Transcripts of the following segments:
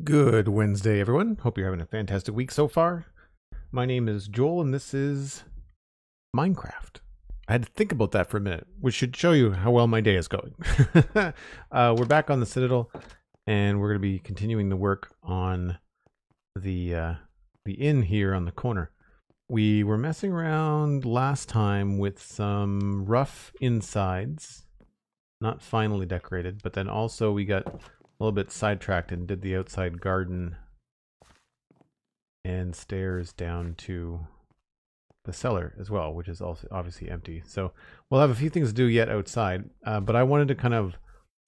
Good Wednesday, everyone. Hope you're having a fantastic week so far. My name is Joel, and this is Minecraft. I had to think about that for a minute, which should show you how well my day is going. We're back on the Citadel, and we're going to be continuing the work on the inn here on the corner. We were messing around last time with some rough insides, not finally decorated, but then also we got a little bit sidetracked and did the outside garden and stairs down to the cellar as well, which is also obviously empty. So we'll have a few things to do yet outside, but I wanted to kind of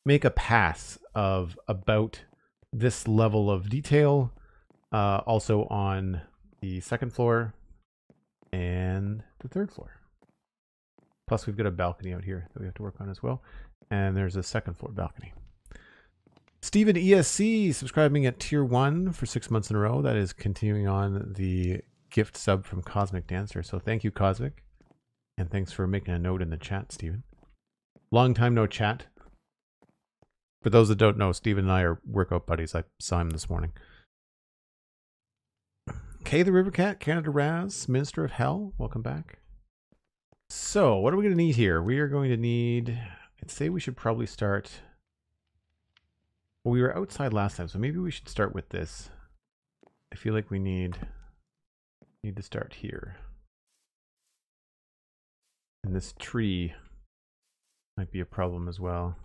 make a pass of about this level of detail, also on the second floor and the third floor. Plus we've got a balcony out here that we have to work on as well. And there's a second floor balcony. Steven ESC subscribing at tier 1 for 6 months in a row. That is continuing on the gift sub from Cosmic Dancer. So thank you, Cosmic. And thanks for making a note in the chat, Steven. Long time no chat. For those that don't know, Steven and I are workout buddies. I saw him this morning. Kay the River Cat, Canada Raz, Minister of Hell, welcome back. So, what are we going to need here? We are going to need, I'd say we should probably start. Well, we were outside last time, so maybe we should start with this. I feel like we need to start here. And this tree might be a problem as well.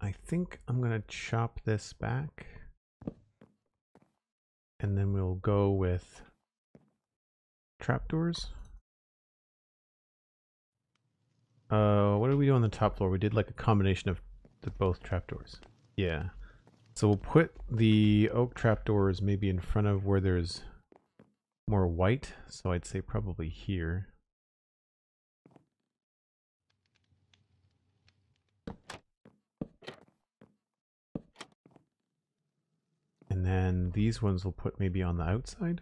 I think I'm going to chop this back. And then we'll go with trapdoors. What did we do on the top floor? We did like a combination of both trapdoors. Yeah. So we'll put the oak trapdoors maybe in front of where there's more white. So I'd say probably here. And then these ones we'll put maybe on the outside.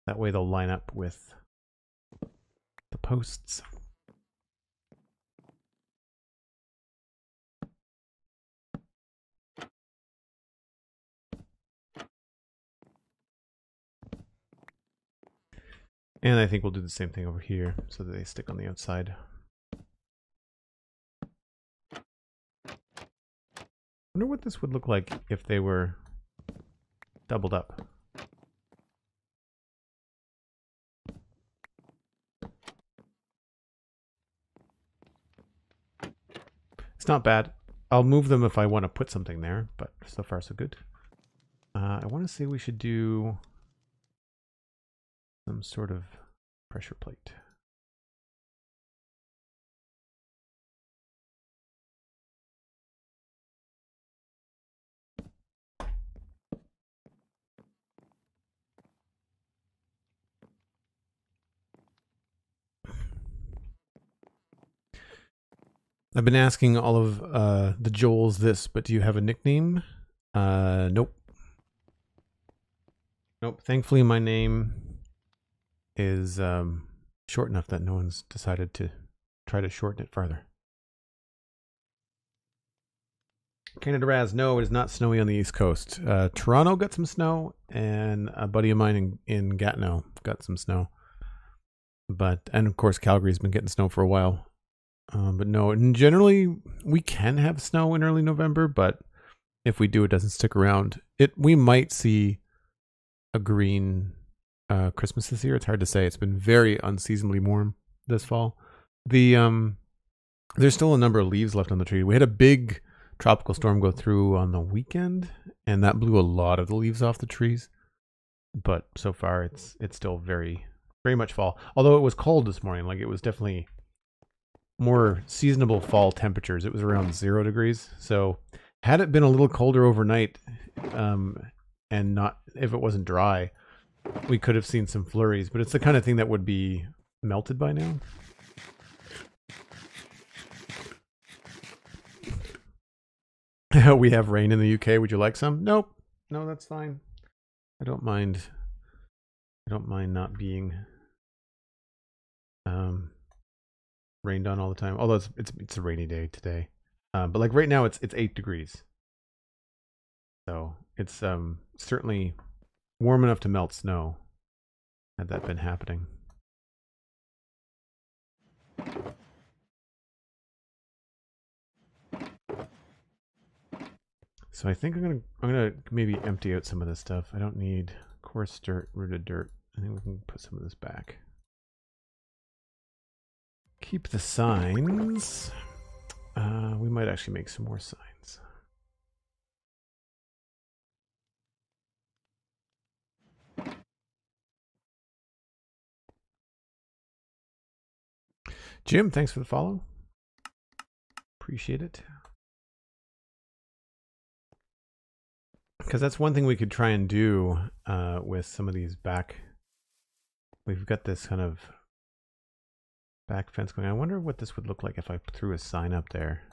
That way they'll line up with the posts. And I think we'll do the same thing over here so that they stick on the outside. I wonder what this would look like if they were doubled up. It's not bad. I'll move them if I want to put something there, but so far so good. I want to say we should do some sort of pressure plate. I've been asking all of the Joels this, but do you have a nickname? Nope. Nope. Thankfully, my name is short enough that no one's decided to try to shorten it farther. Canada Raz, no, it is not snowy on the East Coast. Toronto got some snow, and a buddy of mine in Gatineau got some snow. And of course, Calgary's been getting snow for a while. But no, and generally we can have snow in early November, but if we do, it doesn't stick around. We might see a green Christmas this year. It's hard to say. It's been very unseasonably warm this fall. There's still a number of leaves left on the tree. We had a big tropical storm go through on the weekend, and that blew a lot of the leaves off the trees. But so far, it's still very, very much fall. Although it was cold this morning, like it was definitely more seasonable fall temperatures. It was around 0 degrees. So had it been a little colder overnight, and not if it wasn't dry, we could have seen some flurries. But it's the kind of thing that would be melted by now. We have rain in the UK. Would you like some? Nope. No, that's fine. I don't mind. I don't mind not being rained on all the time. Although it's a rainy day today. But like right now it's 8 degrees. So it's certainly warm enough to melt snow. Had that been happening. So I think I'm gonna maybe empty out some of this stuff. I don't need coarse dirt, rooted dirt. I think we can put some of this back. Keep the signs. We might actually make some more signs. Jim, thanks for the follow. Appreciate it. Because that's one thing we could try and do with some of these back. We've got this kind of back fence going. I wonder what this would look like if I threw a sign up there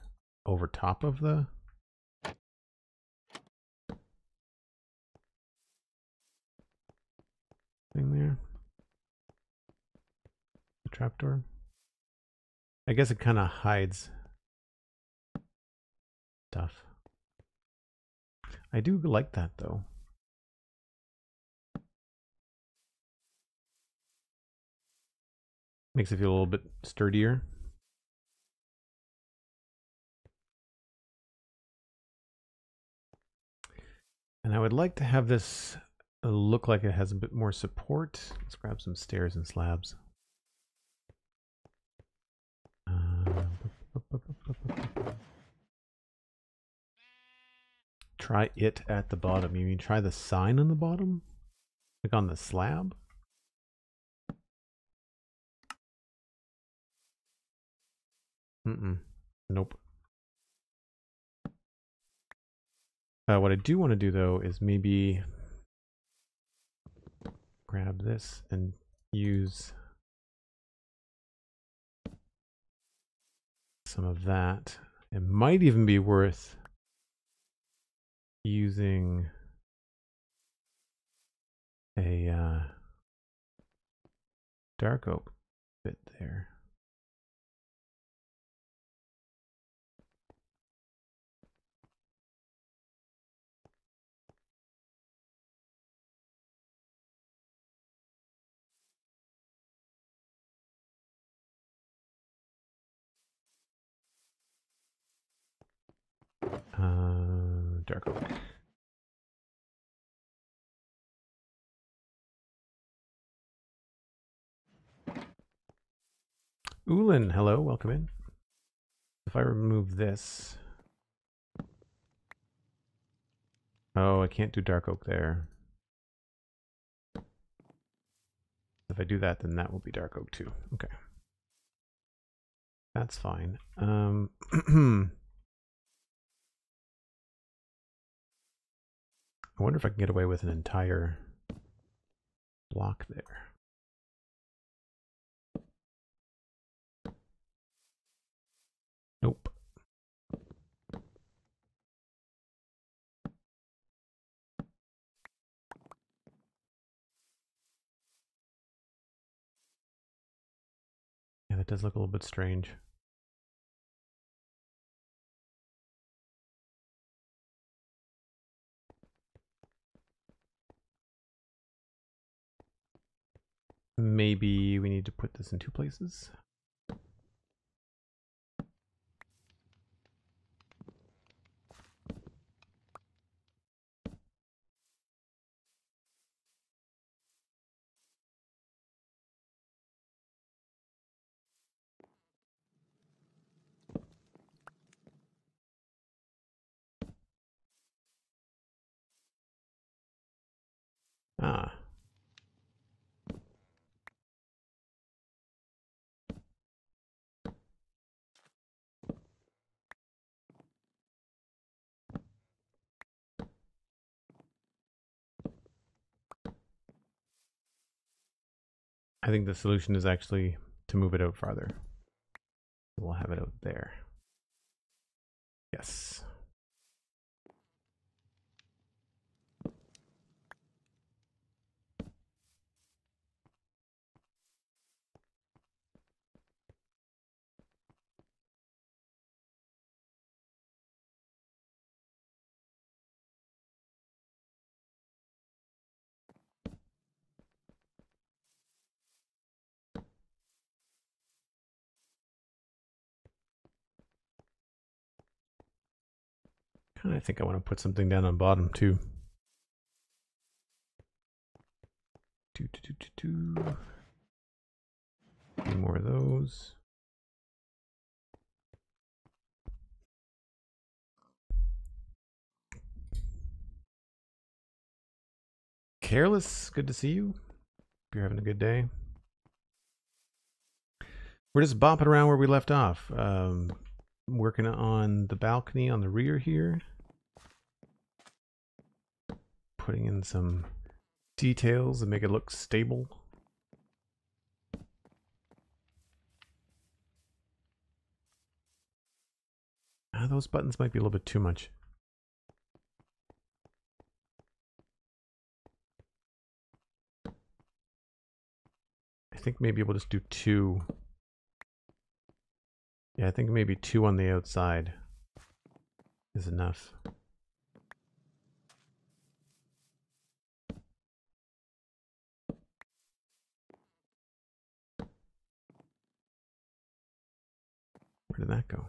over top of the thing there. The trapdoor. I guess it kind of hides stuff. I do like that though. Makes it feel a little bit sturdier. And I would like to have this look like it has a bit more support. Let's grab some stairs and slabs. Try it at the bottom. You mean try the sign on the bottom? Like on the slab? Nope. What I do want to do though is maybe grab this and use some of that. It might even be worth using a dark oak bit there. Dark oak. Ulin, hello, welcome in. If I remove this, oh, I can't do dark oak there. If I do that, then that will be dark oak too. Okay, that's fine. I wonder if I can get away with an entire block there. Nope. Yeah, that does look a little bit strange. Maybe we need to put this in 2 places. Ah. I think the solution is actually to move it out farther. We'll have it out there. Yes. And I think I want to put something down on bottom too. Any more of those. Careless, good to see you. Hope you're having a good day. We're just bopping around where we left off. Working on the balcony on the rear here. Putting in some details and make it look stable. Those buttons might be a little bit too much. I think maybe we'll just do 2. Yeah, I think maybe 2 on the outside is enough. Where did that go?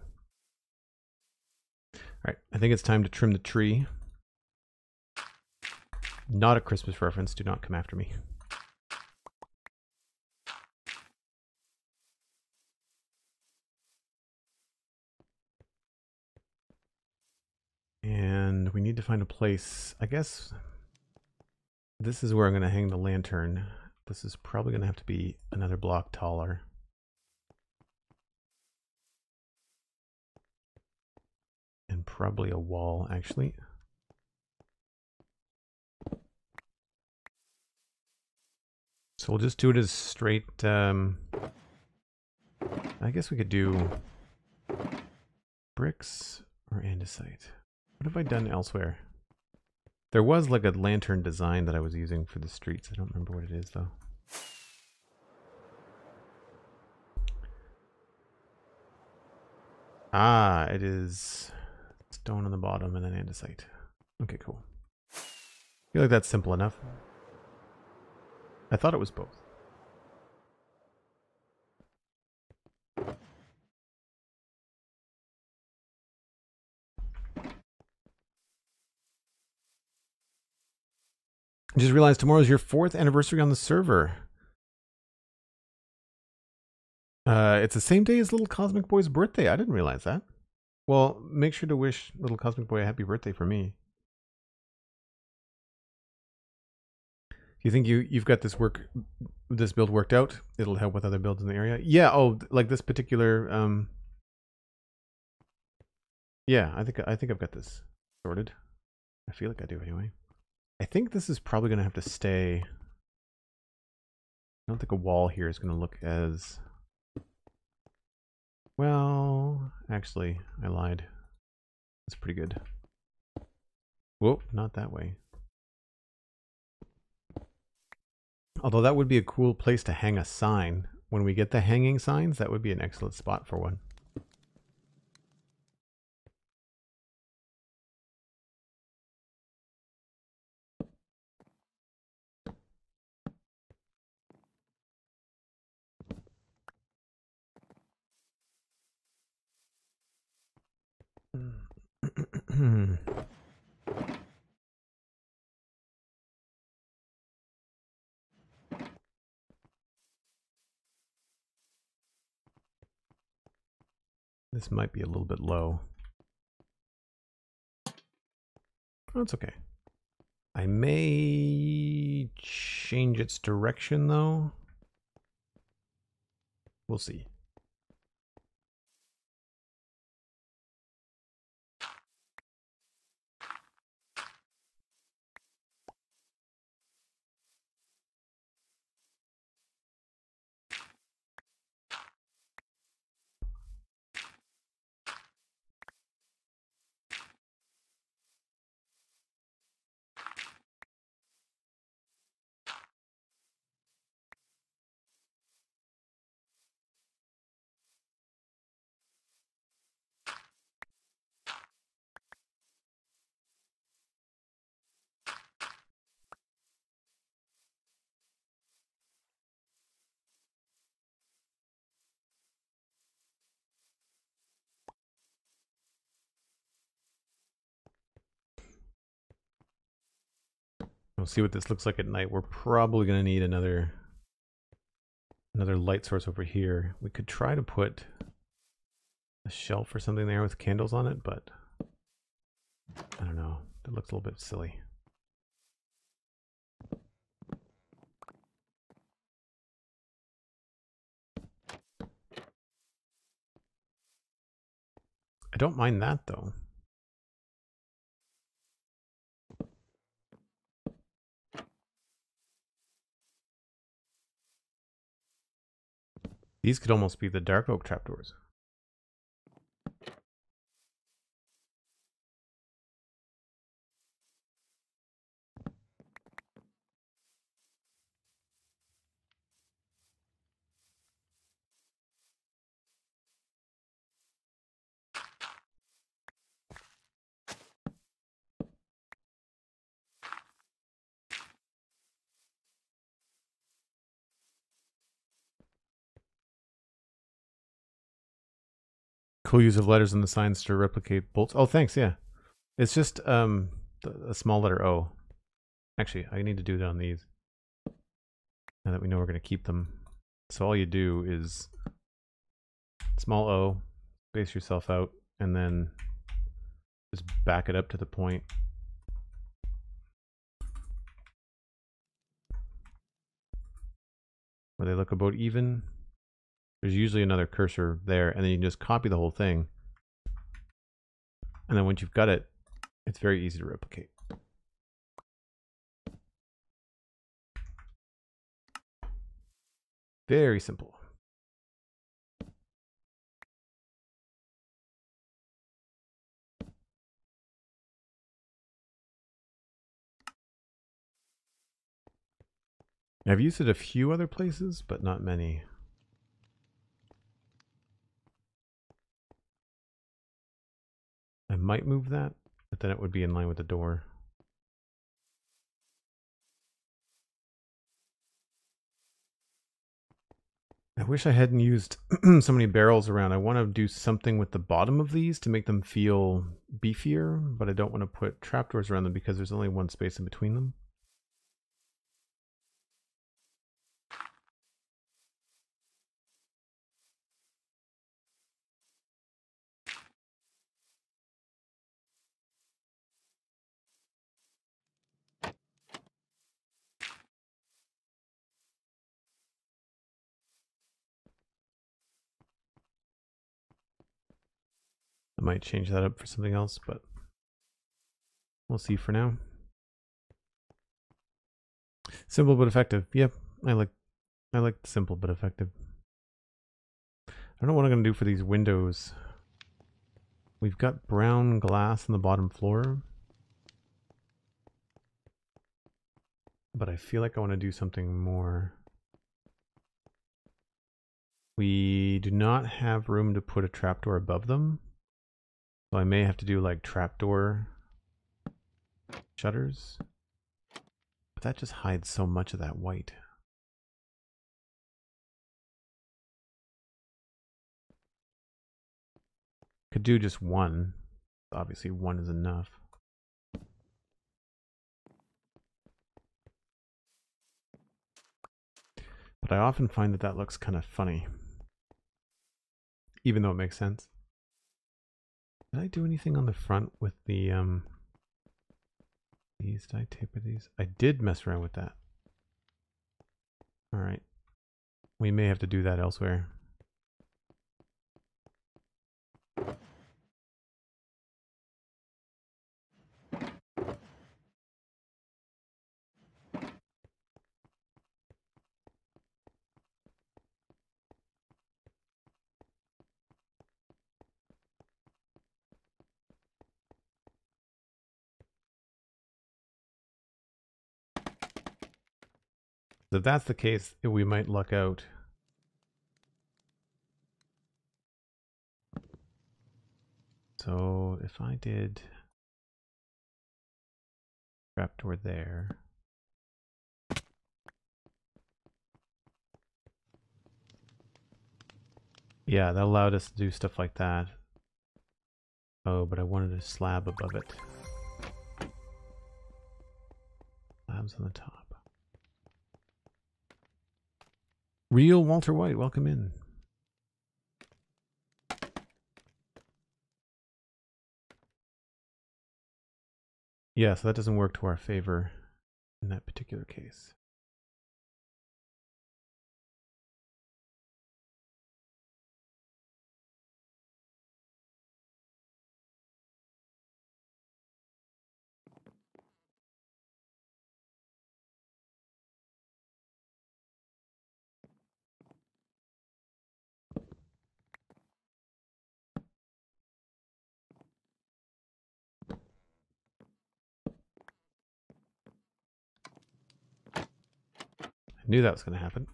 All right, I think it's time to trim the tree. Not a Christmas reference, do not come after me. And we need to find a place. I guess this is where I'm going to hang the lantern. This is probably going to have to be another block taller. And probably a wall, actually. So we'll just do it as straight. I guess we could do bricks or andesite. What have I done elsewhere? There was like a lantern design that I was using for the streets. I don't remember what it is though. Ah, it is stone on the bottom and then andesite. Okay, cool. I feel like that's simple enough. I thought it was both. I just realized tomorrow's your 4th anniversary on the server. It's the same day as Little Cosmic Boy's birthday. I didn't realize that. Well, make sure to wish Little Cosmic Boy a happy birthday for me. Do you think you've got this build worked out? It'll help with other builds in the area. Yeah. Oh, like this particular. Yeah, I think I've got this sorted. I feel like I do anyway. I think this is probably going to have to stay. I don't think a wall here is going to look as well. Actually, I lied. That's pretty good. Whoa, not that way. Although that would be a cool place to hang a sign. When we get the hanging signs, that would be an excellent spot for one. This might be a little bit low. Oh, it's okay. I may change its direction though. We'll see. see what this looks like at night. We're probably going to need another light source over here. We could try to put a shelf or something there with candles on it, but I don't know. That looks a little bit silly. I don't mind that though. These could almost be the dark oak trapdoors. Cool use of letters in the signs to replicate bolts. Oh, thanks. Yeah, it's just a small letter O. Actually, I need to do that on these. Now that we know we're going to keep them, so all you do is small O, space yourself out, and then just back it up to the point. Where they look about even. There's usually another cursor there, and then you can just copy the whole thing. And then once you've got it, it's very easy to replicate. Very simple. I've used it a few other places, but not many. I might move that, but then it would be in line with the door. I wish I hadn't used so many barrels around. I want to do something with the bottom of these to make them feel beefier, but I don't want to put trapdoors around them because there's only one space in between them. I might change that up for something else, but we'll see for now. Simple but effective. Yep, I like simple but effective. I don't know what I'm going to do for these windows. We've got brown glass on the bottom floor, but I feel like I want to do something more. We do not have room to put a trapdoor above them. So I may have to do like trapdoor shutters. But that just hides so much of that white. Could do just one. Obviously one is enough. But I often find that that looks kind of funny. Even though it makes sense. Did I do anything on the front with the these? Did I taper these? I did mess around with that. All right. We may have to do that elsewhere. If that's the case, we might luck out. So if I did trapdoor there. Yeah, that allowed us to do stuff like that. Oh, but I wanted a slab above it. Slab tabs on the top. Real Walter White, welcome in. Yeah, so that doesn't work to our favor in that particular case. I knew that was going to happen.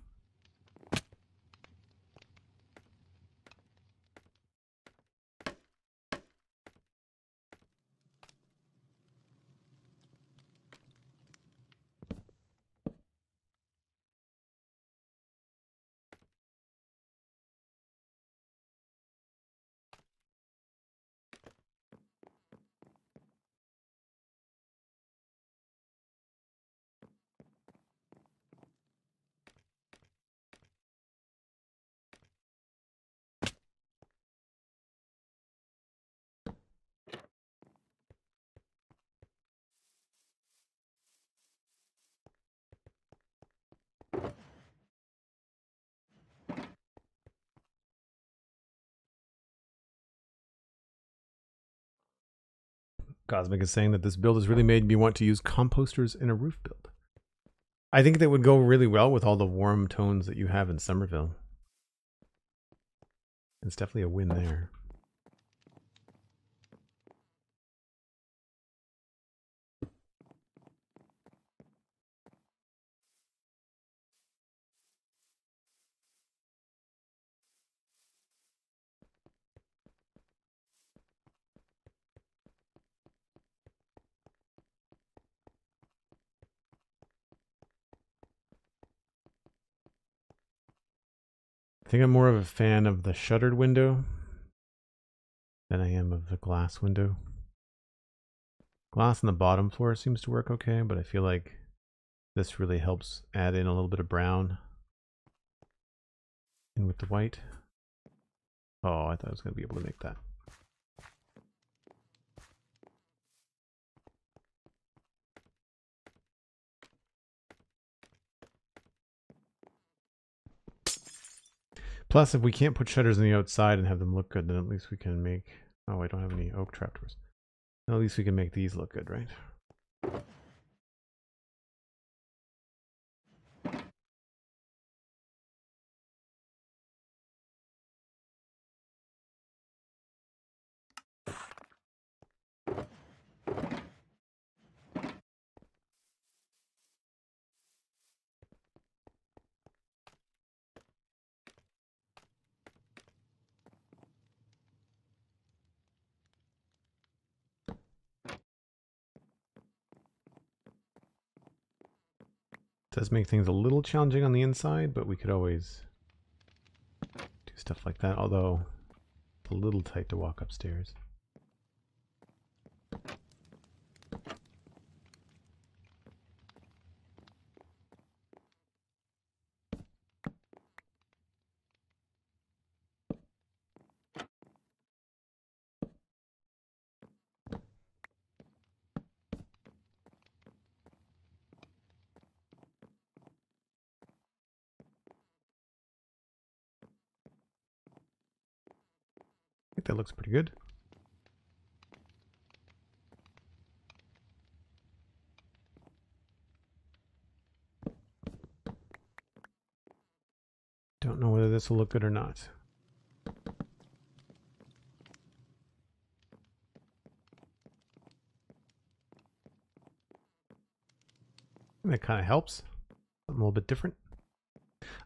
Cosmic is saying that this build has really made me want to use composters in a roof build. I think that would go really well with all the warm tones that you have in Somerville. It's definitely a win there. I think I'm more of a fan of the shuttered window than I am of the glass window. Glass on the bottom floor seems to work okay, but I feel like this really helps add in a little bit of brown in with the white. Oh, I thought I was going to be able to make that. Plus, if we can't put shutters on the outside and have them look good, then at least we can make... Oh, I don't have any oak trapdoors. At least we can make these look good, right? Does make things a little challenging on the inside, but we could always do stuff like that, although it's a little tight to walk upstairs. I think that looks pretty good. Don't know whether this will look good or not. That kind of helps. Something a little bit different.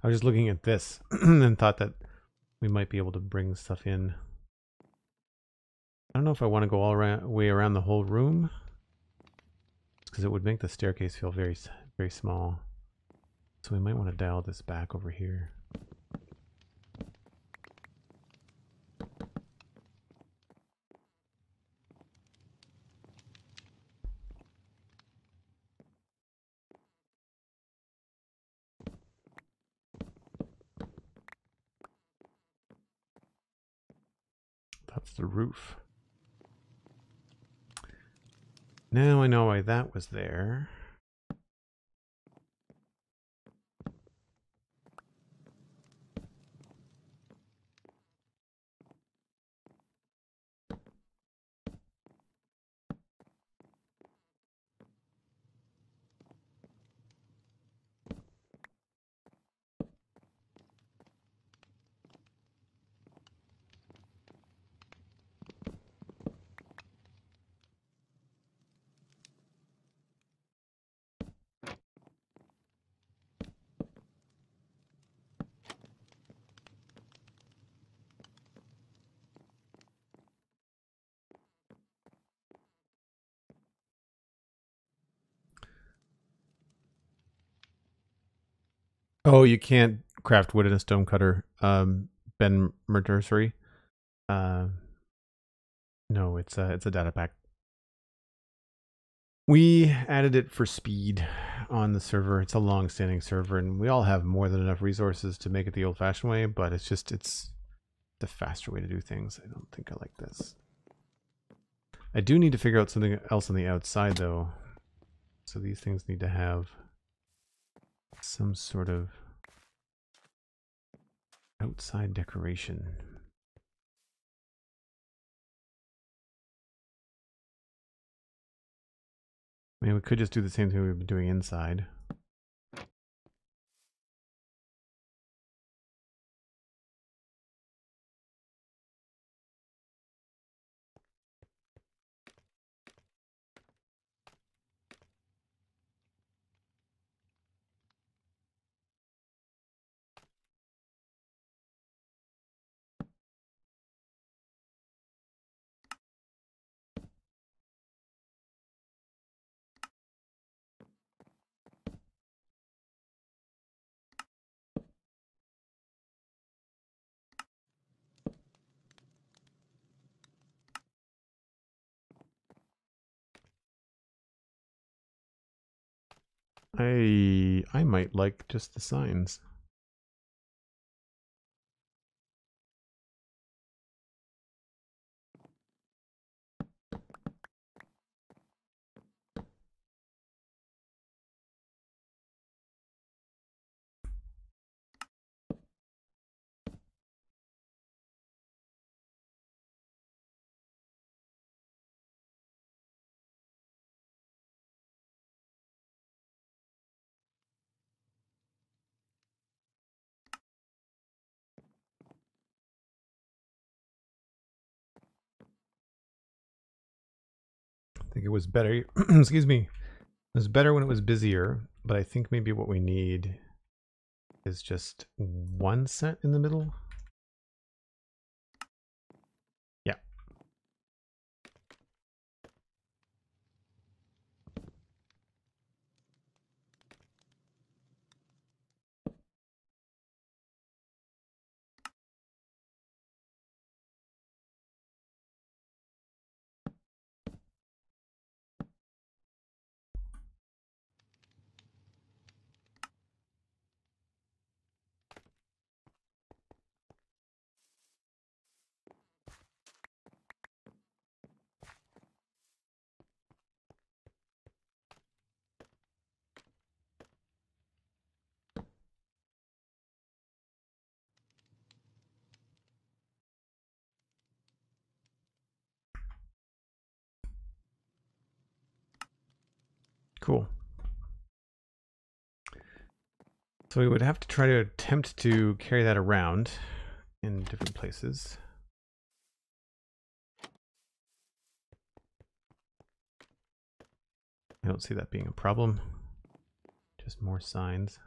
I was just looking at this and thought that we might be able to bring stuff in. I don't know if I want to go all way around the whole room, because it would make the staircase feel very, very small. So we might want to dial this back over here. the roof. Now I know why that was there. Oh, you can't craft wood in a stone cutter, Ben Mertersary. No, it's a data pack. We added it for speed on the server. It's a long-standing server, and we all have more than enough resources to make it the old-fashioned way, but it's the faster way to do things. I don't think I like this. I do need to figure out something else on the outside, though. So these things need to have some sort of outside decoration. I mean, we could just do the same thing we've been doing inside. I might like just the signs. I think it was better, excuse me, it was better when it was busier, but I think maybe what we need is just one set in the middle. Yeah. Cool. So we would have to try to attempt to carry that around in different places. I don't see that being a problem. Just more signs.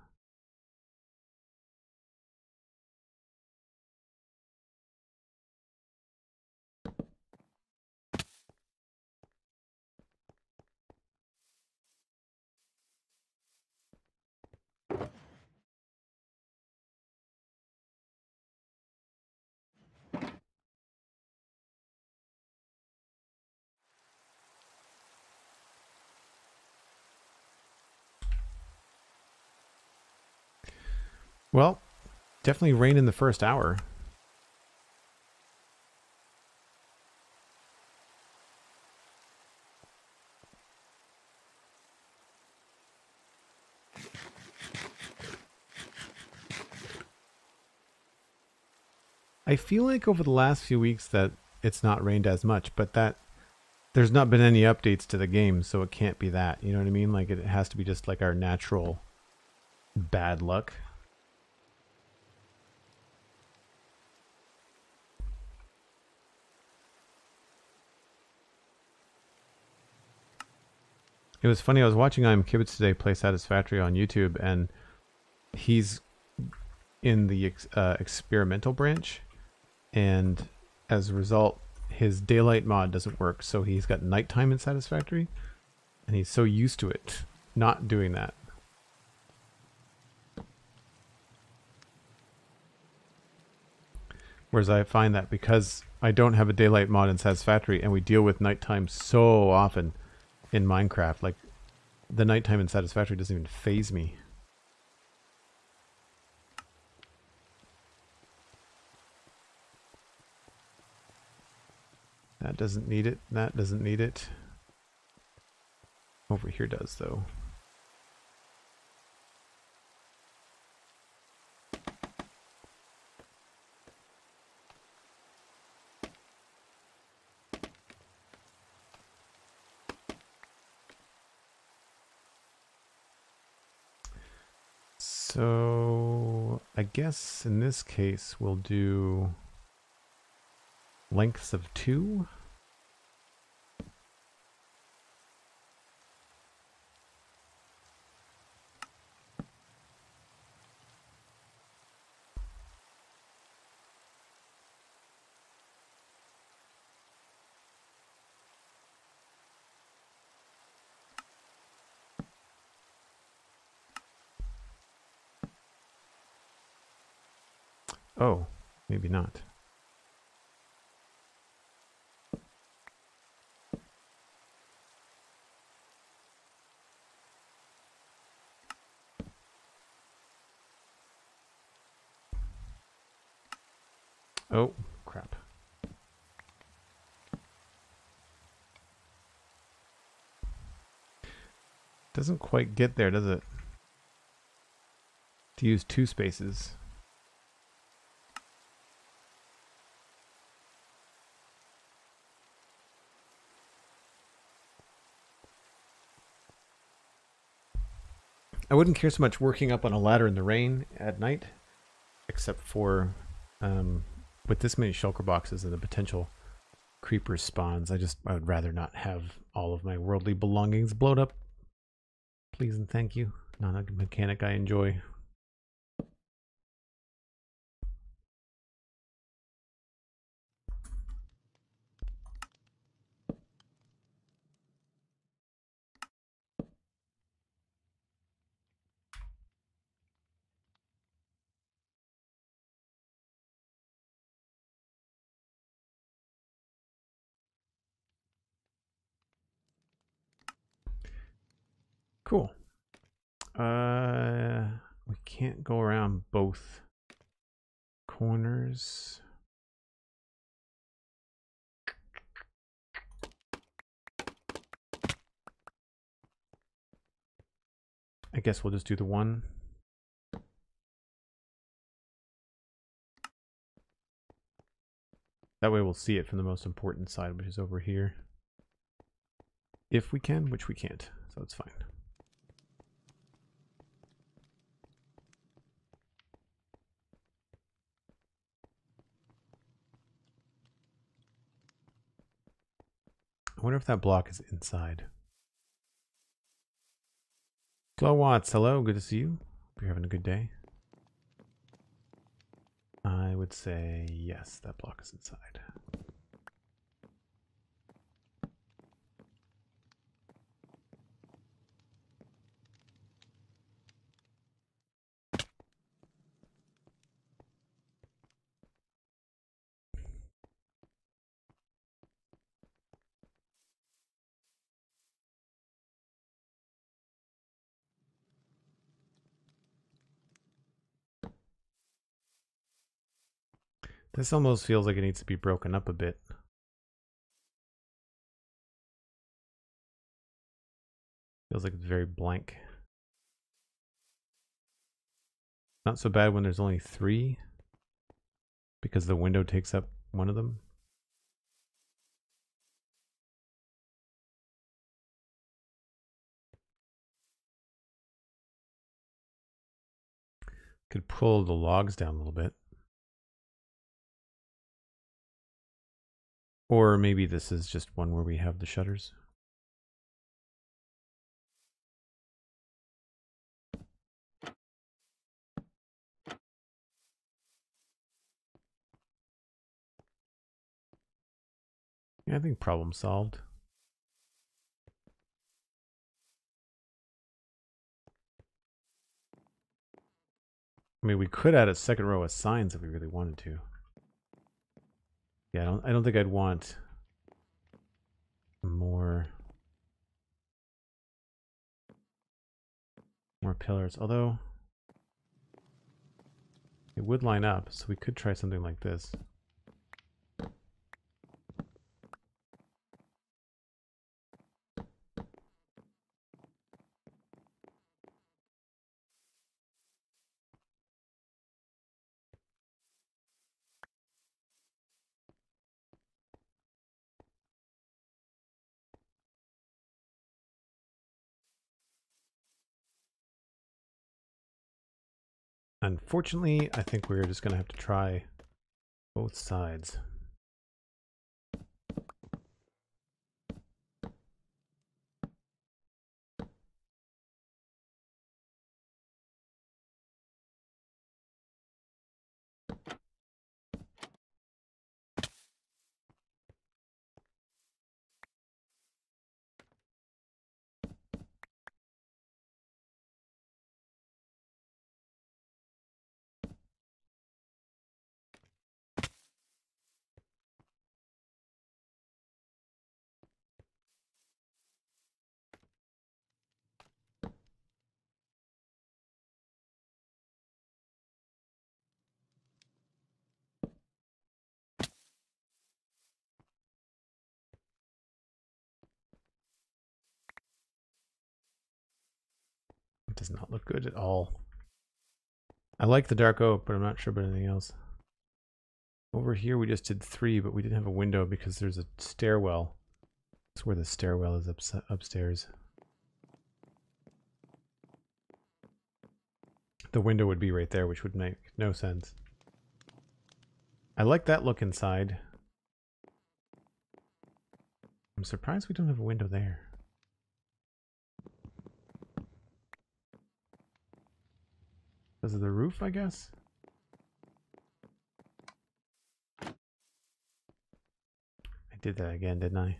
Well, definitely rain in the first hour. I feel like over the last few weeks that it's not rained as much, but that there's not been any updates to the game, so it can't be that. You know what I mean? Like it has to be just like our natural bad luck. It was funny, I was watching I'm Kibitz today play Satisfactory on YouTube, and he's in the experimental branch, and as a result, his daylight mod doesn't work, so he's got nighttime in Satisfactory, and he's so used to it not doing that. Whereas I find that because I don't have a daylight mod in Satisfactory, and we deal with nighttime so often in Minecraft, like the nighttime in Satisfactory doesn't even faze me. That doesn't need it. That doesn't need it. Over here does, though. So I guess in this case we'll do lengths of 2. Oh, maybe not. Oh, crap. Doesn't quite get there, does it? To use 2 spaces. I wouldn't care so much working up on a ladder in the rain at night, except for with this many shulker boxes and the potential creeper spawns, I would rather not have all of my worldly belongings blown up. Please and thank you. Not a mechanic I enjoy. Cool. We can't go around both corners. I guess we'll just do the one. That way we'll see it from the most important side, which is over here. If we can, which we can't, so it's fine. I wonder if that block is inside. Flo Watts, hello, good to see you. Hope you're having a good day. I would say yes, that block is inside. This almost feels like it needs to be broken up a bit. Feels like it's very blank. Not so bad when there's only 3. because the window takes up one of them. Could pull the logs down a little bit. Or maybe this is just one where we have the shutters. Yeah, I think problem solved. I mean, we could add a second row of signs if we really wanted to. Yeah, I don't think I'd want more pillars, although it would line up, so we could try something like this. Unfortunately, I think we're just going to have to try both sides. It does not look good at all. I like the dark oak, but I'm not sure about anything else. Over here we just did 3, but we didn't have a window because there's a stairwell. That's where the stairwell is upstairs. The window would be right there, which would make no sense. I like that look inside. I'm surprised we don't have a window there. Because of the roof, I guess? I did that again, didn't I?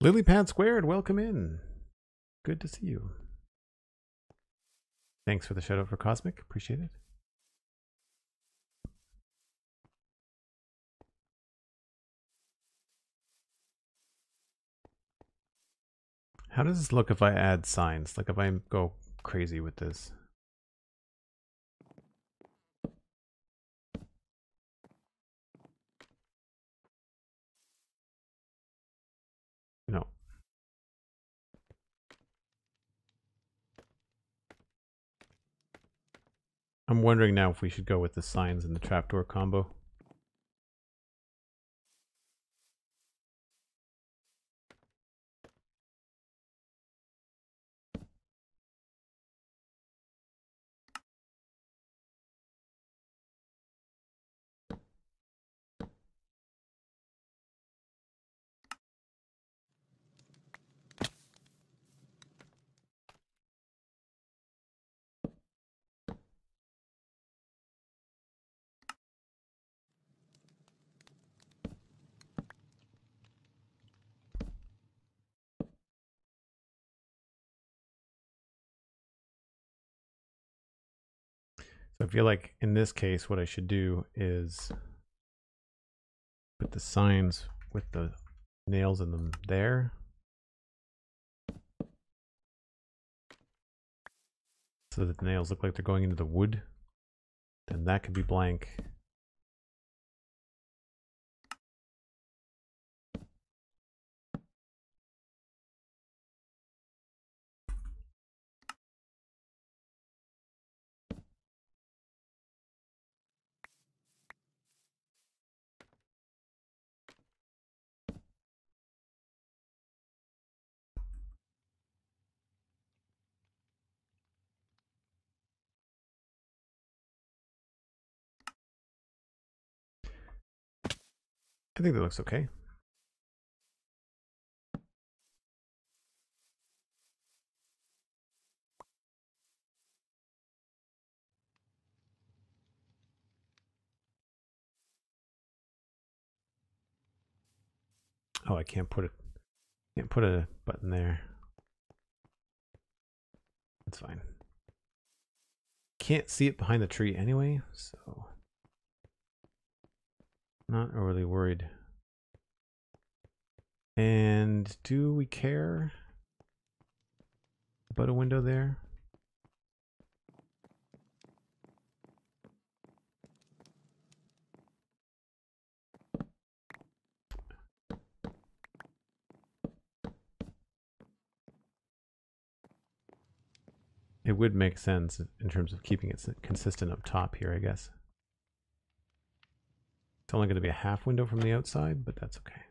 Lilypad Squared, welcome in. Good to see you. Thanks for the shout out for Cosmic. Appreciate it. How does this look if I add signs? Like if I go crazy with this? No. I'm wondering now if we should go with the signs and the trapdoor combo. So I feel like in this case, what I should do is put the signs with the nails in them there. So that the nails look like they're going into the wood. Then that could be blank. I think that looks okay. Oh, I can't put a button there. That's fine. Can't see it behind the tree anyway, so not overly worried. And do we care about a window there? It would make sense in terms of keeping it consistent up top here, I guess. It's only going to be a half window from the outside, but that's okay.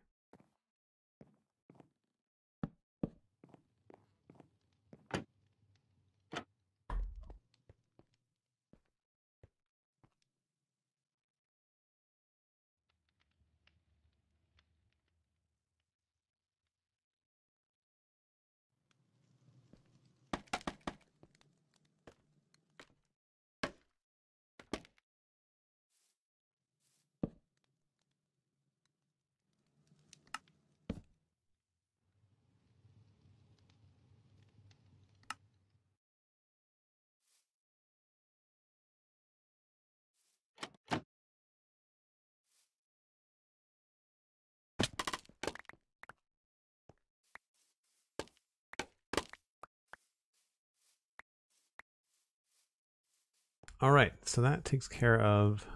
All right, so that takes care of,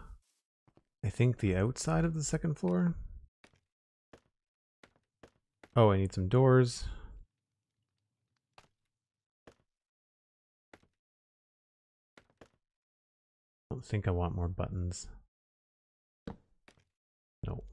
I think, the outside of the second floor. Oh, I need some doors. I don't think I want more buttons. No.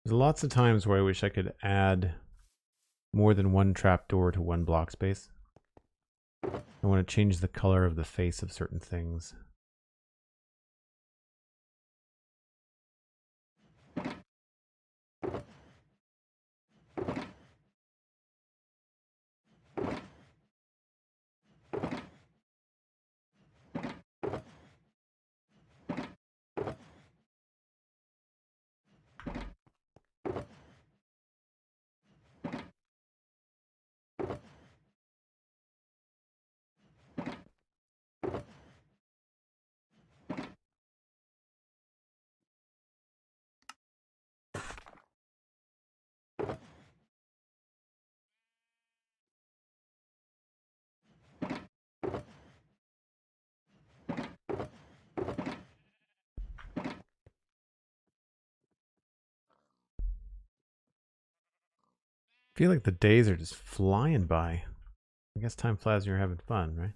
There's lots of times where I wish I could add more than one trapdoor to one block space. I want to change the color of the face of certain things. I feel like the days are just flying by. I guess time flies when you're having fun,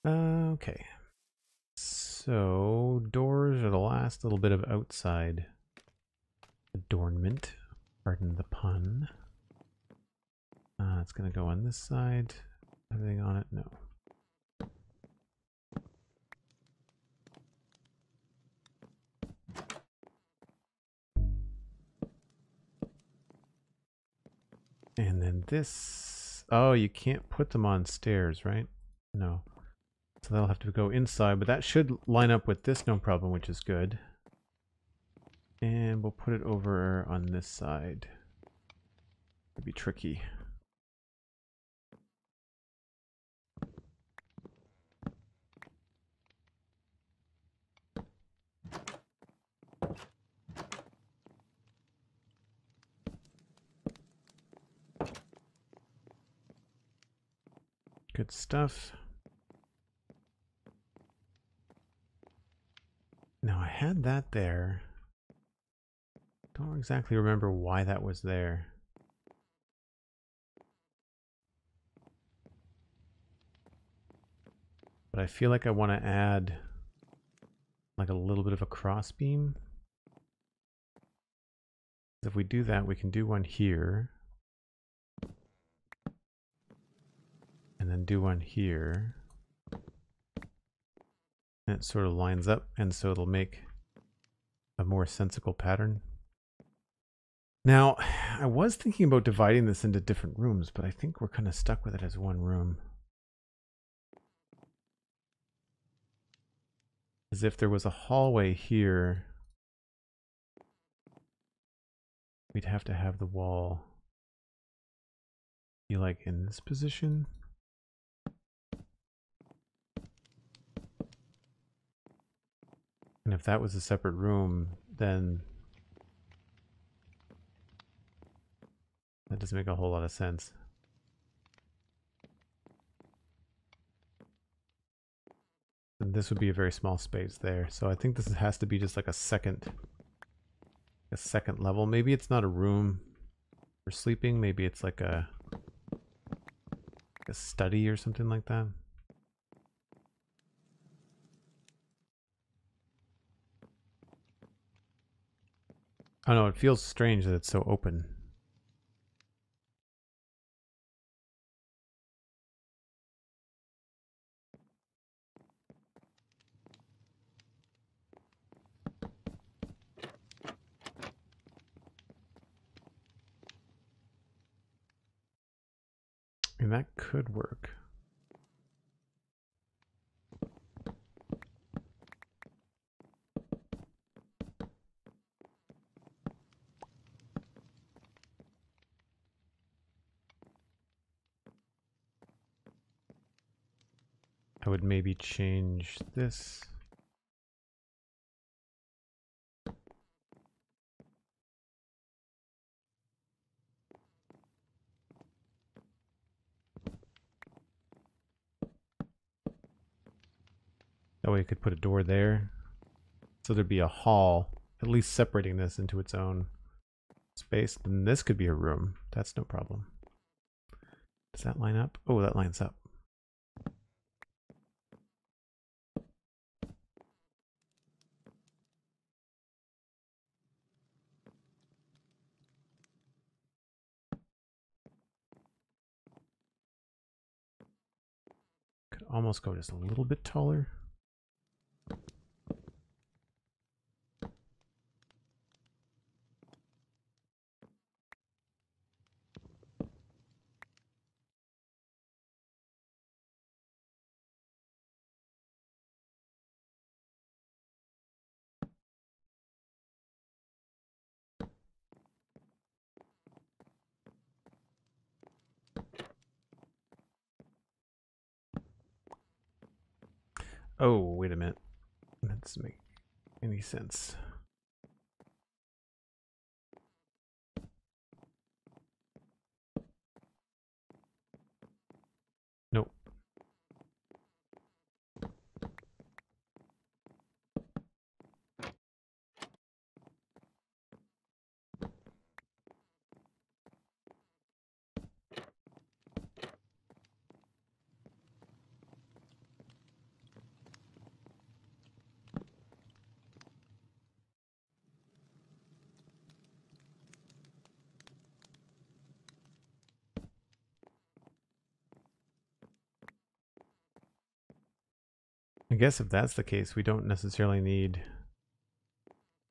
right? Okay. So, doors are the last little bit of outside adornment. Pardon the pun. It's going to go on this side. Everything on it? No. And then this... Oh, you can't put them on stairs, right? No. So that'll have to go inside, but that should line up with this no problem, which is good. And we'll put it over on this side. It'd be tricky. Good stuff. Now I had that there. Don't exactly remember why that was there. But I feel like I want to add like a little bit of a cross beam. If we do that, we can do one here. And then do one here. And it sort of lines up, and so it'll make a more sensical pattern. Now, I was thinking about dividing this into different rooms, but I think we're kind of stuck with it as one room. As if there was a hallway here, we'd have to have the wall be like in this position. And if that was a separate room, then that doesn't make a whole lot of sense. And this would be a very small space there. So I think this has to be just like a second level. Maybe it's not a room for sleeping. Maybe it's like a study or something like that. I don't know, it feels strange that it's so open. And that could work. I would maybe change this. That way I could put a door there. So there'd be a hall, at least separating this into its own space. Then this could be a room. That's no problem. Does that line up? Oh, that lines up. Could almost go just a little bit taller. Oh, wait a minute. That doesn't make any sense. Nope. I guess if that's the case, we don't necessarily need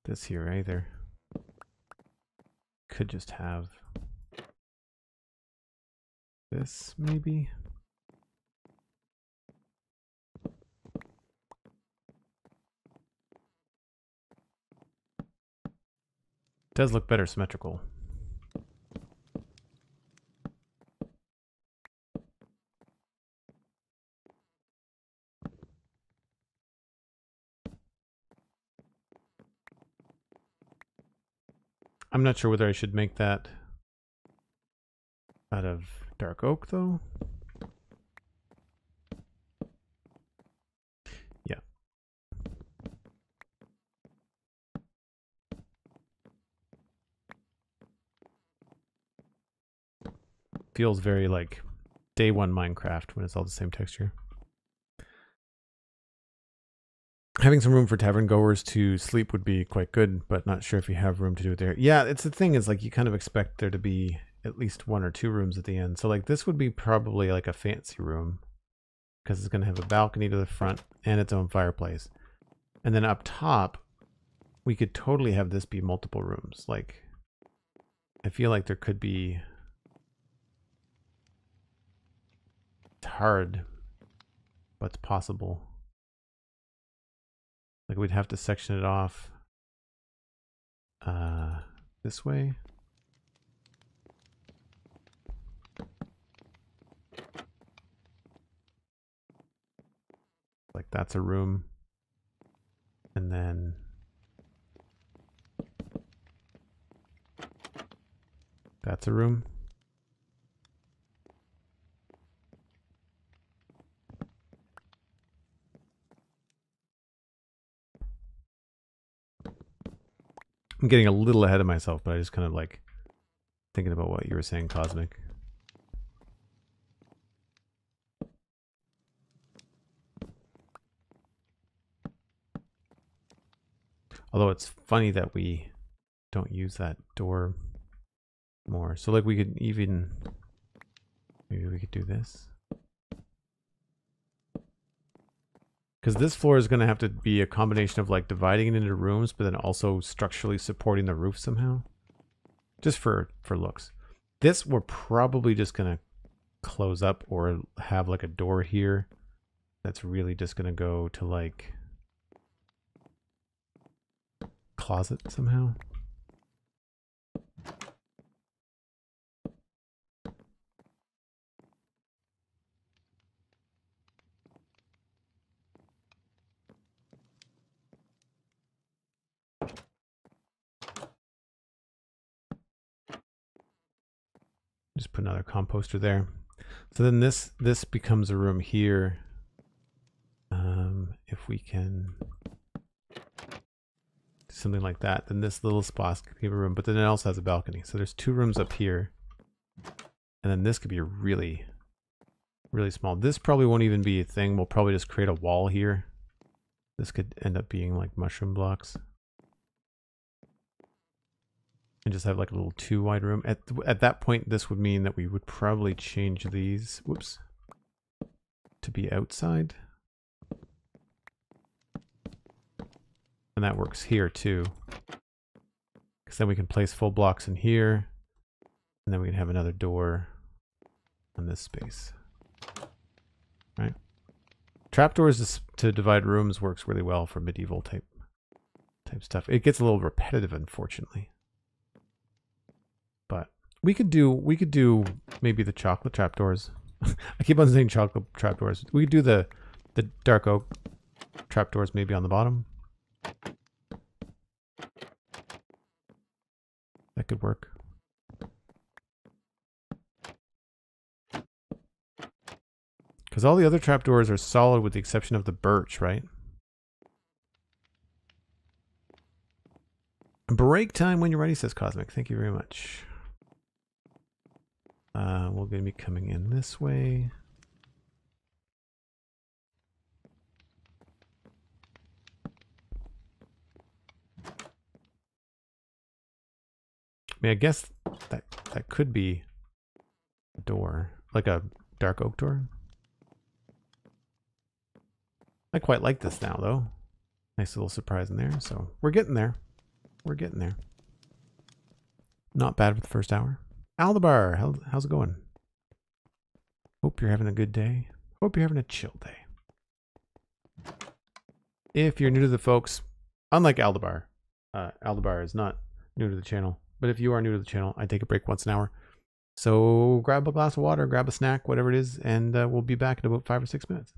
this here either. Could just have this, maybe. Does look better symmetrical. I'm not sure whether I should make that out of dark oak, though. Yeah. Feels very like day one Minecraft when it's all the same texture. Having some room for tavern goers to sleep would be quite good, but not sure if you have room to do it there. Yeah, it's the thing is like you kind of expect there to be at least 1 or 2 rooms at the end. So like this would be probably like a fancy room because it's going to have a balcony to the front and its own fireplace. And then up top, we could totally have this be multiple rooms. Like, I feel like there could be... It's hard, but it's possible. Like, we'd have to section it off this way. Like, that's a room. And then that's a room. I'm getting a little ahead of myself, but I just kind of like thinking about what you were saying, Cosmic. Although it's funny that we don't use that door more. So like we could even, maybe we could do this. Because this floor is going to have to be a combination of like dividing it into rooms, but then also structurally supporting the roof somehow. Just for looks. This we're probably just going to close up or have like a door here. That's really just going to go to like closet somehow. Just put another composter there. So then this becomes a room here. If we can do something like that, then this little spot could be a room, but then it also has a balcony. So there's 2 rooms up here. And then this could be really, really small. This probably won't even be a thing. We'll probably just create a wall here. This could end up being like mushroom blocks. And just have like a little 2 wide room. At that point, this would mean that we would probably change these, whoops, to be outside. And that works here too. Because then we can place full blocks in here. And then we can have another door on this space. Right? Trapdoors to divide rooms works really well for medieval type stuff. It gets a little repetitive, unfortunately. But we could do maybe the chocolate trapdoors. I keep on saying chocolate trapdoors. We could do the dark oak trapdoors maybe on the bottom. That could work. Because all the other trapdoors are solid with the exception of the birch, right? Break time when you're ready, says Cosmic. Thank you very much. We're going to be coming in this way. I mean, I guess that could be a door, like a dark oak door. I quite like this now, though. Nice little surprise in there. So we're getting there. We're getting there. Not bad for the first hour. Aldebar, how's it going? Hope you're having a good day. Hope you're having a chill day. If you're new to the folks, unlike Aldebar, Aldebar is not new to the channel. But if you are new to the channel, I take a break once an hour. So grab a glass of water, grab a snack, whatever it is, and we'll be back in about 5 or 6 minutes.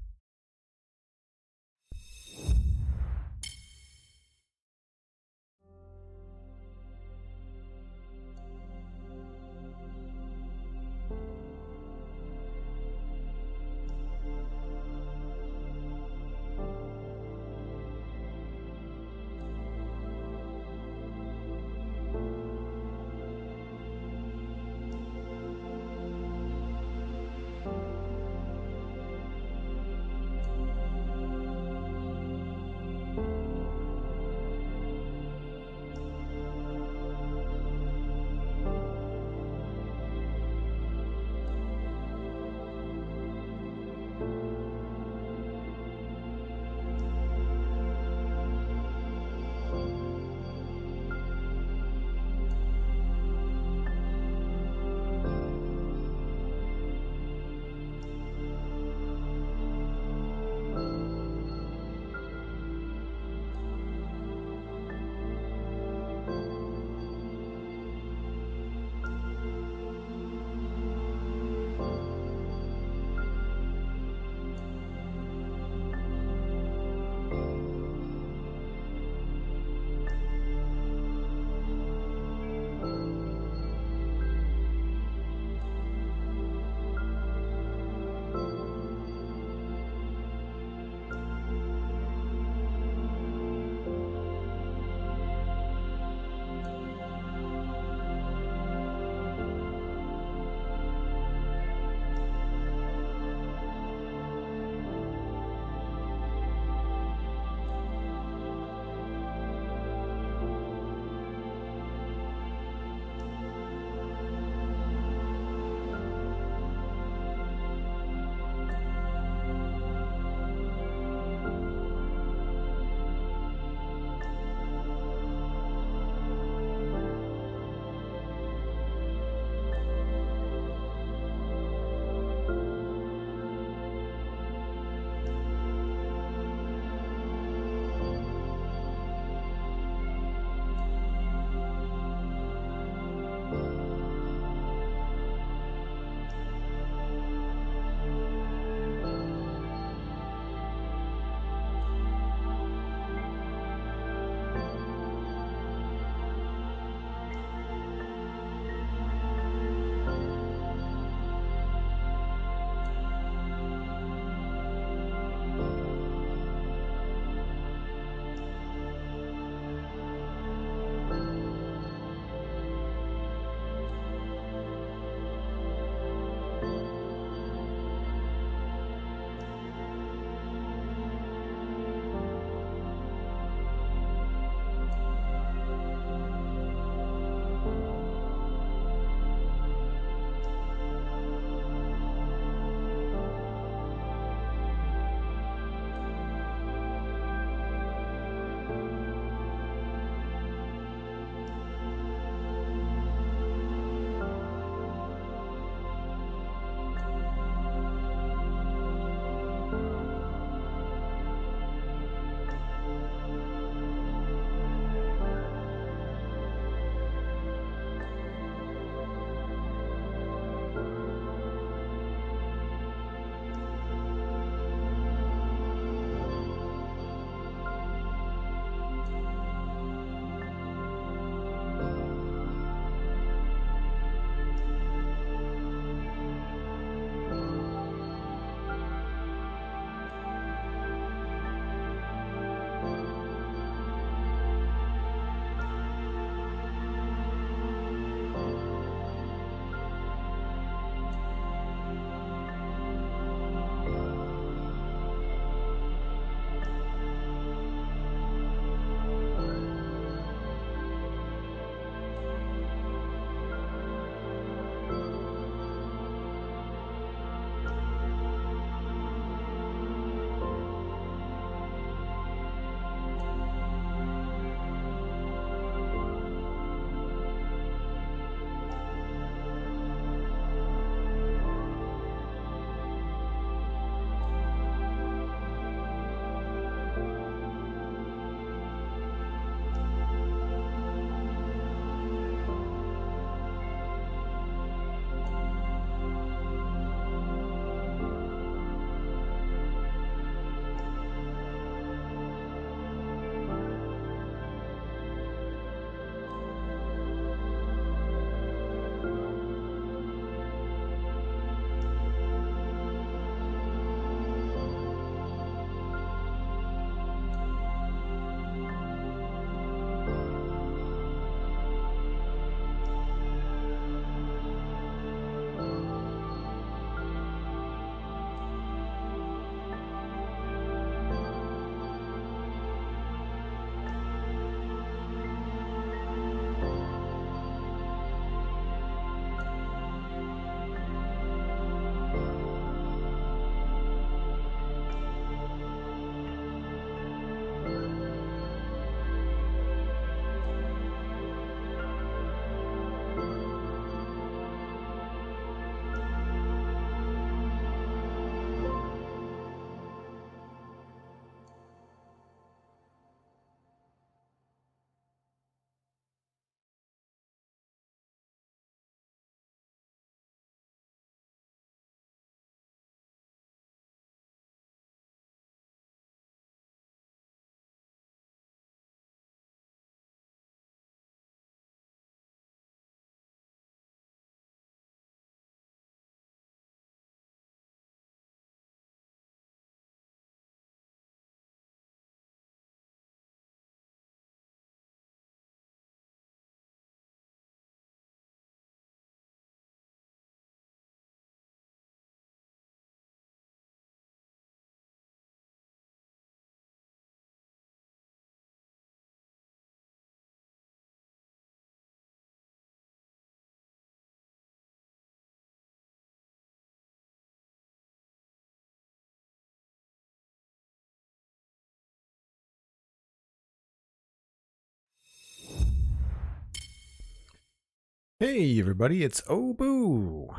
Hey everybody, it's Obu.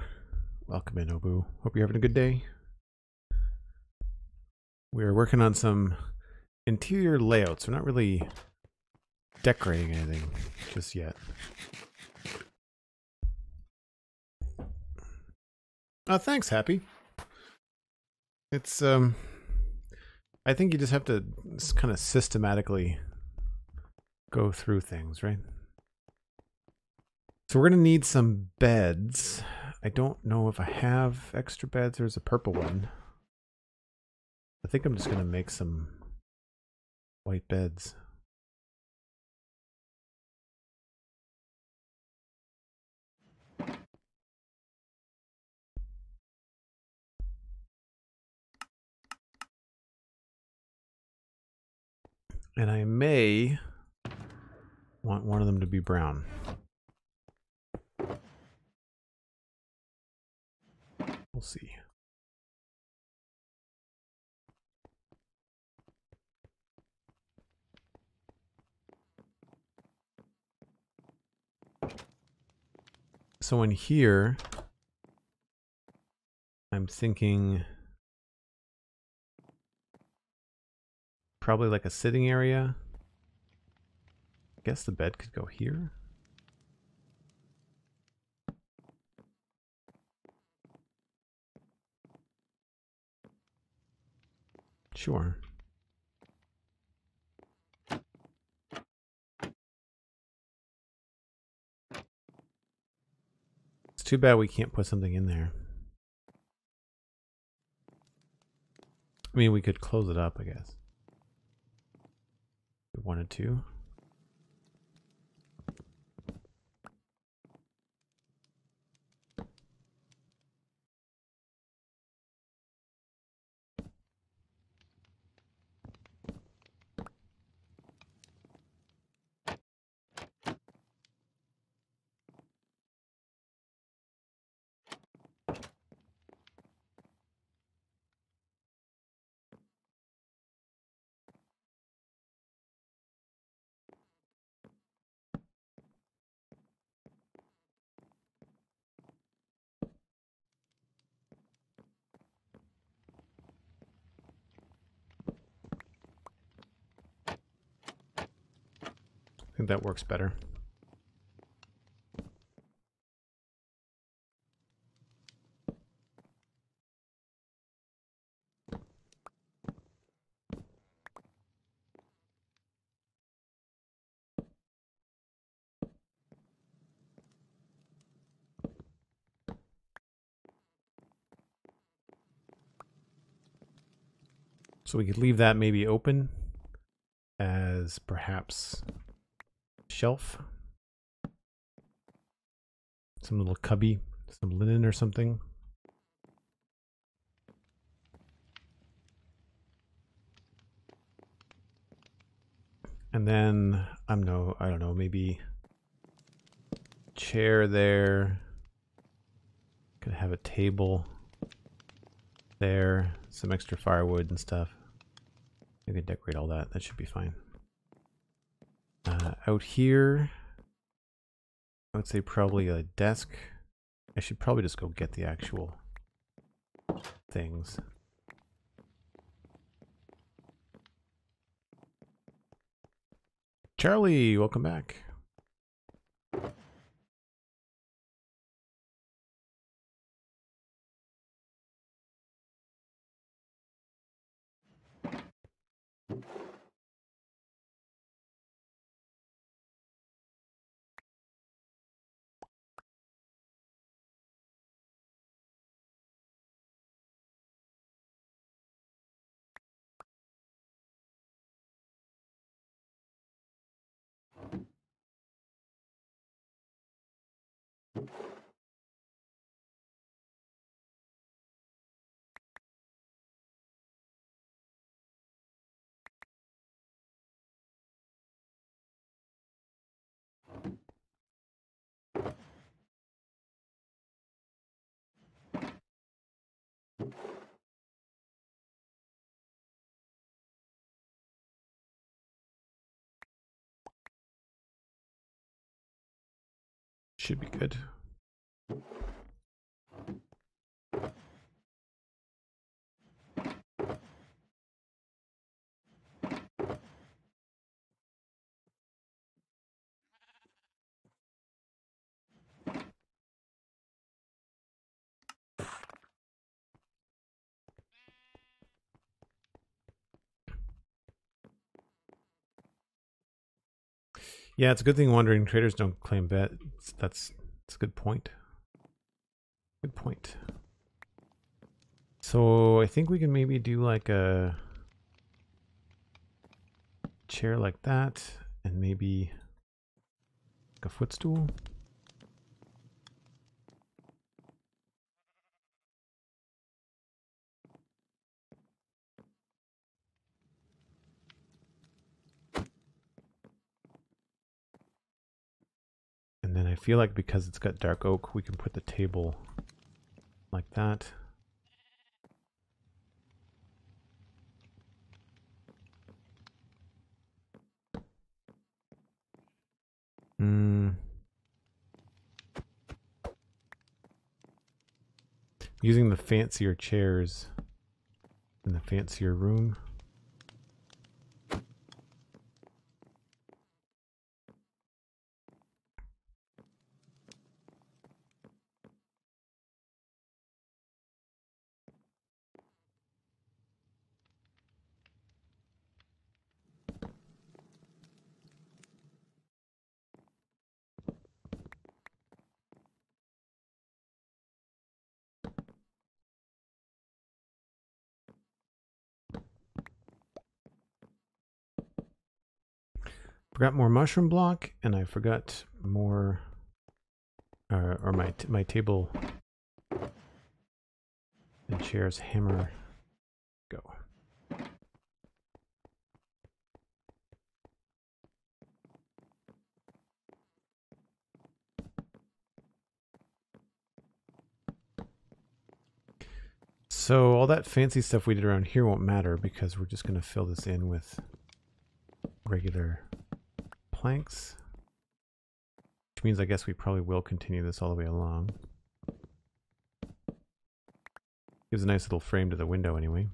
Welcome in, Obu. Hope you're having a good day. We're working on some interior layouts. We're not really decorating anything just yet. Oh, thanks, Happy. It's I think you just have to kind of systematically go through things, right? So we're gonna need some beds. I don't know if I have extra beds. There's a purple one. I think I'm just gonna make some white beds. And I may want one of them to be brown. We'll see. So in here, I'm thinking probably like a sitting area. I guess the bed could go here. Sure. It's too bad we can't put something in there. I mean, we could close it up, I guess. If we wanted to. I think that works better. So we could leave that maybe open as perhaps shelf. Some little cubby, some linen or something. And then I don't know, maybe chair there. Could have a table there, some extra firewood and stuff. You can decorate all that. That should be fine. Out here, I would say probably a desk. I should probably just go get the actual things. Charlie, welcome back. Should be good. Yeah, it's a good thing wandering traders don't claim bets. That's a good point. Good point. So I think we can maybe do like a chair like that, and maybe like a footstool. And then I feel like because it's got dark oak, we can put the table like that. Using the fancier chairs in the fancier room. Forgot more mushroom block, and I forgot more, or my table and chairs hammer. Go. So all that fancy stuff we did around here won't matter because we're just going to fill this in with regular planks. Which means I guess we probably will continue this all the way along. Gives a nice little frame to the window anyway.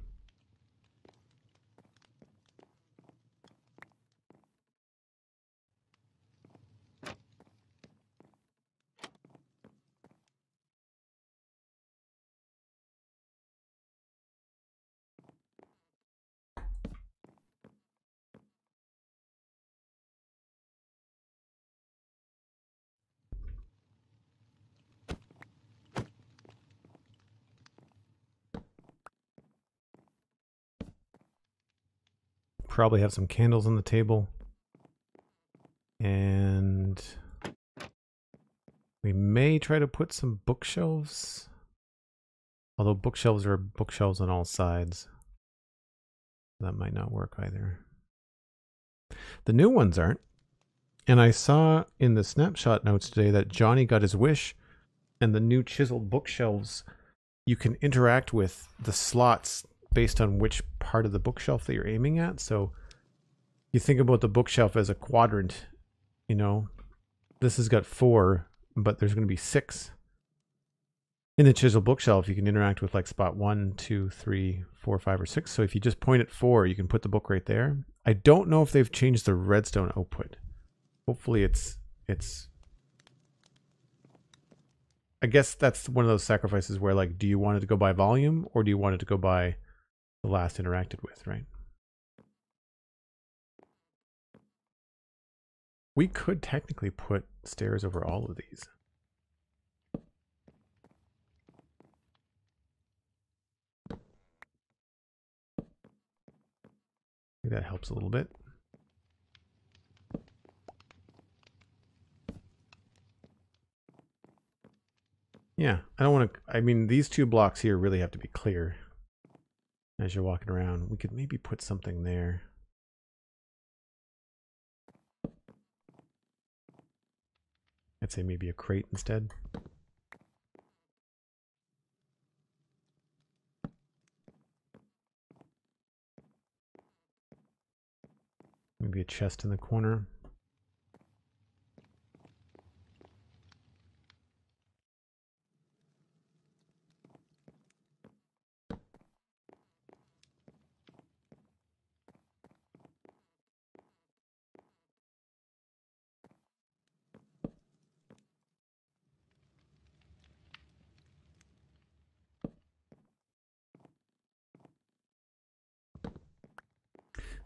Probably have some candles on the table. And we may try to put some bookshelves. Although bookshelves are bookshelves on all sides. That might not work either. The new ones aren't. And I saw in the snapshot notes today that Johnny got his wish, and the new chiseled bookshelves, you can interact with the slots based on which part of the bookshelf that you're aiming at. So you think about the bookshelf as a quadrant, you know, this has got 4, but there's going to be 6. In the chisel bookshelf, you can interact with like spot 1, 2, 3, 4, 5, or 6. So if you just point at 4, you can put the book right there. I don't know if they've changed the redstone output. Hopefully it's I guess that's one of those sacrifices where, like, do you want it to go by volume or do you want it to go by the last interacted with, right? We could technically put stairs over all of these. I think that helps a little bit. Yeah, I don't want to, I mean, these 2 blocks here really have to be clear as you're walking around. We could maybe put something there. I'd say maybe a crate instead. Maybe a chest in the corner.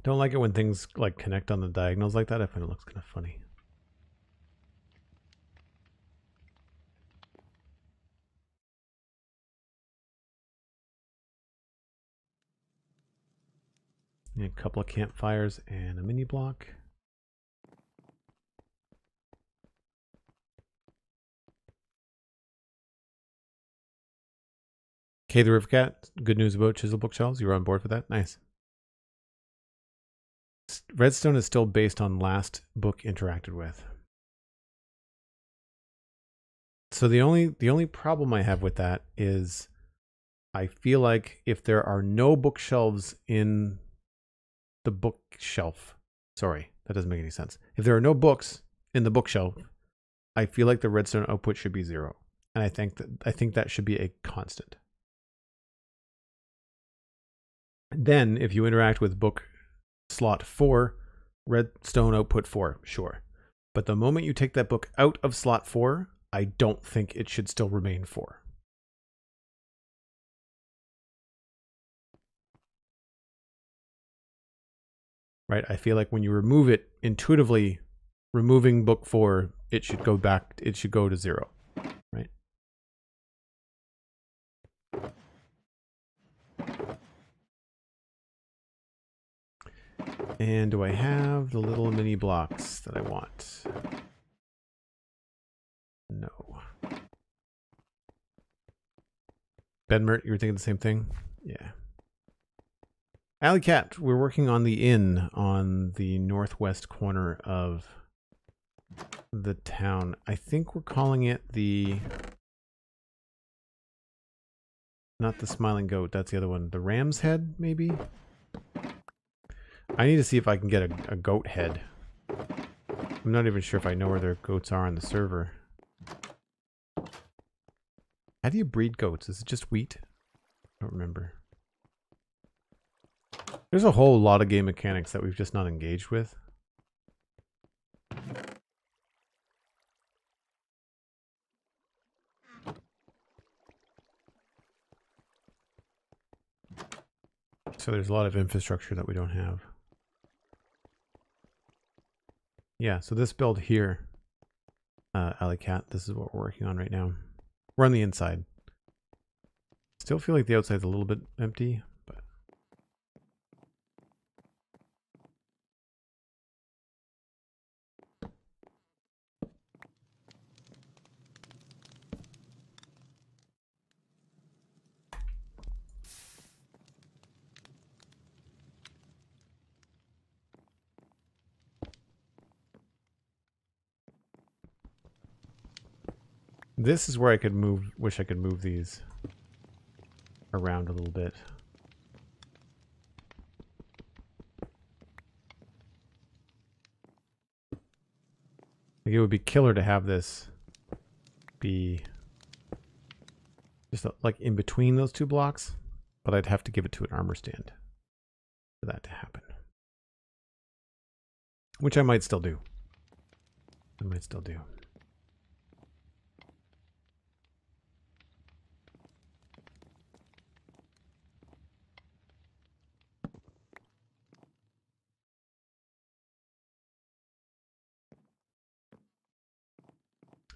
Don't like it when things like connect on the diagonals like that. I find it looks kind of funny. And a couple of campfires and a mini block. Okay, the River Cat. Good news about chisel bookshelves. You were on board for that? Nice. Redstone is still based on last book interacted with. So the only problem I have with that is I feel like if there are no bookshelves in the bookshelf, sorry, that doesn't make any sense. If there are no books in the bookshelf, I feel like the redstone output should be 0. And I think that should be a constant. Then if you interact with book slot 4, redstone output 4, sure. But the moment you take that book out of slot 4, I don't think it should still remain 4. Right? I feel like when you remove it, intuitively removing book 4, it should go back, it should go to 0, right? And do I have the little mini blocks that I want? No. Benmert, you were thinking the same thing? Yeah. Alley Cat, we're working on the inn on the northwest corner of the town. I think we're calling it the... Not the Smiling Goat, that's the other one. The Ram's Head, maybe? I need to see if I can get a goat head. I'm not even sure if I know where their goats are on the server. How do you breed goats? Is it just wheat? I don't remember. There's a whole lot of game mechanics that we've just not engaged with. So there's a lot of infrastructure that we don't have. Yeah, so this build here, Alley Cat, this is what we're working on right now. We're on the inside. Still feel like the outside's a little bit empty, but... This is where I could move, wish I could move these around a little bit. Like it would be killer to have this be just like in between those two blocks, but I'd have to give it to an armor stand for that to happen. Which I might still do. I might still do.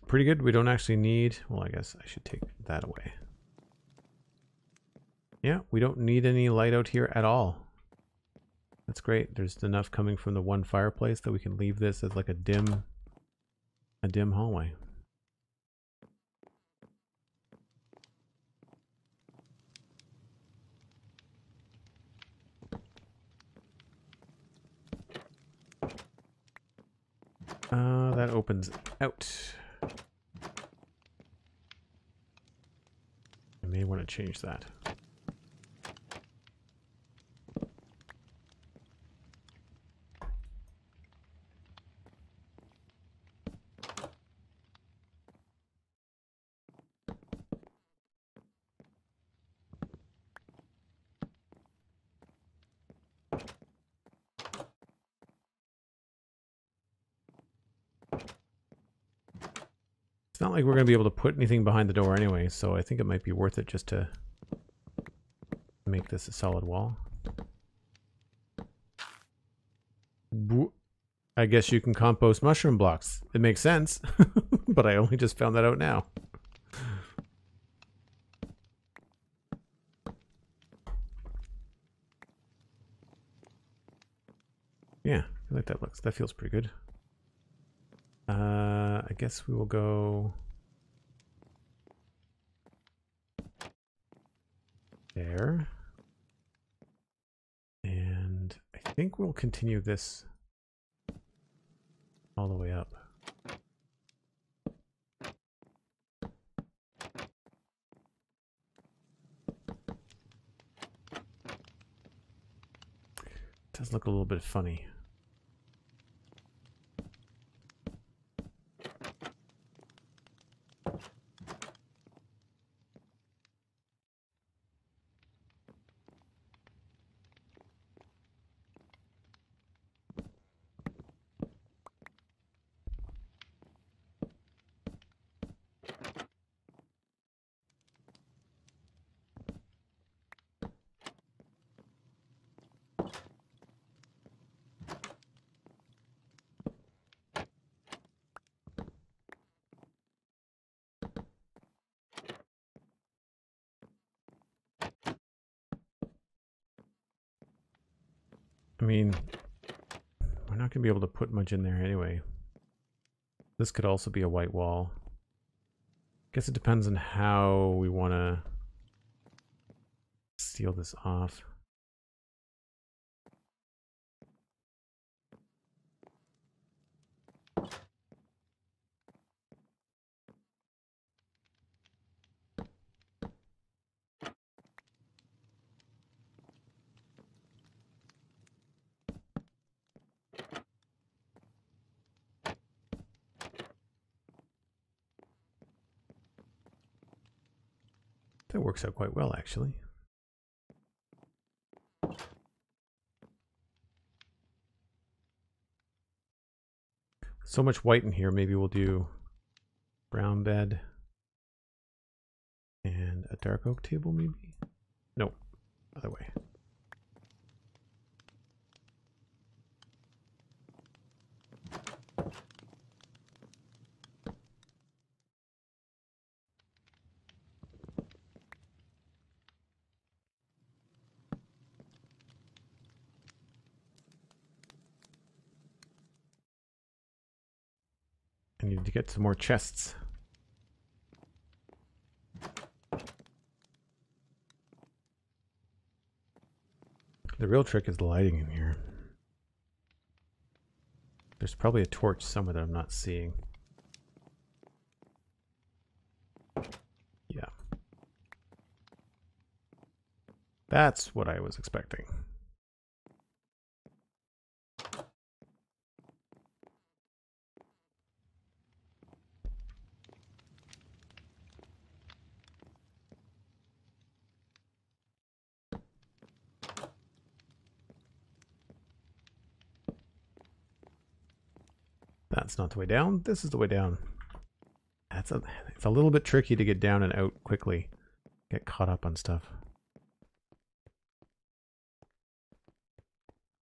Pretty good. We don't actually need... Well, I guess I should take that away. Yeah, we don't need any light out here at all. That's great. There's enough coming from the one fireplace that we can leave this as like a dim hallway. That opens out. I may want to change that. It's not like we're going to be able to put anything behind the door anyway, so I think it might be worth it just to make this a solid wall. I guess you can compost mushroom blocks. It makes sense, but I only just found that out now. Yeah, I like that looks. That feels pretty good. I guess we will go there. And I think we'll continue this all the way up. It does look a little bit funny. I mean, we're not going to be able to put much in there anyway. This could also be a white wall. Guess it depends on how we want to seal this off. That works out quite well, actually. So much white in here, maybe we'll do brown bed and a dark oak table, maybe? Nope, other way. I need to get some more chests. The real trick is the lighting in here. There's probably a torch somewhere that I'm not seeing. Yeah. That's what I was expecting. That's not the way down. This is the way down. It's a little bit tricky to get down and out quickly. Get caught up on stuff.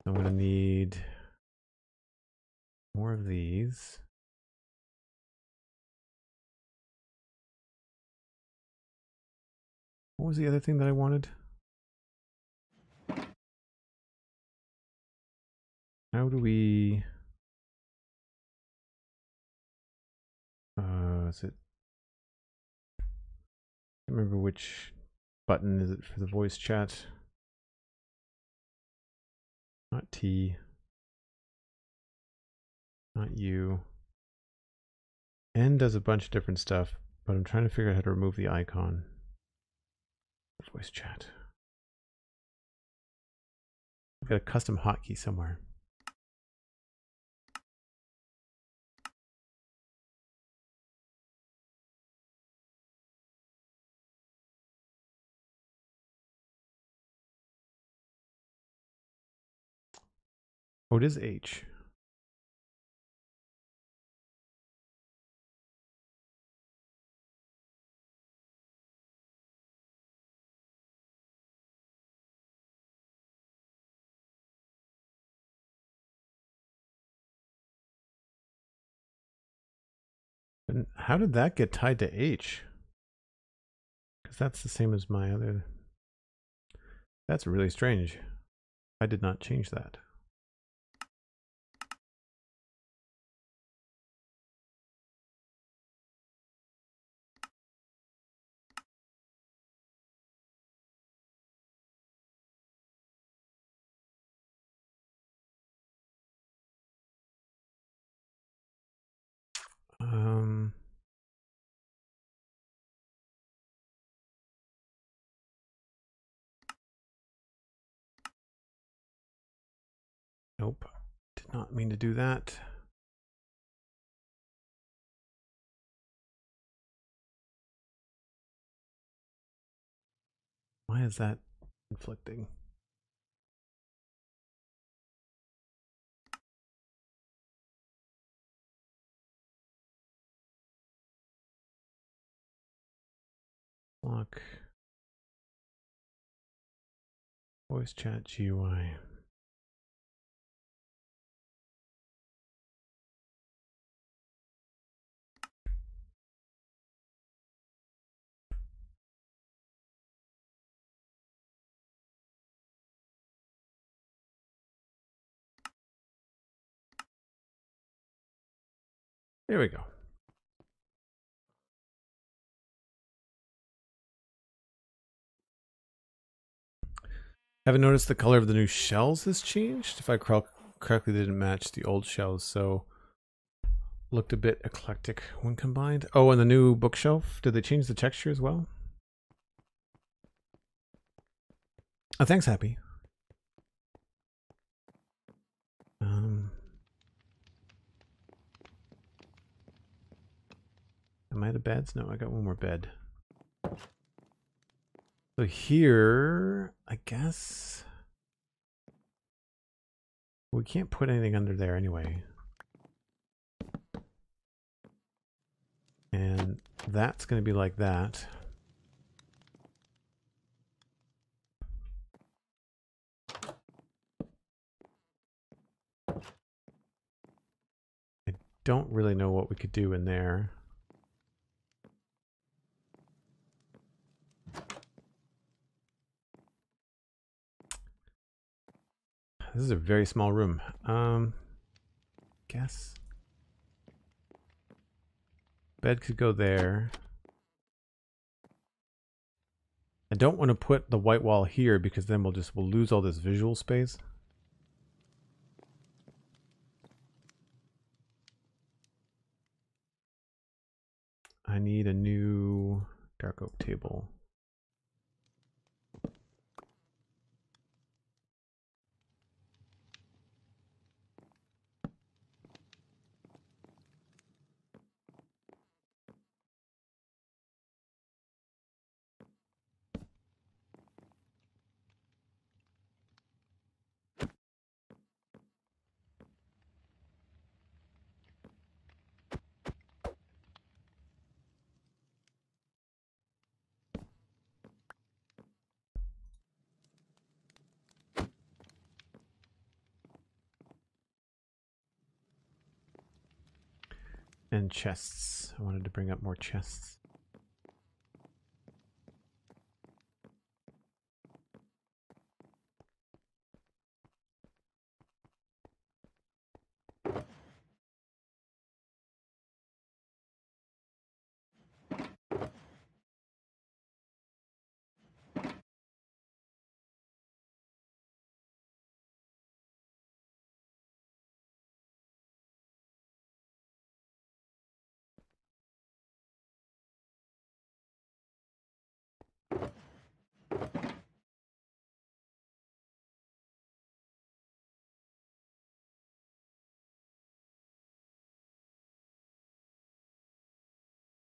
I'm going to need more of these. What was the other thing that I wanted? How do we... is it... I can't remember which button is it for the voice chat. Not T. Not U. N does a bunch of different stuff, but I'm trying to figure out how to remove the icon. Voice chat. I've got a custom hotkey somewhere. Oh, it is H. And how did that get tied to H? Because that's the same as my other. That's really strange. I did not change that. Nope. Did not mean to do that. Why is that conflicting? Lock. Voice chat GUI. There we go. Haven't noticed the color of the new shells has changed. If I correctly, didn't match the old shells, so looked a bit eclectic when combined. Oh, and the new bookshelf. Did they change the texture as well? Oh, thanks, Happy. Am I out of beds? No, I got one more bed. So here, I guess we can't put anything under there anyway. And that's going to be like that. I don't really know what we could do in there. This is a very small room. Guess bed could go there. I don't want to put the white wall here because then we'll lose all this visual space. I need a new dark oak table. And chests. I wanted to bring up more chests.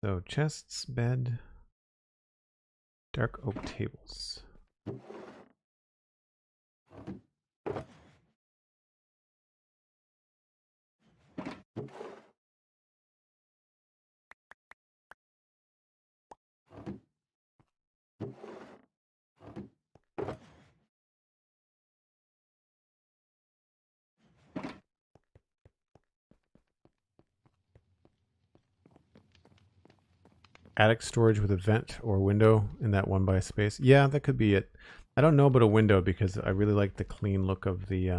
So chests, bed, dark oak tables. attic storage with a vent or window in that one by space. Yeah, that could be it. I don't know about a window because I really like the clean look of the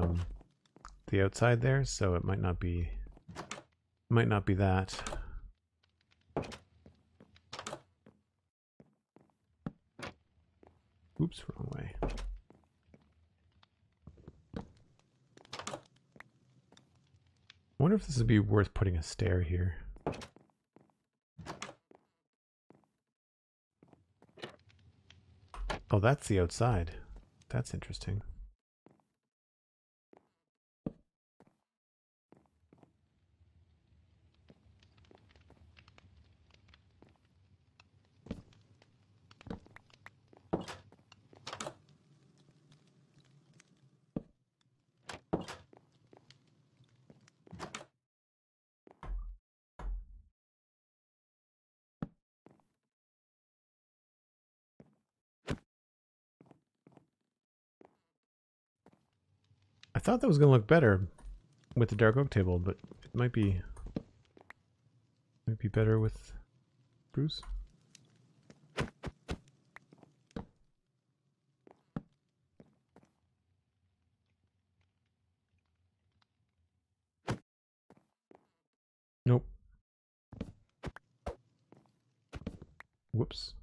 outside there, so it might not be that. Oops, wrong way. I wonder if this would be worth putting a stair here. Oh, that's the outside. That's interesting. I thought that was going to look better with the dark oak table, but it might be better with Bruce. Nope. Whoops.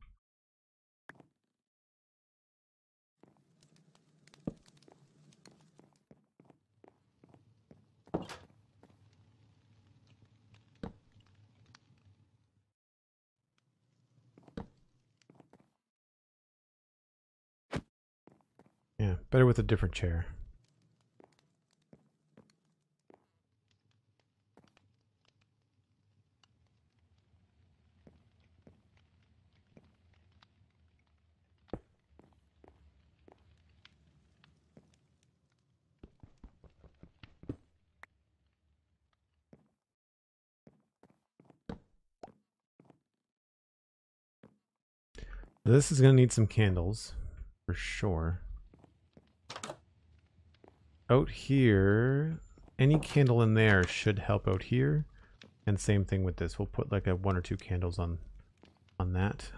Yeah, better with a different chair. This is going to need some candles, for sure. Out here, any candle in there should help out here. And same thing with this. We'll put like a 1 or 2 candles on that.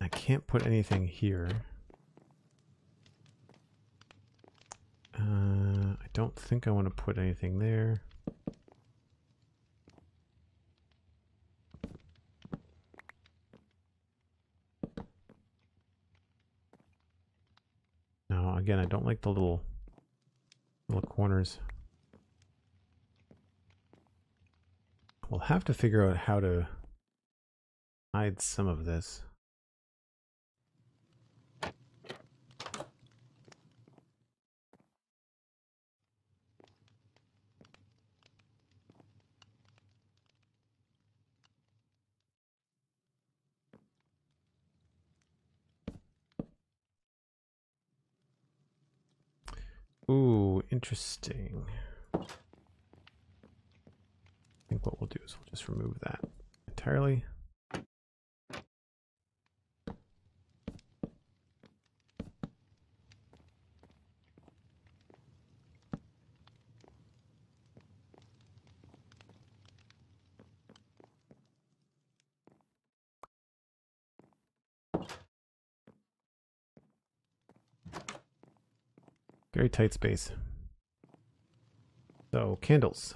I can't put anything here. I don't think I want to put anything there. No, again, I don't like the little corners. We'll have to figure out how to hide some of this. Ooh, interesting. I think what we'll do is we'll just remove that entirely. Very tight space. So, candles.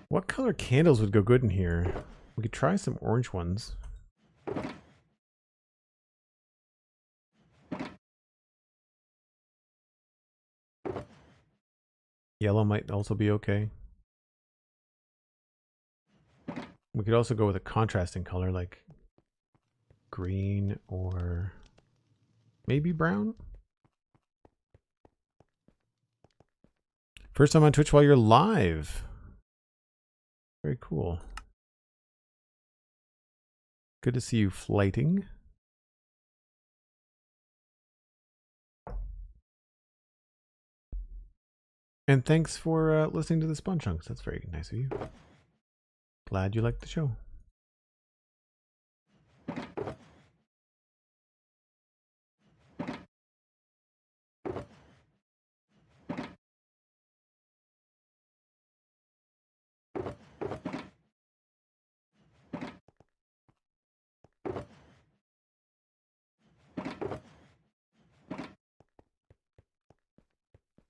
What color candles would go good in here? We could try some orange ones. Yellow might also be okay. We could also go with a contrasting color like green or maybe brown. First time on Twitch while you're live. Very cool. Good to see you flighting. And thanks for listening to the Spawn Chunks. That's very nice of you. Glad you liked the show.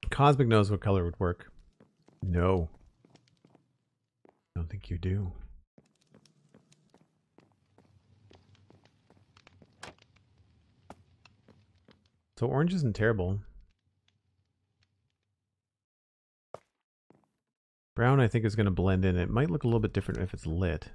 Cosmic knows what color would work. No. I don't think you do. So orange isn't terrible. Brown I think is going to blend in. It might look a little bit different if it's lit.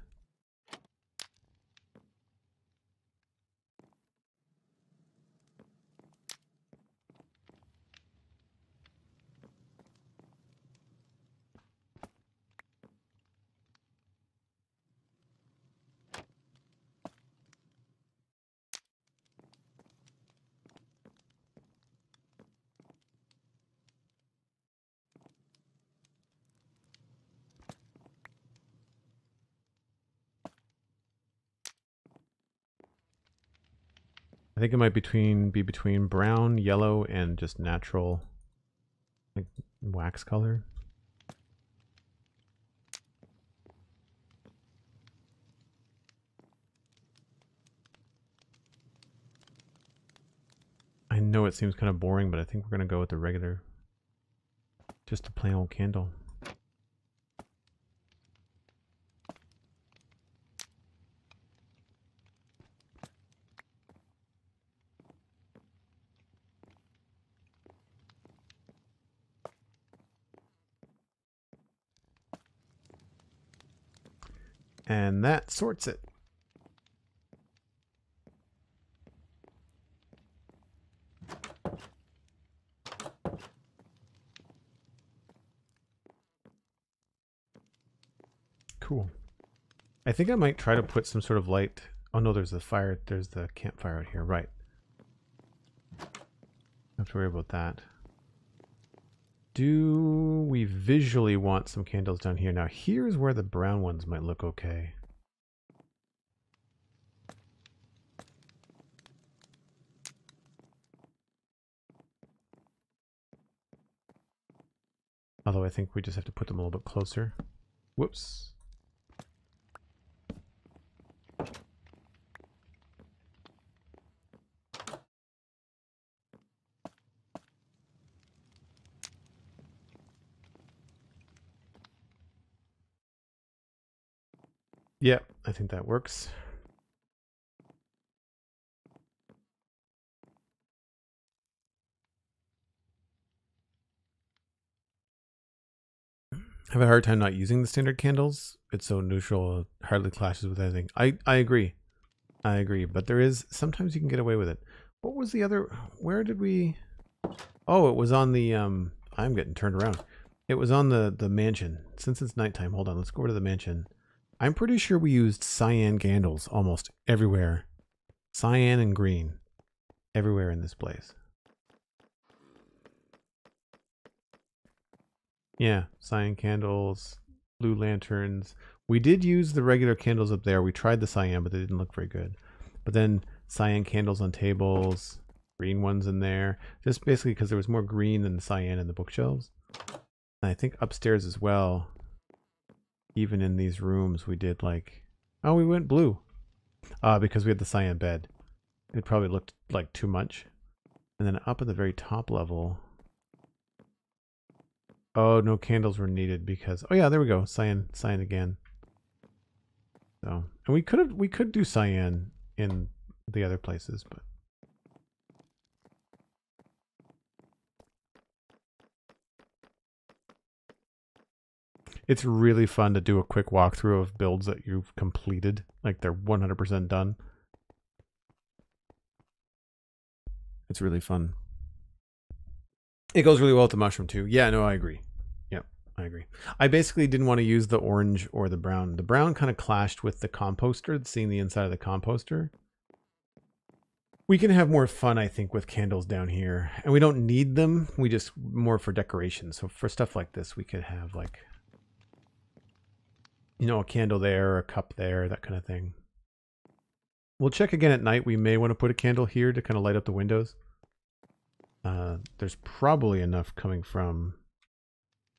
I think it might be between brown, yellow, and just natural like wax color. I know it seems kind of boring, but I think we're going to go with the regular, just a plain old candle. And that sorts it. Cool. I think I might try to put some sort of light. Oh no, there's the fire. There's the campfire out here. Right. Don't have to worry about that. Do we visually want some candles down here? Now here's where the brown ones might look okay. Although I think we just have to put them a little bit closer. Whoops. Yeah, I think that works. I have a hard time not using the standard candles. It's so neutral, it hardly clashes with anything. I agree. I agree, but there is, sometimes you can get away with it. What was the other, where did we, oh, it was on the, I'm getting turned around. It was on the mansion. Since it's nighttime, hold on, let's go over to the mansion. I'm pretty sure we used cyan candles almost everywhere. Cyan and green. Everywhere in this place. Yeah, cyan candles, blue lanterns. We did use the regular candles up there. We tried the cyan, but they didn't look very good. But then cyan candles on tables, green ones in there. Just basically because there was more green than the cyan in the bookshelves. And I think upstairs as well, even in these rooms, we did like... Oh, we went blue. Because we had the cyan bed. It probably looked like too much. And then up at the very top level... Oh, no candles were needed because... Oh yeah, there we go. Cyan again. So, and we could do cyan in the other places, but... It's really fun to do a quick walkthrough of builds that you've completed. Like they're 100% done. It's really fun. It goes really well with the mushroom too. Yeah, no, I agree. Yeah, I agree. I basically didn't want to use the orange or the brown. The brown kind of clashed with the composter, seeing the inside of the composter. We can have more fun, I think, with candles down here. And we don't need them. We just more for decoration. So for stuff like this, we could have like, you know, a candle there, a cup there, that kind of thing. We'll check again at night. We may want to put a candle here to kind of light up the windows. There's probably enough coming from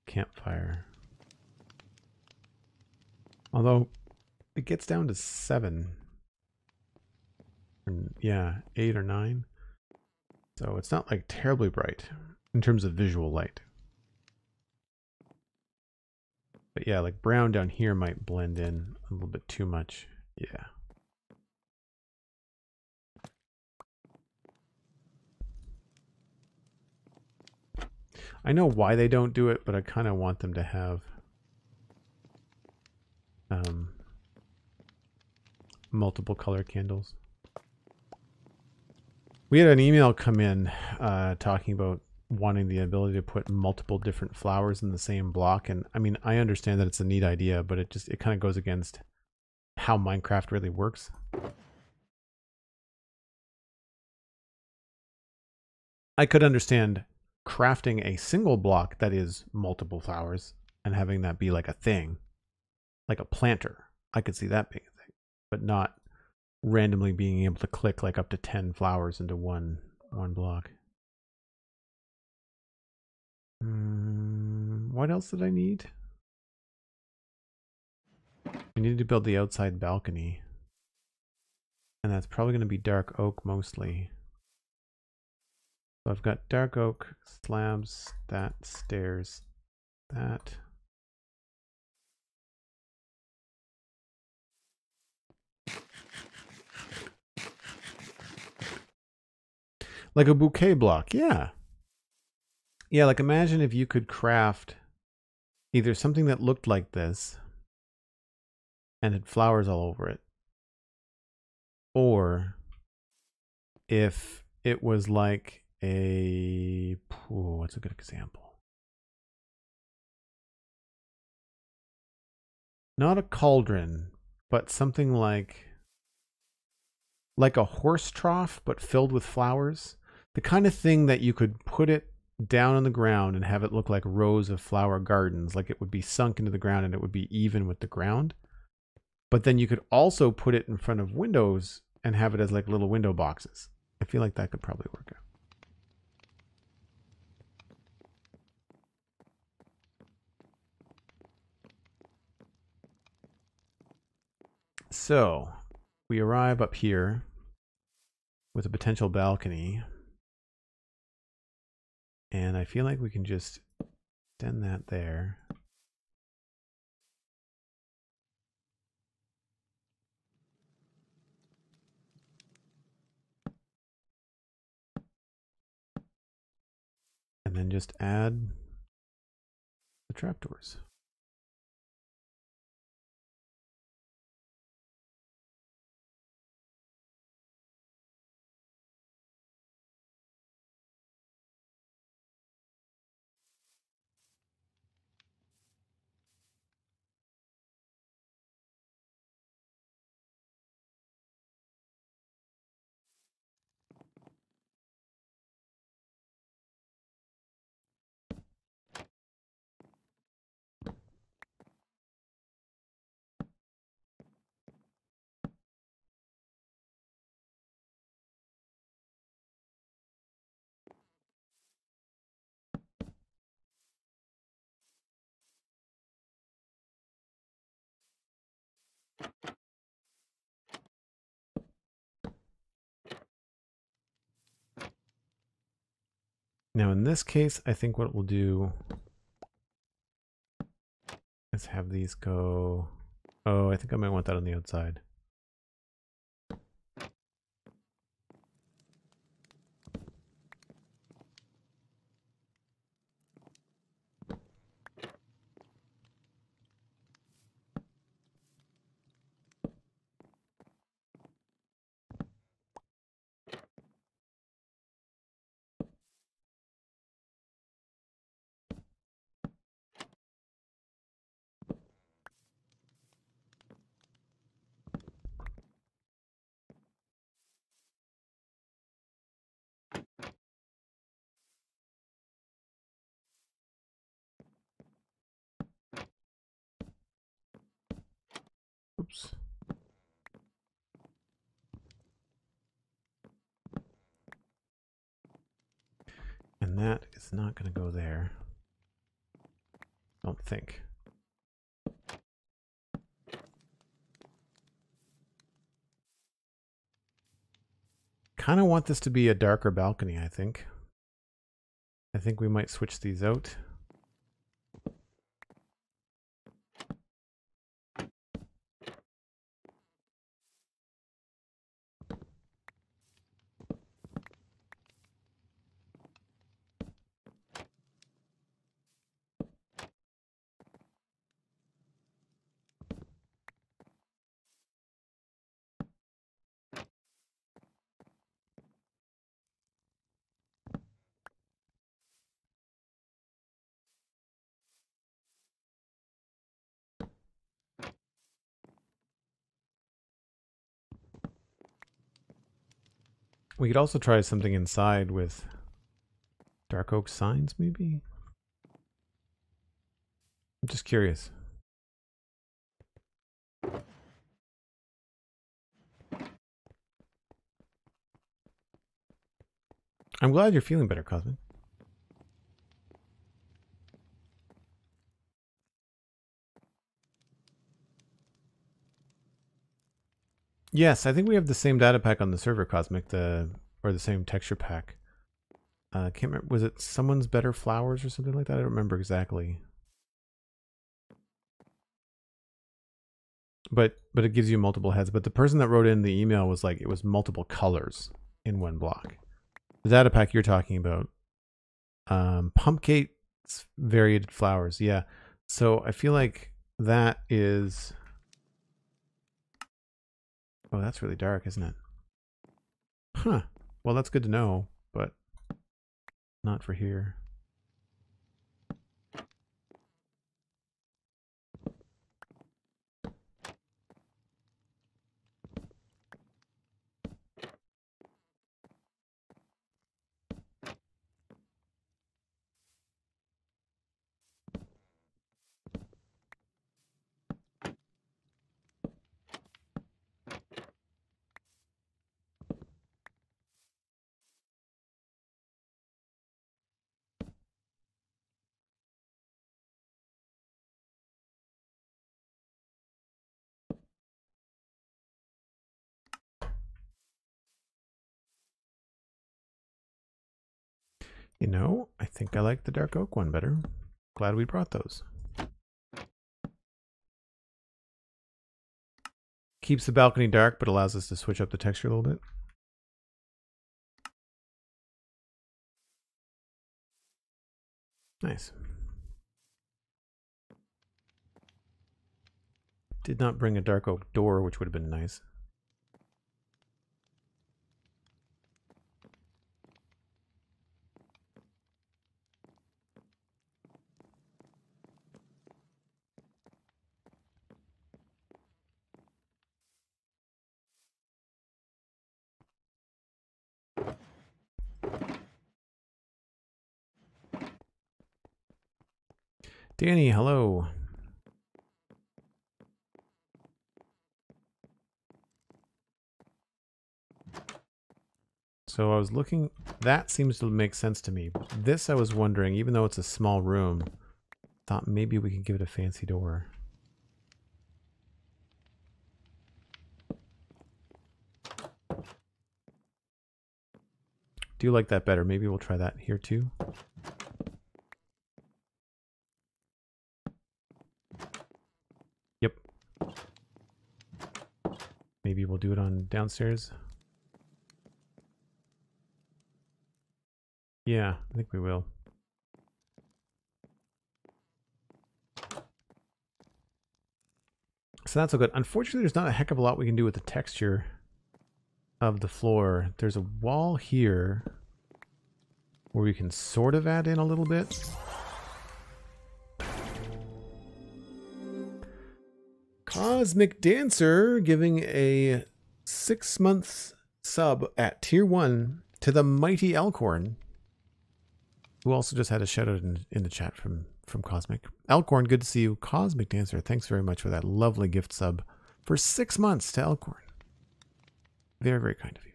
campfire. Although it gets down to 7. Yeah, 8 or 9. So it's not like terribly bright in terms of visual light. But yeah, like brown down here might blend in a little bit too much. Yeah. I know why they don't do it, but I kind of want them to have multiple color candles. We had an email come in talking about wanting the ability to put multiple different flowers in the same block. And I mean, I understand that it's a neat idea, but it kind of goes against how Minecraft really works. I could understand crafting a single block that is multiple flowers and having that be like a thing, like a planter. I could see that being a thing, but not randomly being able to click like up to 10 flowers into one block. What else did I need? I needed to build the outside balcony. And that's probably going to be dark oak mostly. So I've got dark oak, slabs, that, stairs, that. Like a bouquet block, yeah. Yeah, like imagine if you could craft either something that looked like this and had flowers all over it, or if it was like a, what's a good example? Not a cauldron, but something like a horse trough, but filled with flowers. The kind of thing that you could put it down on the ground and have it look like rows of flower gardens, like it would be sunk into the ground and it would be even with the ground. But then you could also put it in front of windows and have it as like little window boxes. I feel like that could probably work out. So we arrive up here with a potential balcony. And I feel like we can just extend that there. And then just add the trapdoors. Now in this case, I think what we'll do is have these go... Oh, I think I might want that on the outside. And that is not going to go there. Don't think. Kind of want this to be a darker balcony, I think. I think we might switch these out. We could also try something inside with dark oak signs, maybe? I'm just curious. I'm glad you're feeling better, Cosmic. Yes, I think we have the same data pack on the server, Cosmic, or the same texture pack. Can't remember, was it someone's better flowers or something like that? I don't remember exactly. But it gives you multiple heads. But the person that wrote in the email was like, it was multiple colors in one block. The data pack you're talking about, Pumpkins varied flowers. Yeah. So I feel like that is, oh, that's really dark, isn't it? Huh. Well, that's good to know, but not for here. You know, I think I like the dark oak one better. Glad we brought those. Keeps the balcony dark, but allows us to switch up the texture a little bit. Nice. Did not bring a dark oak door, which would have been nice. Danny, hello. So I was looking, that seems to make sense to me. This I was wondering, even though it's a small room, thought maybe we could give it a fancy door. Do you like that better? Maybe we'll try that here too. Yep. Maybe we'll do it on downstairs. Yeah, I think we will. So that's all good. Unfortunately, there's not a heck of a lot we can do with the texture of the floor. There's a wall here where we can sort of add in a little bit. Cosmic Dancer giving a 6-month sub at tier 1 to the mighty Elkhorn, who also just had a shout out in the chat from Cosmic. Elkhorn, good to see you. Cosmic Dancer, thanks very much for that lovely gift sub for 6 months to Elkhorn. Very, very kind of you.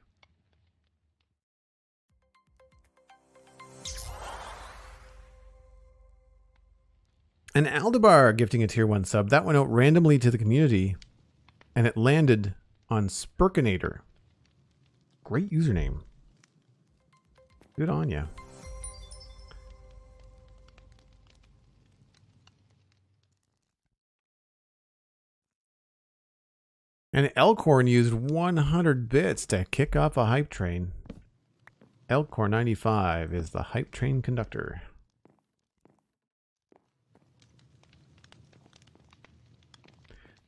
And Aldebar gifting a tier 1 sub. That went out randomly to the community, and it landed on Spurkinator. Great username. Good on ya. And Elkhorn used 100 bits to kick off a hype train. Elkhorn 95 is the hype train conductor.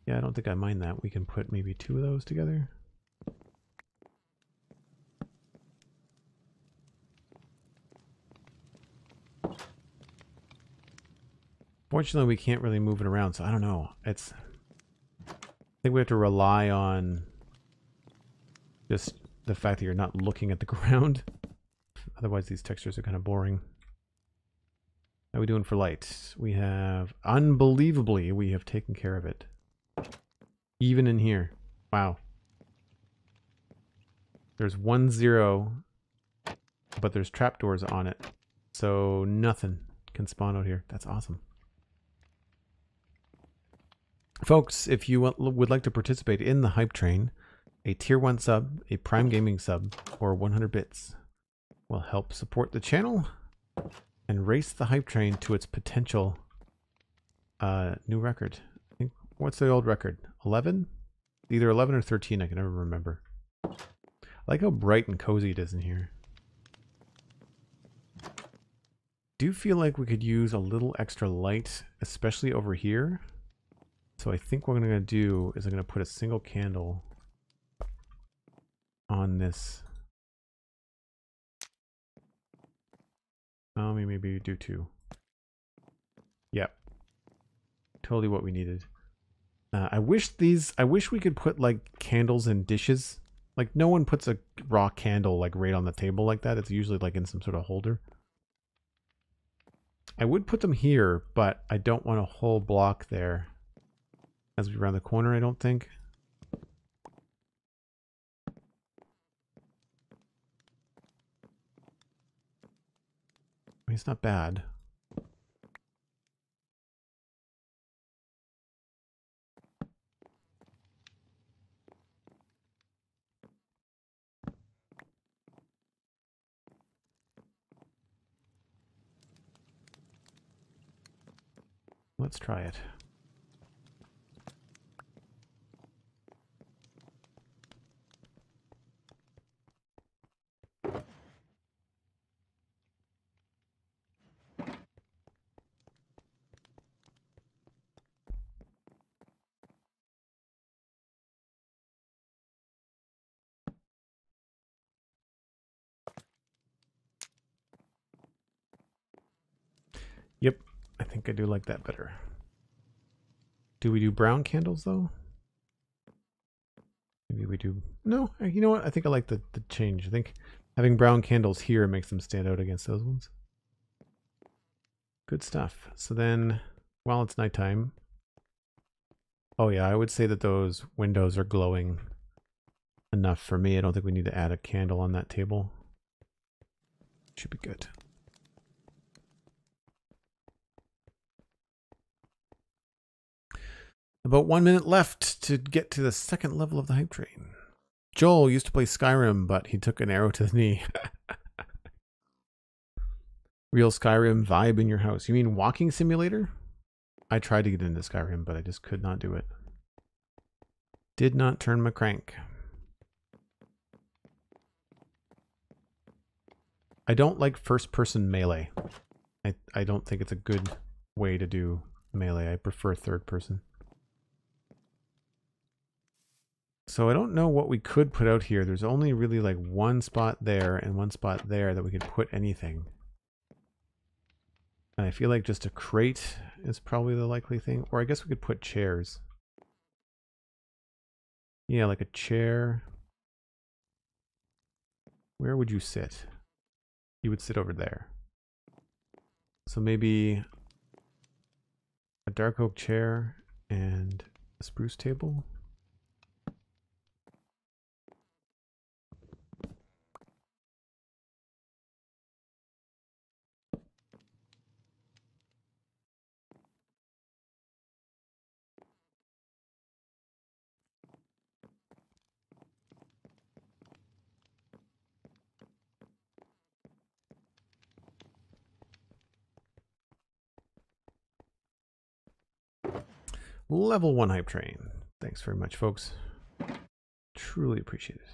Yeah, I don't think I mind that. We can put maybe 2 of those together. Fortunately, we can't really move it around, so I don't know. I think we have to rely on just the fact that you're not looking at the ground. Otherwise, these textures are kind of boring. How are we doing for light? We have, unbelievably, we have taken care of it. Even in here. Wow. There's 1 0, but there's trapdoors on it. So nothing can spawn out here. That's awesome. Folks, if you would like to participate in the hype train, a tier 1 sub, a Prime Gaming sub, or 100 bits will help support the channel and race the hype train to its potential new record. I think, what's the old record? 11? Either 11 or 13, I can never remember. I like how bright and cozy it is in here. Do feel like we could use a little extra light, especially over here. So I think what I'm going to do is I'm going to put a single candle on this. Oh, maybe do 2. Yep. Totally what we needed. I wish we could put like candles in dishes. Like no one puts a raw candle like right on the table like that. It's usually like in some sort of holder. I would put them here, but I don't want a whole block there. As we round the corner, I don't think. I mean, it's not bad. Let's try it. Yep, I think I do like that better. Do we do brown candles though? Maybe we do. No, you know what? I think I like the change. I think having brown candles here makes them stand out against those ones. Good stuff. So then, while it's nighttime. Oh yeah, I would say that those windows are glowing enough for me. I don't think we need to add a candle on that table. Should be good. About 1 minute left to get to the second level of the hype train. Joel used to play Skyrim, but he took an arrow to the knee. Real Skyrim vibe in your house. You mean walking simulator? I tried to get into Skyrim, but I just could not do it. Did not turn my crank. I don't like first-person melee. I don't think it's a good way to do melee. I prefer third person. So I don't know what we could put out here. There's only really like 1 spot there and 1 spot there that we could put anything. And I feel like just a crate is probably the likely thing. Or I guess we could put chairs. Yeah, like a chair. Where would you sit? You would sit over there. So maybe a dark oak chair and a spruce table. Level 1 hype train. Thanks very much, folks. Truly appreciate it.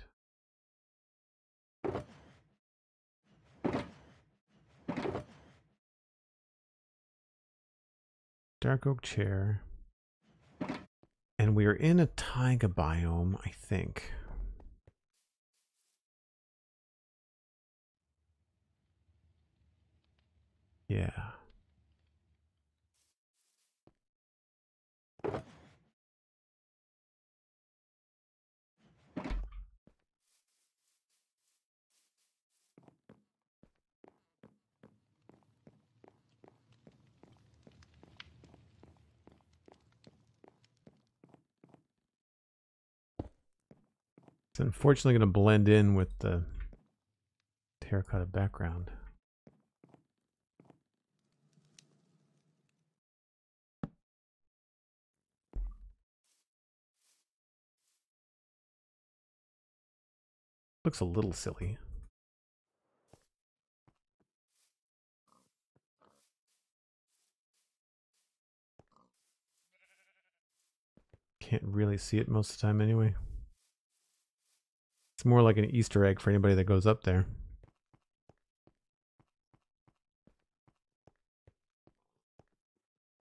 Dark oak chair. And we are in a taiga biome, I think. Yeah. It's unfortunately going to blend in with the terracotta background. Looks a little silly. Can't really see it most of the time anyway. It's more like an Easter egg for anybody that goes up there.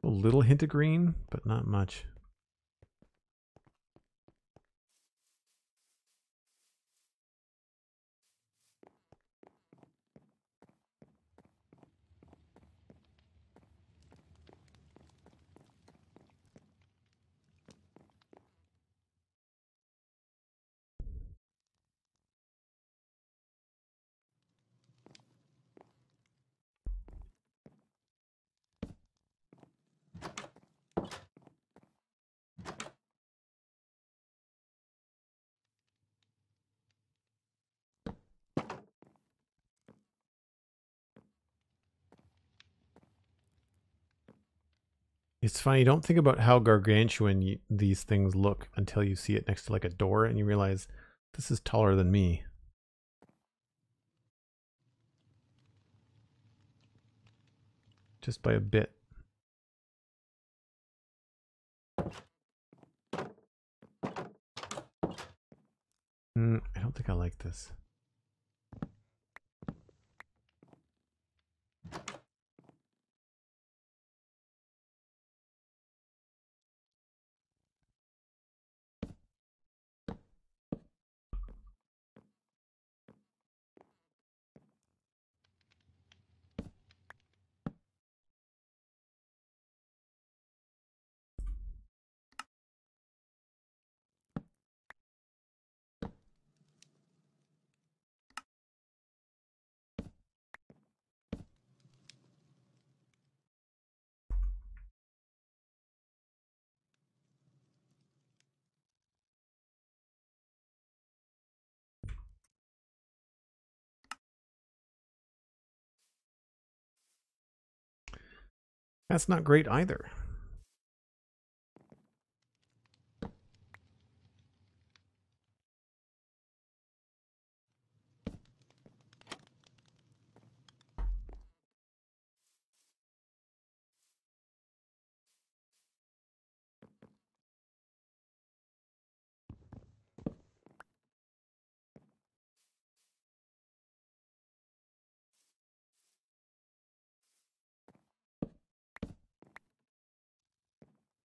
A little hint of green, but not much. It's funny, you don't think about how gargantuan these things look until you see it next to like a door and you realize this is taller than me. Just by a bit. I don't think I like this. That's not great either.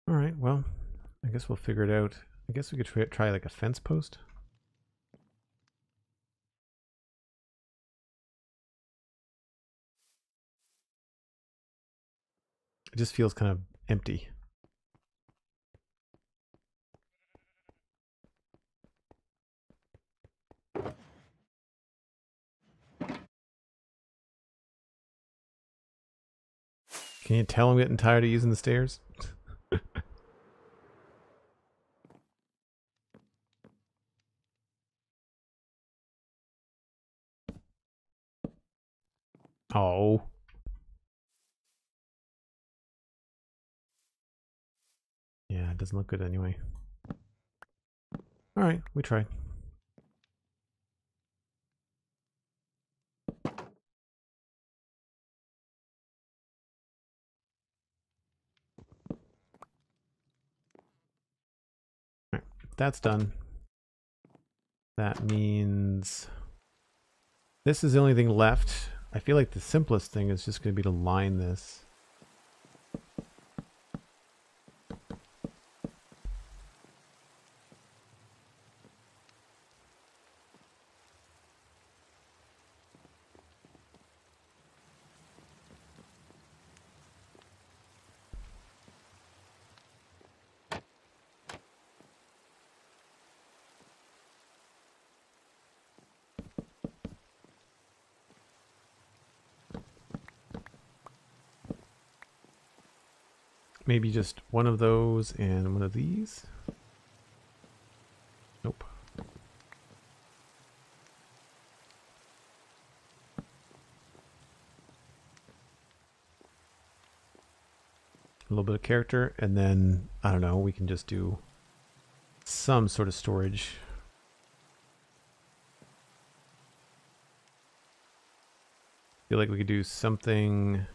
All right, well, I guess we'll figure it out. I guess we could try like a fence post. It just feels kind of empty. Can you tell I'm getting tired of using the stairs? Oh. Yeah, it doesn't look good anyway. All right, we tried. that's done. That means this is the only thing left. I feel like the simplest thing is just going to be to line this. Maybe just one of those and one of these. Nope. A little bit of character, and then, I don't know, we can just do some sort of storage. Feel like we could do something.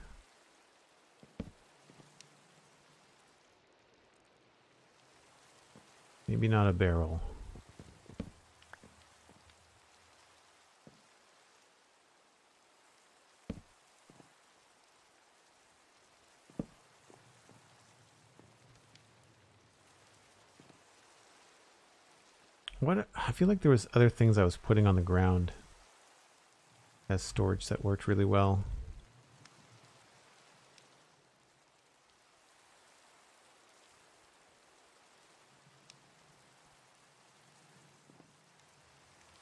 Maybe not a barrel. What? I feel like there was other things I was putting on the ground as storage that worked really well.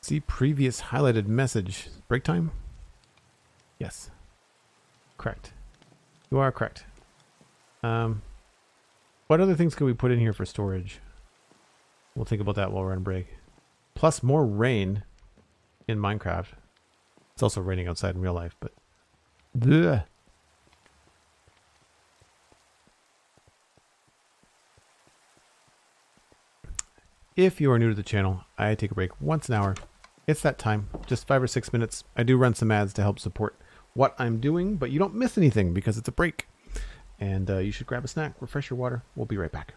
See previous highlighted message. Break time? Yes. Correct. You are correct. What other things could we put in here for storage? We'll think about that while we're on break. Plus more rain in Minecraft. It's also raining outside in real life, but... Bleh. If you are new to the channel, I take a break once an hour. It's that time, just 5 or 6 minutes. I do run some ads to help support what I'm doing, but you don't miss anything because it's a break. And you should grab a snack, refresh your water. We'll be right back.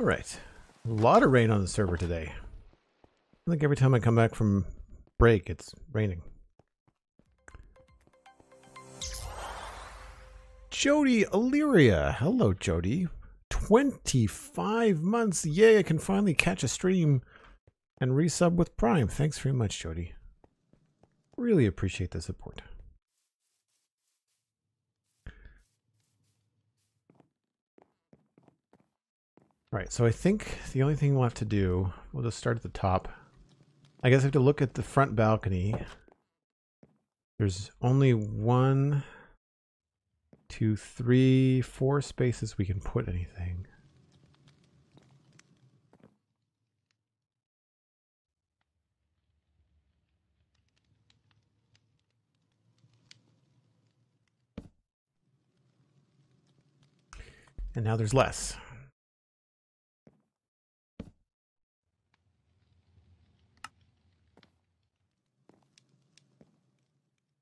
All right. A lot of rain on the server today. I think every time I come back from break, it's raining. Jody Illyria. Hello, Jody. 25 months. Yay, I can finally catch a stream and resub with Prime. Thanks very much, Jody. Really appreciate the support. Right, so I think the only thing we'll have to do, we'll just start at the top. I guess I have to look at the front balcony. There's only 1, 2, 3, 4 spaces we can put anything. And now there's less.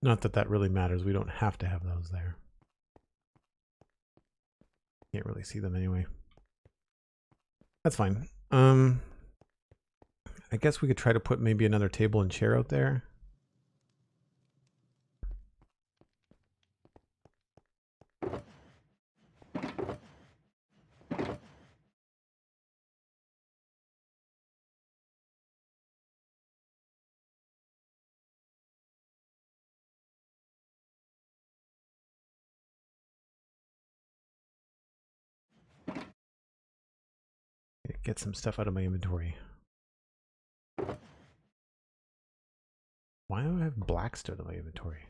Not that that really matters. We don't have to have those there. Can't really see them anyway. That's fine. I guess we could try to put maybe another table and chair out there. Get some stuff out of my inventory. Why do I have black stuff in my inventory?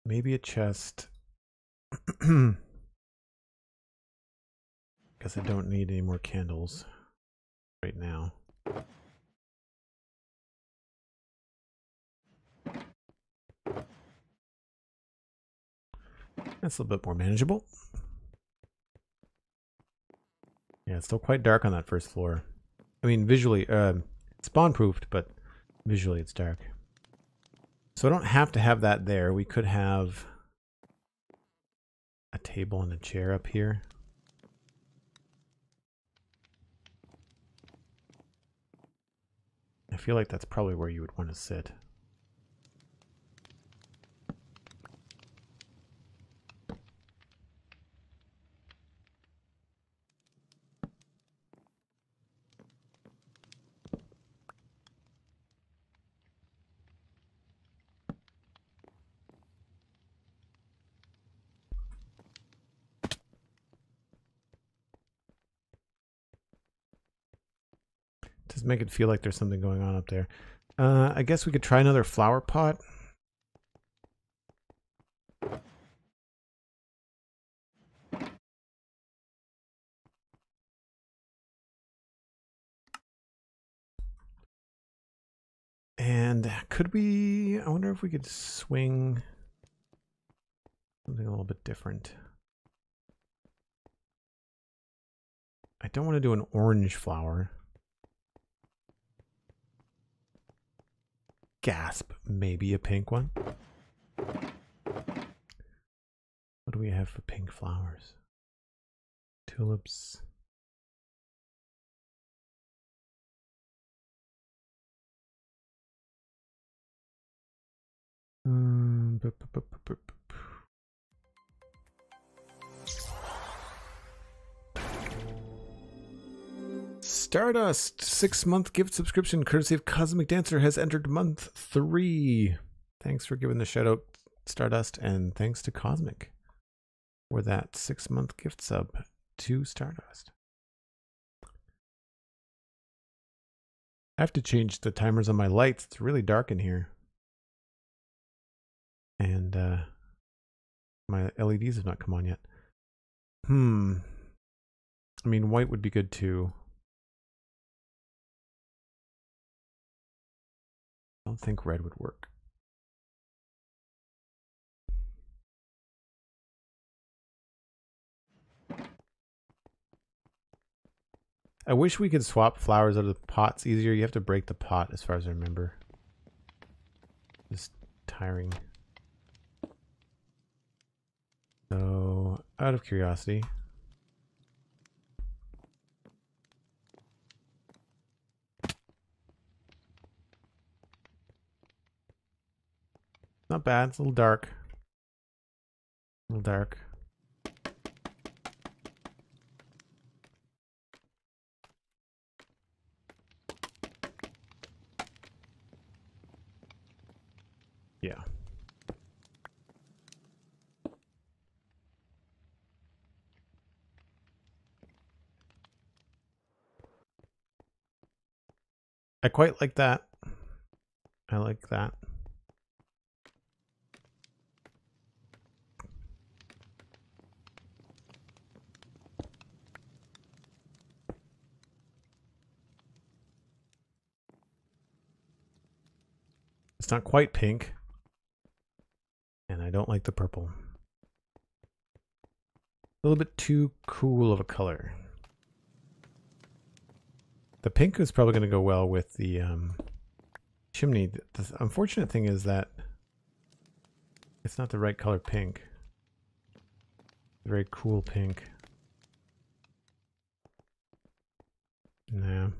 Maybe a chest. Because I don't need any more candles right now. That's a little bit more manageable. Yeah, it's still quite dark on that first floor. I mean, visually, spawn-proofed, but visually it's dark. So I don't have to have that there. We could have a table and a chair up here. I feel like that's probably where you would want to sit. Just make it feel like there's something going on up there. I guess we could try another flower pot. And could we, I wonder if we could swing something a little bit different. I don't want to do an orange flower. Gasp, maybe a pink one. What do we have for pink flowers? Tulips. Stardust 6-month gift subscription courtesy of Cosmic Dancer has entered month 3. Thanks for giving the shout out, Stardust, and thanks to Cosmic for that 6-month gift sub to Stardust. I have to change the timers on my lights. It's really dark in here. And my LEDs have not come on yet. I mean, white would be good too. I don't think red would work. I wish we could swap flowers out of the pots easier. You have to break the pot as far as I remember. Just tiring. So, out of curiosity. Not bad. It's a little dark. A little dark. Yeah. I quite like that. I like that. It's not quite pink. And I don't like the purple. A little bit too cool of a color. The pink is probably going to go well with the chimney. The unfortunate thing is that it's not the right color pink. Very cool pink. Nah.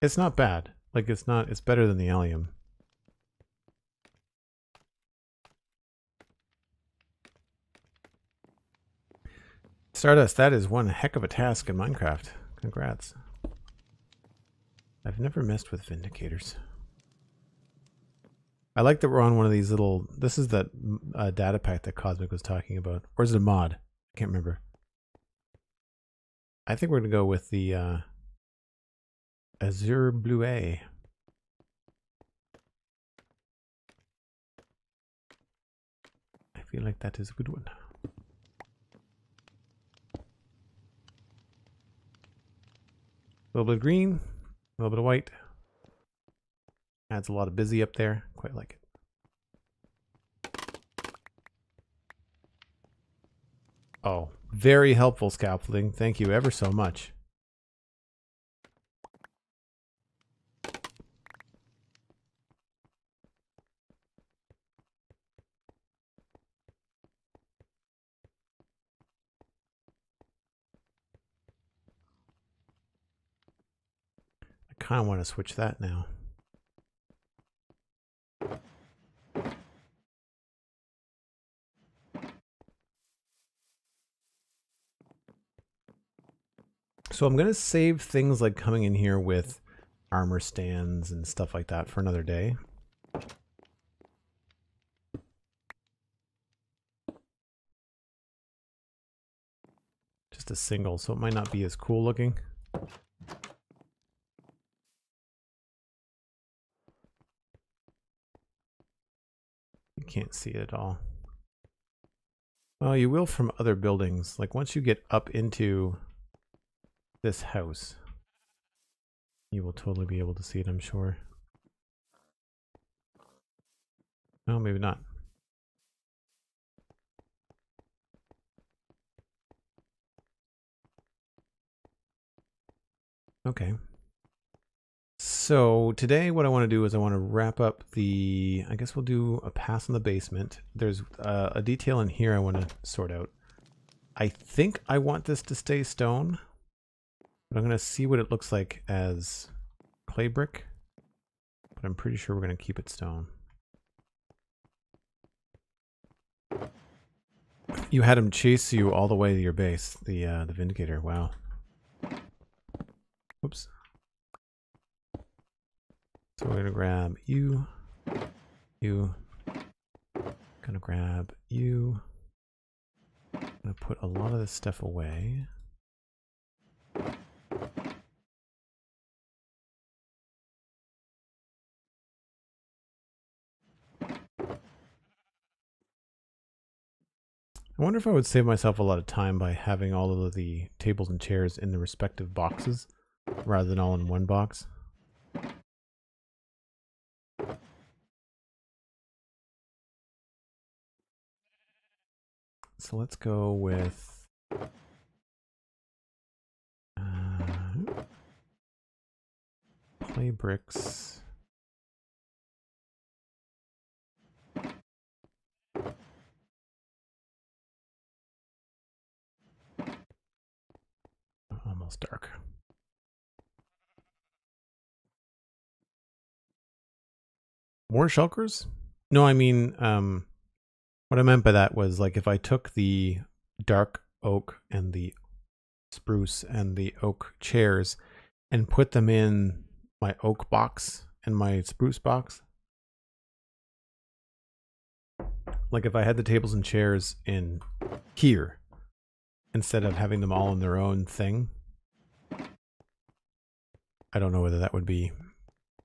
It's not bad. Like, it's better than the allium. Stardust, that is one heck of a task in Minecraft. Congrats. I've never messed with Vindicators. I like that we're on one of these little... This is that data pack that Cosmic was talking about. Or is it a mod? I can't remember. I think we're going to go with the Azure Blue A. I feel like that is a good one. A little bit of green, a little bit of white. Adds a lot of busy up there. Quite like it. Oh, very helpful scaffolding. Thank you ever so much. I kind of want to switch that now. So I'm going to save things like coming in here with armor stands and stuff like that for another day. Just a single, so it might not be as cool looking. You can't see it at all. Well, you will from other buildings. Like once you get up into this house, you will totally be able to see it, I'm sure. No, maybe not. Okay. So today what I want to do is I want to wrap up the, I guess we'll do a pass on the basement. There's a detail in here I want to sort out. I think I want this to stay stone, but I'm going to see what it looks like as clay brick, but I'm pretty sure we're going to keep it stone. You had him chase you all the way to your base, the Vindicator. Wow. Whoops. So we're gonna grab you, gonna grab you. I'm gonna put a lot of this stuff away. I wonder if I would save myself a lot of time by having all of the tables and chairs in the respective boxes rather than all in one box. So let's go with clay bricks. Almost dark. More shulkers? No, I mean, what I meant by that was like if I took the dark oak and the spruce and the oak chairs and put them in my oak box and my spruce box. Like if I had the tables and chairs in here instead of having them all in their own thing. I don't know whether that would be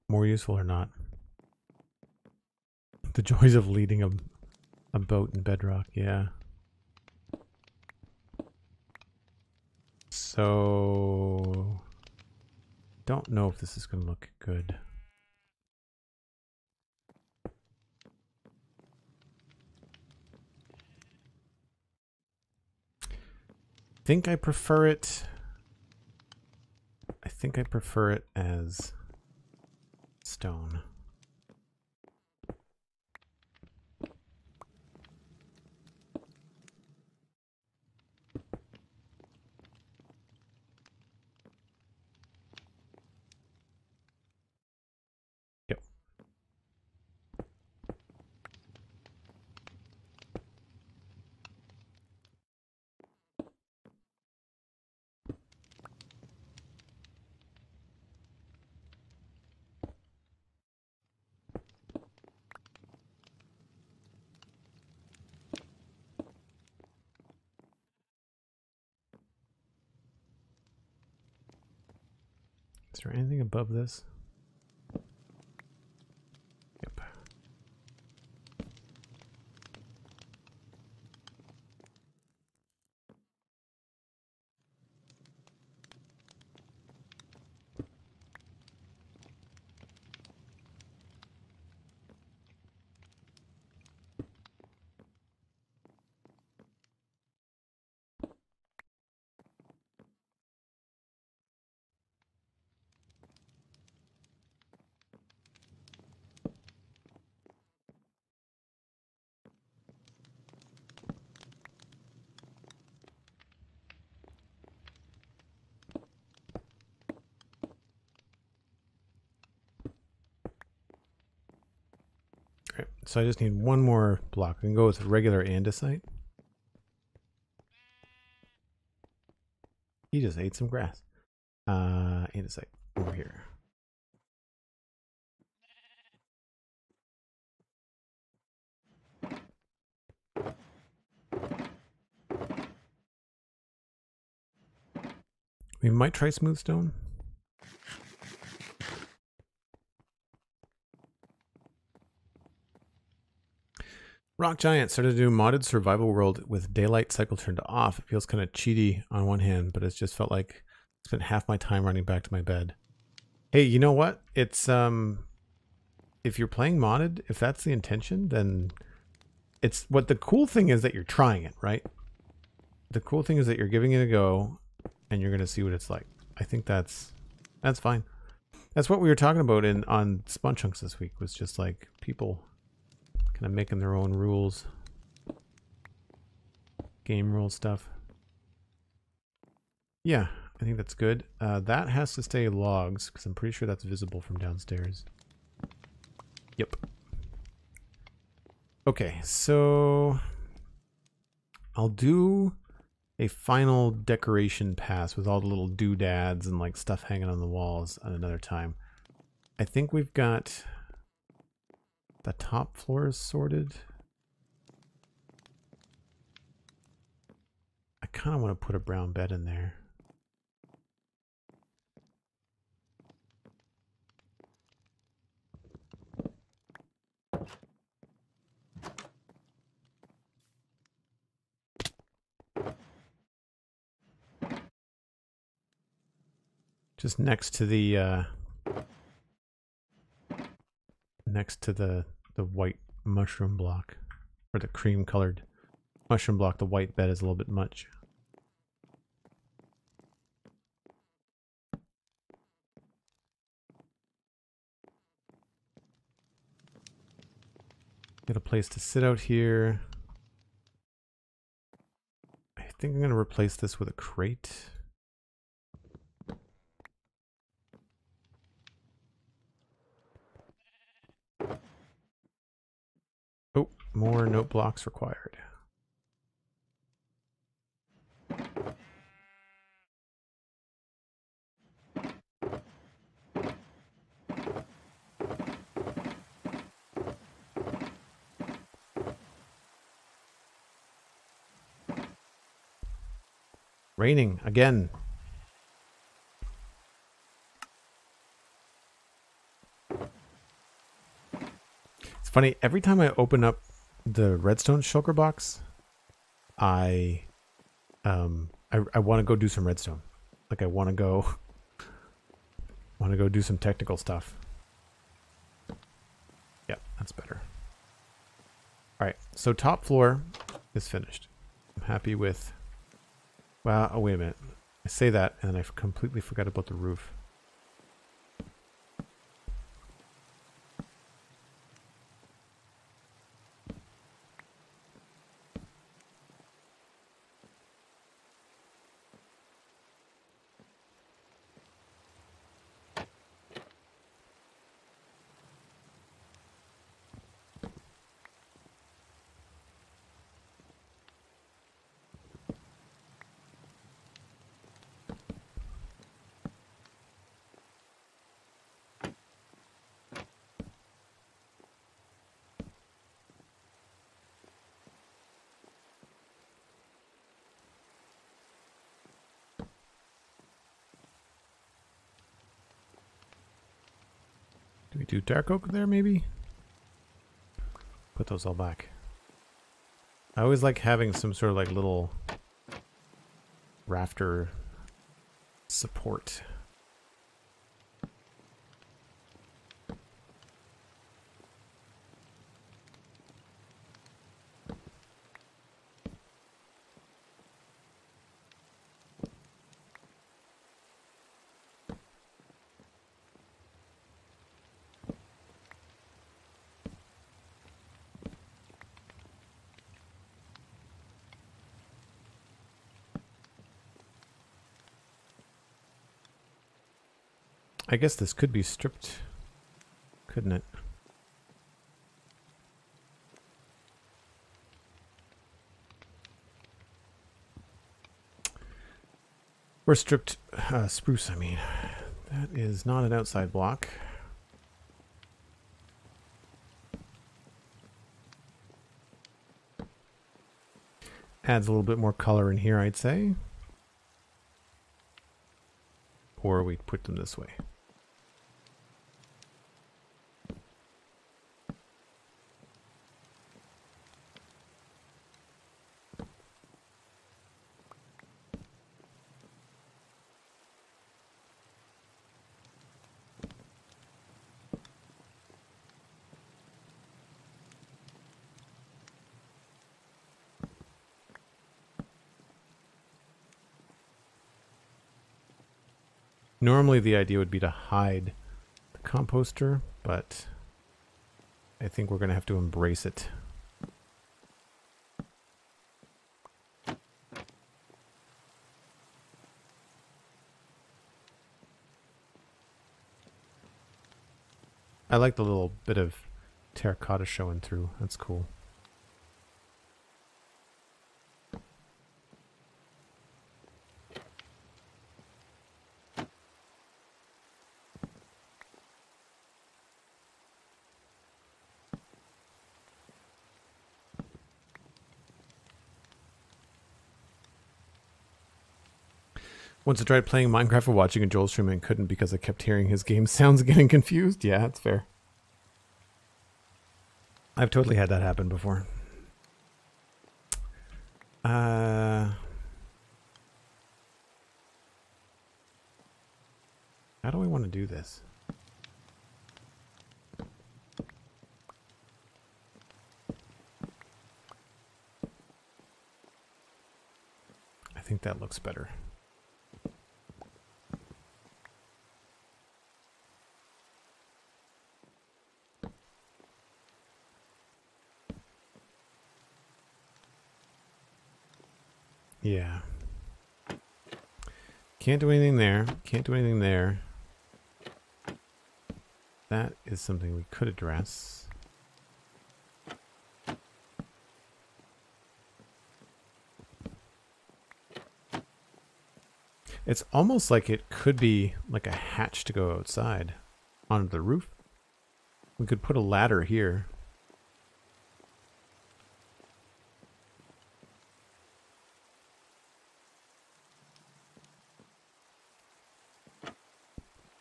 more useful or not. The joys of leading a boat in bedrock, yeah. So don't know if this is going to look good. I think I prefer it as stone. Yep. Is there anything above this? Yep. Alright, so I just need one more block. We can go with regular andesite. He just ate some grass. Andesite over here. We might try smooth stone. Rock Giant started to do modded survival world with daylight cycle turned off. It feels kind of cheaty on one hand, but it's just felt like I spent half my time running back to my bed. Hey, you know what? It's if you're playing modded, if that's the intention, then it's what the cool thing is that you're trying it, right? The cool thing is that you're giving it a go and you're gonna see what it's like. I think that's fine. That's what we were talking about on Spawn Chunks this week, was just like people kind of making their own rules. Game rule stuff. Yeah, I think that's good. That has to stay logs, because I'm pretty sure that's visible from downstairs. Yep. Okay, so I'll do a final decoration pass with all the little doodads and like stuff hanging on the walls at another time. I think we've got the top floors sorted. I kind of want to put a brown bed in there. Just next to the white mushroom block, or the cream colored mushroom block. The white bed is a little bit much. Got a place to sit out here. I think I'm going to replace this with a crate. Oh, more note blocks required. Raining again. It's funny, every time I open up the redstone shulker box, I want to go do some redstone. Like I want to go do some technical stuff. Yeah, that's better. All right, so top floor is finished. I'm happy with. Wow, oh wait a minute. I say that and then I completely forgot about the roof. Do we do dark oak there maybe? Put those all back. I always like having some sort of like little rafter support. I guess this could be stripped, couldn't it? Or stripped spruce, I mean. That is not an outside block. Adds a little bit more color in here, I'd say. Or we put them this way. Normally the idea would be to hide the composter, but I think we're going to have to embrace it. I like the little bit of terracotta showing through. That's cool. Once I tried playing Minecraft or watching a Joel stream and couldn't because I kept hearing his game sounds getting confused. Yeah, that's fair. I've totally had that happen before. How do I want to do this? I think that looks better. Yeah. Can't do anything there. Can't do anything there. That is something we could address. It's almost like it could be like a hatch to go outside onto the roof. We could put a ladder here.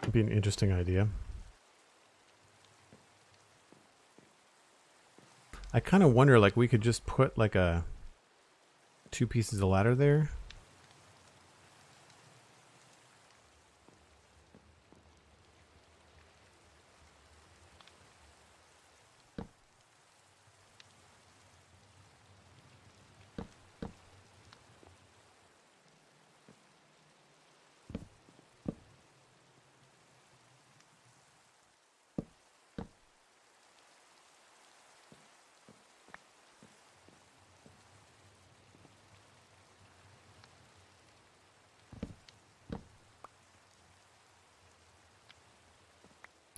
It'd be an interesting idea. I kind of wonder, like, we could just put like a 2 pieces of ladder there.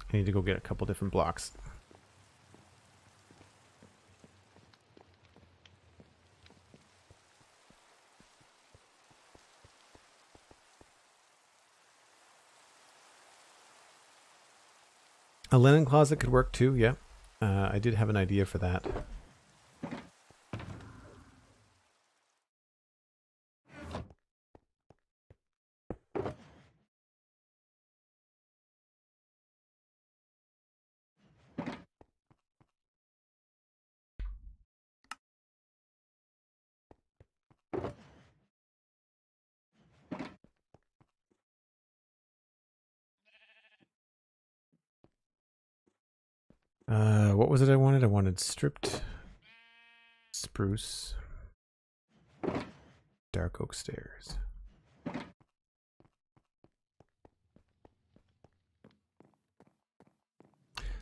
I need to go get a couple different blocks. A linen closet could work too, yeah. I did have an idea for that. What was it I wanted? I wanted stripped spruce, dark oak stairs.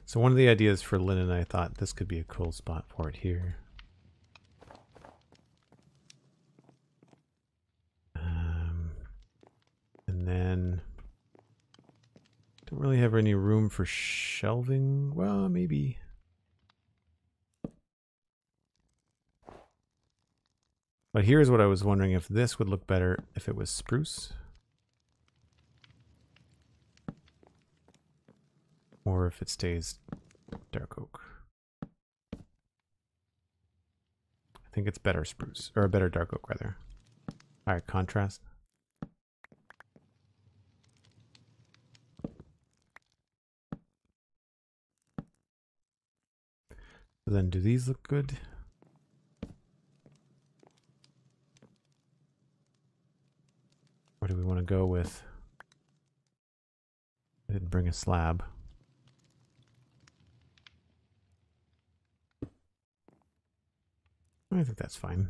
So one of the ideas for linen, I thought this could be a cool spot for it here. And then don't really have any room for shelving. Well, maybe. But here's what I was wondering, if this would look better if it was spruce. Or if it stays dark oak. I think it's better spruce, or better dark oak rather. Alright, contrast. So then do these look good? Or do we want to go with... I didn't bring a slab. I think that's fine.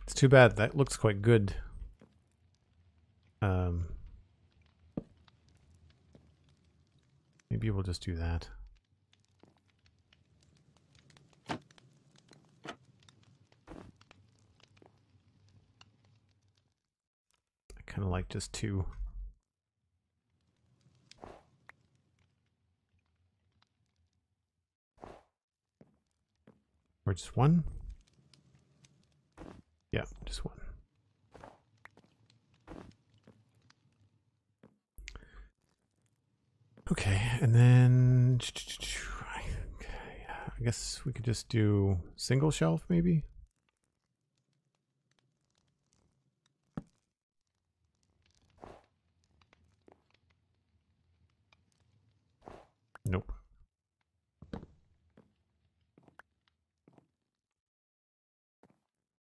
It's too bad. That looks quite good. Maybe we'll just do that. I kind of like just 2. Or just 1? Yeah, just 1. Okay, and then I guess we could just do single shelf maybe. Nope.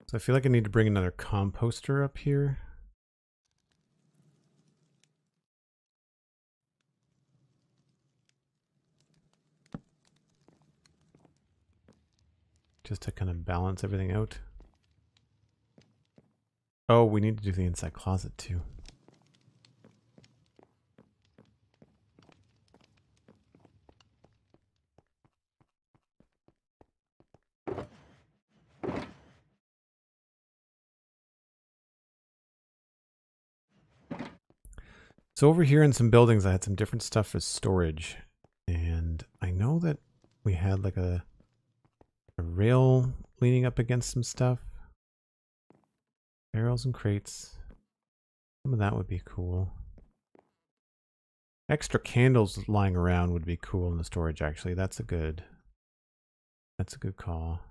So I feel like I need to bring another composter up here. just to kind of balance everything out. Oh, we need to do the inside closet too. So over here in some buildings, I had some different stuff for storage. And I know that we had like a rail leaning up against some stuff. Barrels and crates. Some of that would be cool. Extra candles lying around would be cool in the storage, actually. That's a good call.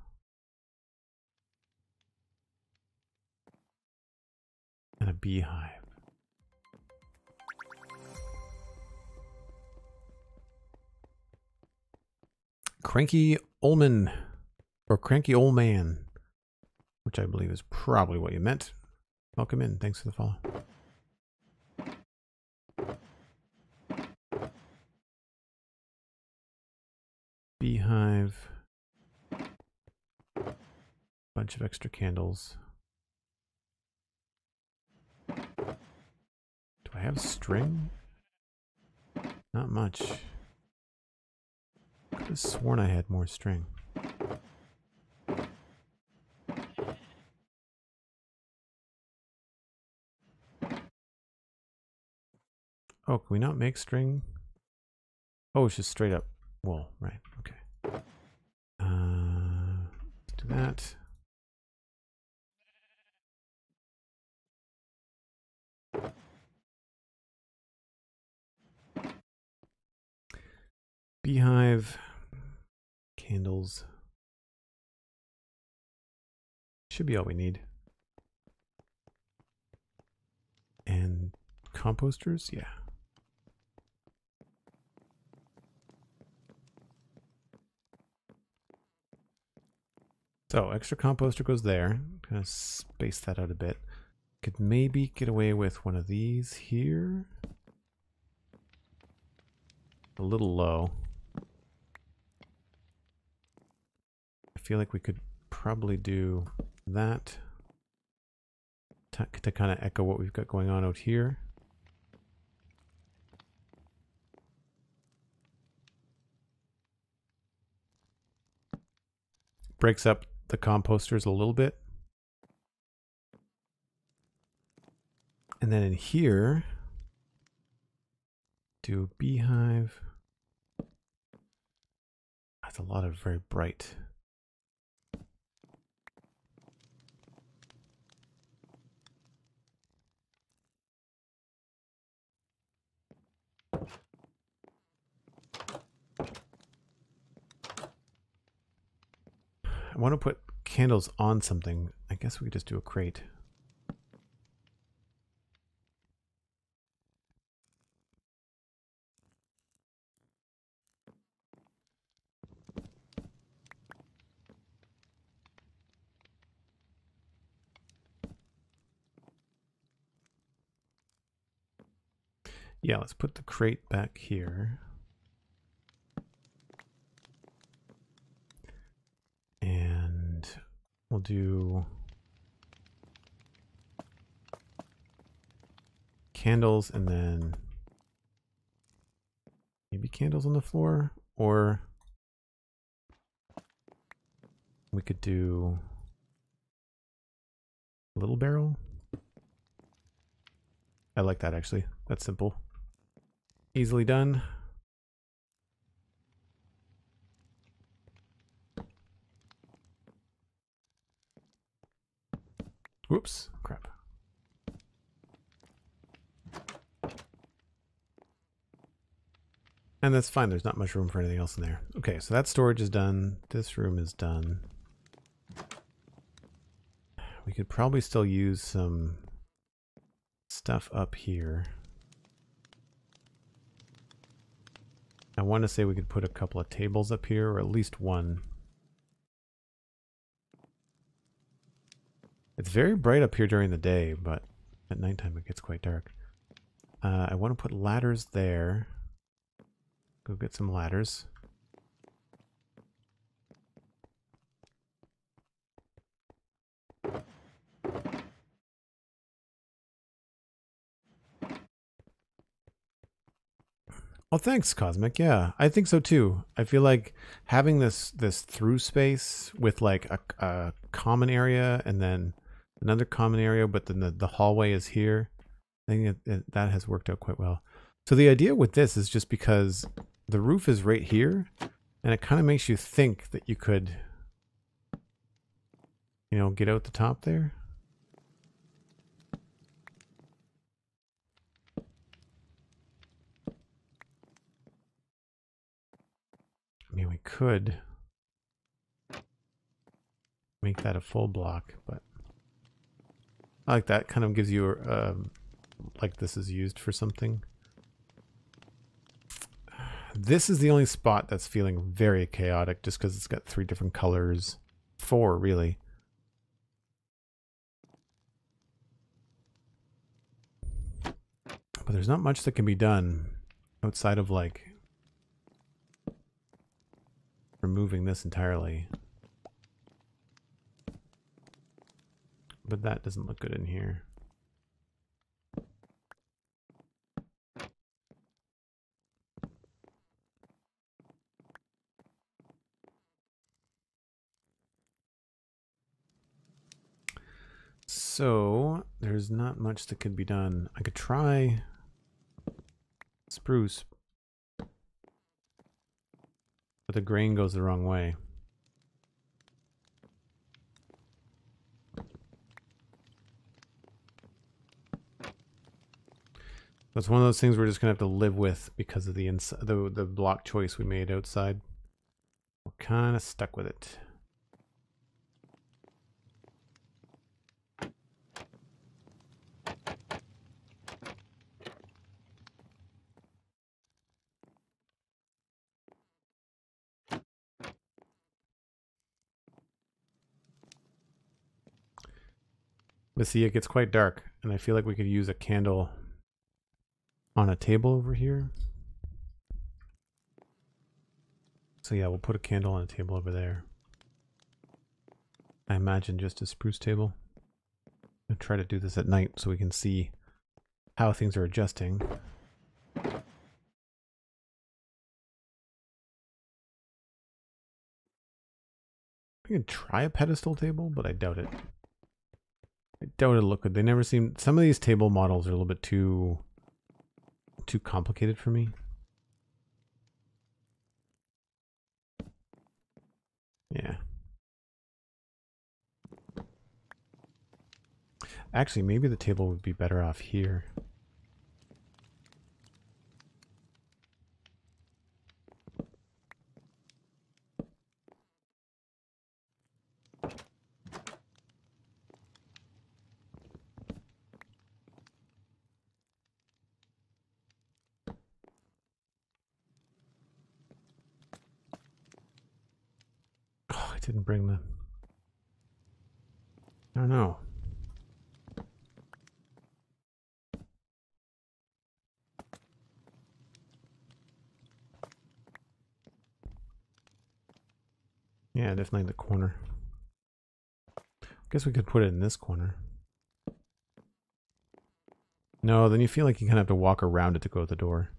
And a beehive. Cranky Oldman, or Cranky Old Man, which I believe is probably what you meant. Welcome in. Thanks for the follow. Beehive. Bunch of extra candles. Do I have string? Not much. Could have sworn I had more string. Oh, can we not make string? Oh, it's just straight up wool. Right, okay. Let's do that. Beehive. Candles. Should be all we need. And composters? Yeah. So extra composter goes there. Kind of space that out a bit. Could maybe get away with one of these here. A little low. I feel like we could probably do that to kind of echo what we've got going on out here. Breaks up the composters a little bit. And then in here, do a beehive. That's a lot of very bright. I want to put candles on something. I guess we could just do a crate. Yeah, let's put the crate back here. And we'll do candles and then maybe candles on the floor, or we could do a little barrel. I like that actually. That's simple. Easily done. Whoops, crap. And that's fine, there's not much room for anything else in there. Okay, so that storage is done. This room is done. We could probably still use some stuff up here. I want to say we could put a couple of tables up here, or at least one. It's very bright up here during the day, but at nighttime it gets quite dark. I want to put ladders there. Go get some ladders. Oh, thanks, Cosmic. Yeah, I think so too. I feel like having this through space with like a common area and then another common area, but then the hallway is here. I think that has worked out quite well. So the idea with this is just because the roof is right here, and it kind of makes you think that you could, you know, get out the top there. I mean, we could make that a full block, but I like that. Kind of gives you like this is used for something. This is the only spot that's feeling very chaotic just because it's got 3 different colors. 4, really. But there's not much that can be done outside of like removing this entirely. But that doesn't look good in here. So there's not much that could be done. I could try spruce, but the grain goes the wrong way. That's one of those things we're just gonna have to live with because of the block choice we made outside. We're kind of stuck with it. But see, it gets quite dark, and I feel like we could use a candle on a table over here. So yeah, we'll put a candle on a table over there. I imagine just a spruce table. I'll try to do this at night so we can see how things are adjusting. I could try a pedestal table, but I doubt it. I doubt it'll look good. They never seem... Some of these table models are a little bit too complicated for me. Yeah. Actually, maybe the table would be better off here. Oh, I didn't bring the... I don't know. Yeah, definitely the corner. Guess we could put it in this corner. No, then you feel like you kind of have to walk around it to go to the door.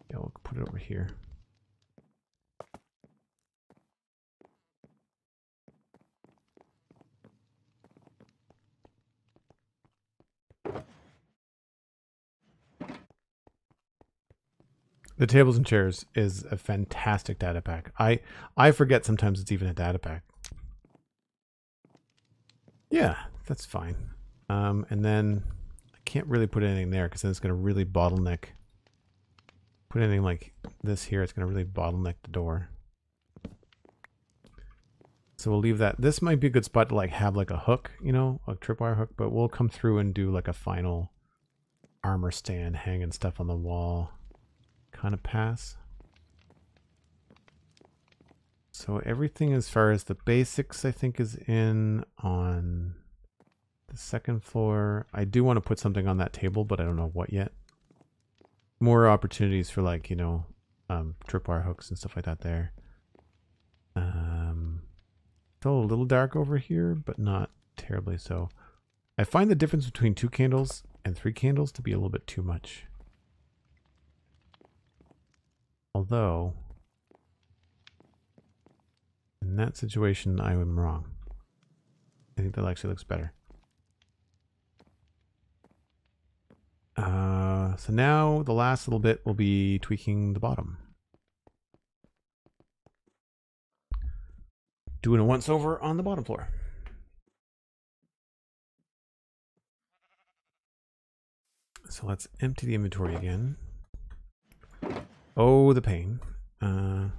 Yeah, we'll put it over here. The tables and chairs is a fantastic data pack. I forget sometimes it's even a data pack. Yeah, that's fine. And then I can't really put anything there because then it's going to really bottleneck. Put anything like this here, it's going to really bottleneck the door. So we'll leave that. This might be a good spot to like have like a hook, you know, a tripwire hook, but we'll come through and do like a final armor stand, hanging stuff on the wall kind of pass. So everything as far as the basics I think is in on the second floor. I do want to put something on that table, but I don't know what yet. More opportunities for like, you know, tripwire hooks and stuff like that there. Still a little dark over here, but not terribly so. I find the difference between 2 candles and 3 candles to be a little bit too much. Although, in that situation, I am wrong. I think that actually looks better. So now the last little bit will be tweaking the bottom. Doing a once over on the bottom floor. So let's empty the inventory again. Oh, the pain. That.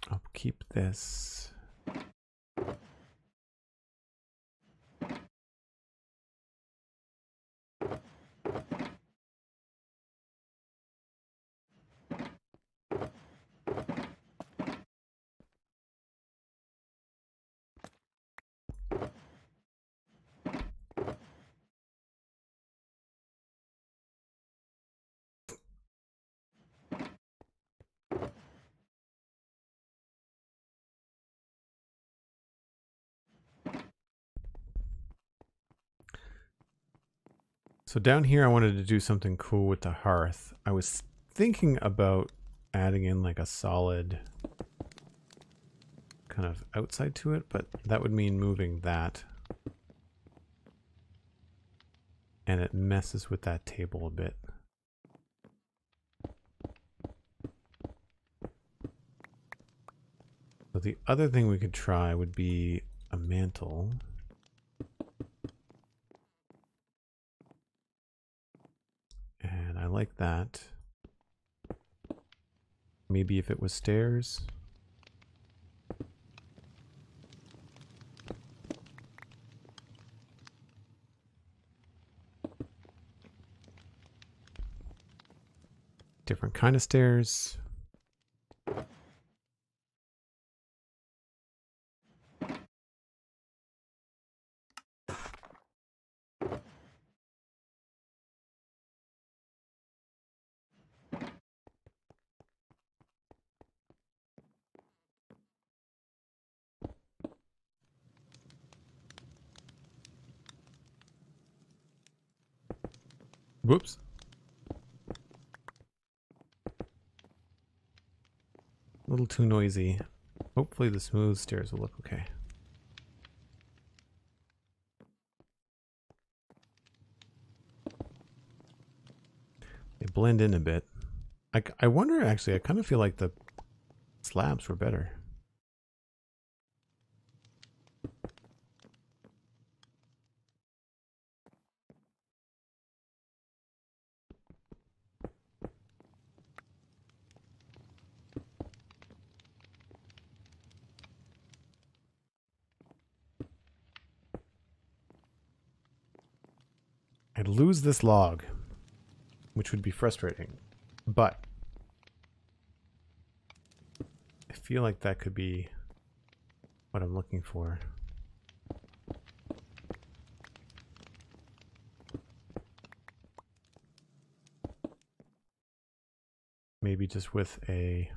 I'll keep this. So down here, I wanted to do something cool with the hearth. I was thinking about adding in like a solid kind of outside to it, but that would mean moving that. And it messes with that table a bit. So the other thing we could try would be a mantle. And I like that. Maybe if it was stairs. Different kind of stairs. Whoops. A little too noisy. Hopefully the smooth stairs will look okay. They blend in a bit. I wonder actually, I kind of feel like the slabs were better. I'd lose this log, which would be frustrating, but I feel like that could be what I'm looking for. Maybe just with a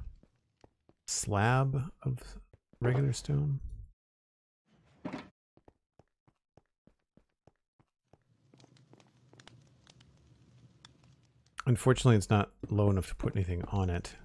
slab of regular stone. Unfortunately, it's not low enough to put anything on it.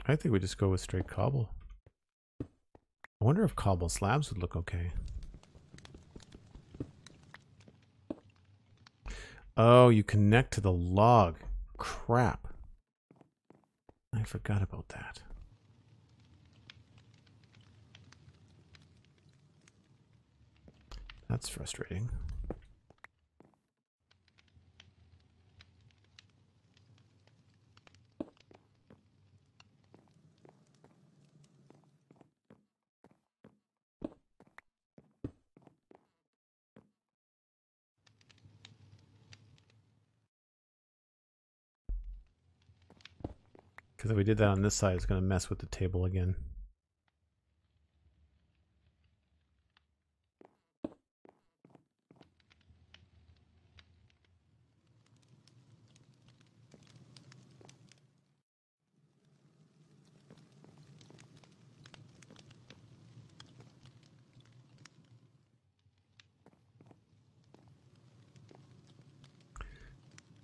I think we just go with straight cobble. I wonder if cobble slabs would look okay. Oh, you connect to the log. Crap. I forgot about that. That's frustrating. Because if we did that on this side, it's going to mess with the table again.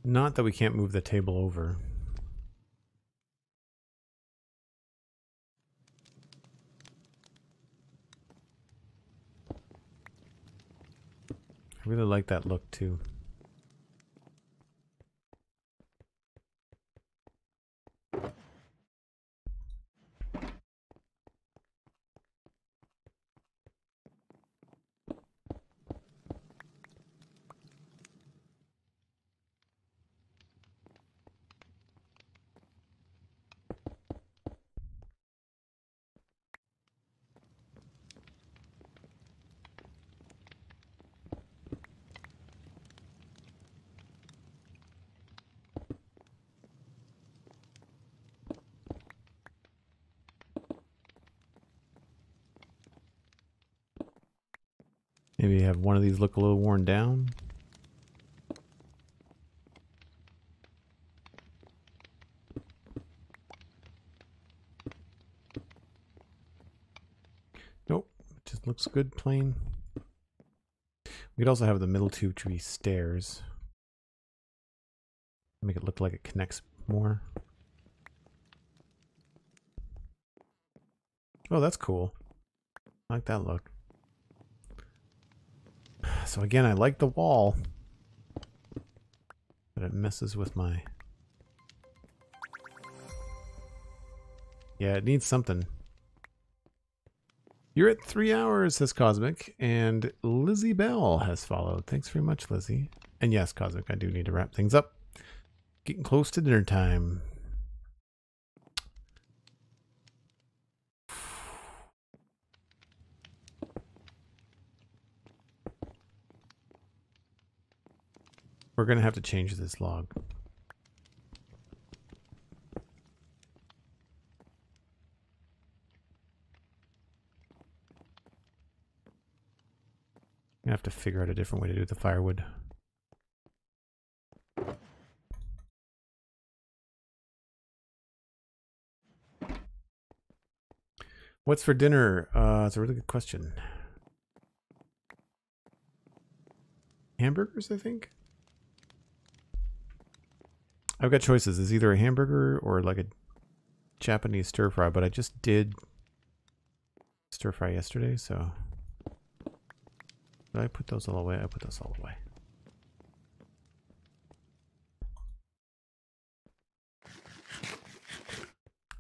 Not that we can't move the table over. I really like that look too. Maybe have one of these look a little worn down. Nope, it just looks good plain. We could also have the middle two to be stairs. Make it look like it connects more. Oh, that's cool. I like that look. So again, I like the wall, but it messes with my... Yeah, it needs something. You're at 3 hours, says Cosmic, and Lizzie Bell has followed. Thanks very much, Lizzie. And yes, Cosmic, I do need to wrap things up. Getting close to dinner time. We're going to have to change this log. I have to figure out a different way to do the firewood. What's for dinner? It's a really good question. Hamburgers, I think? I've got choices. It's either a hamburger or like a Japanese stir fry, but I just did stir fry yesterday, so... Did I put those all away? I put those all away.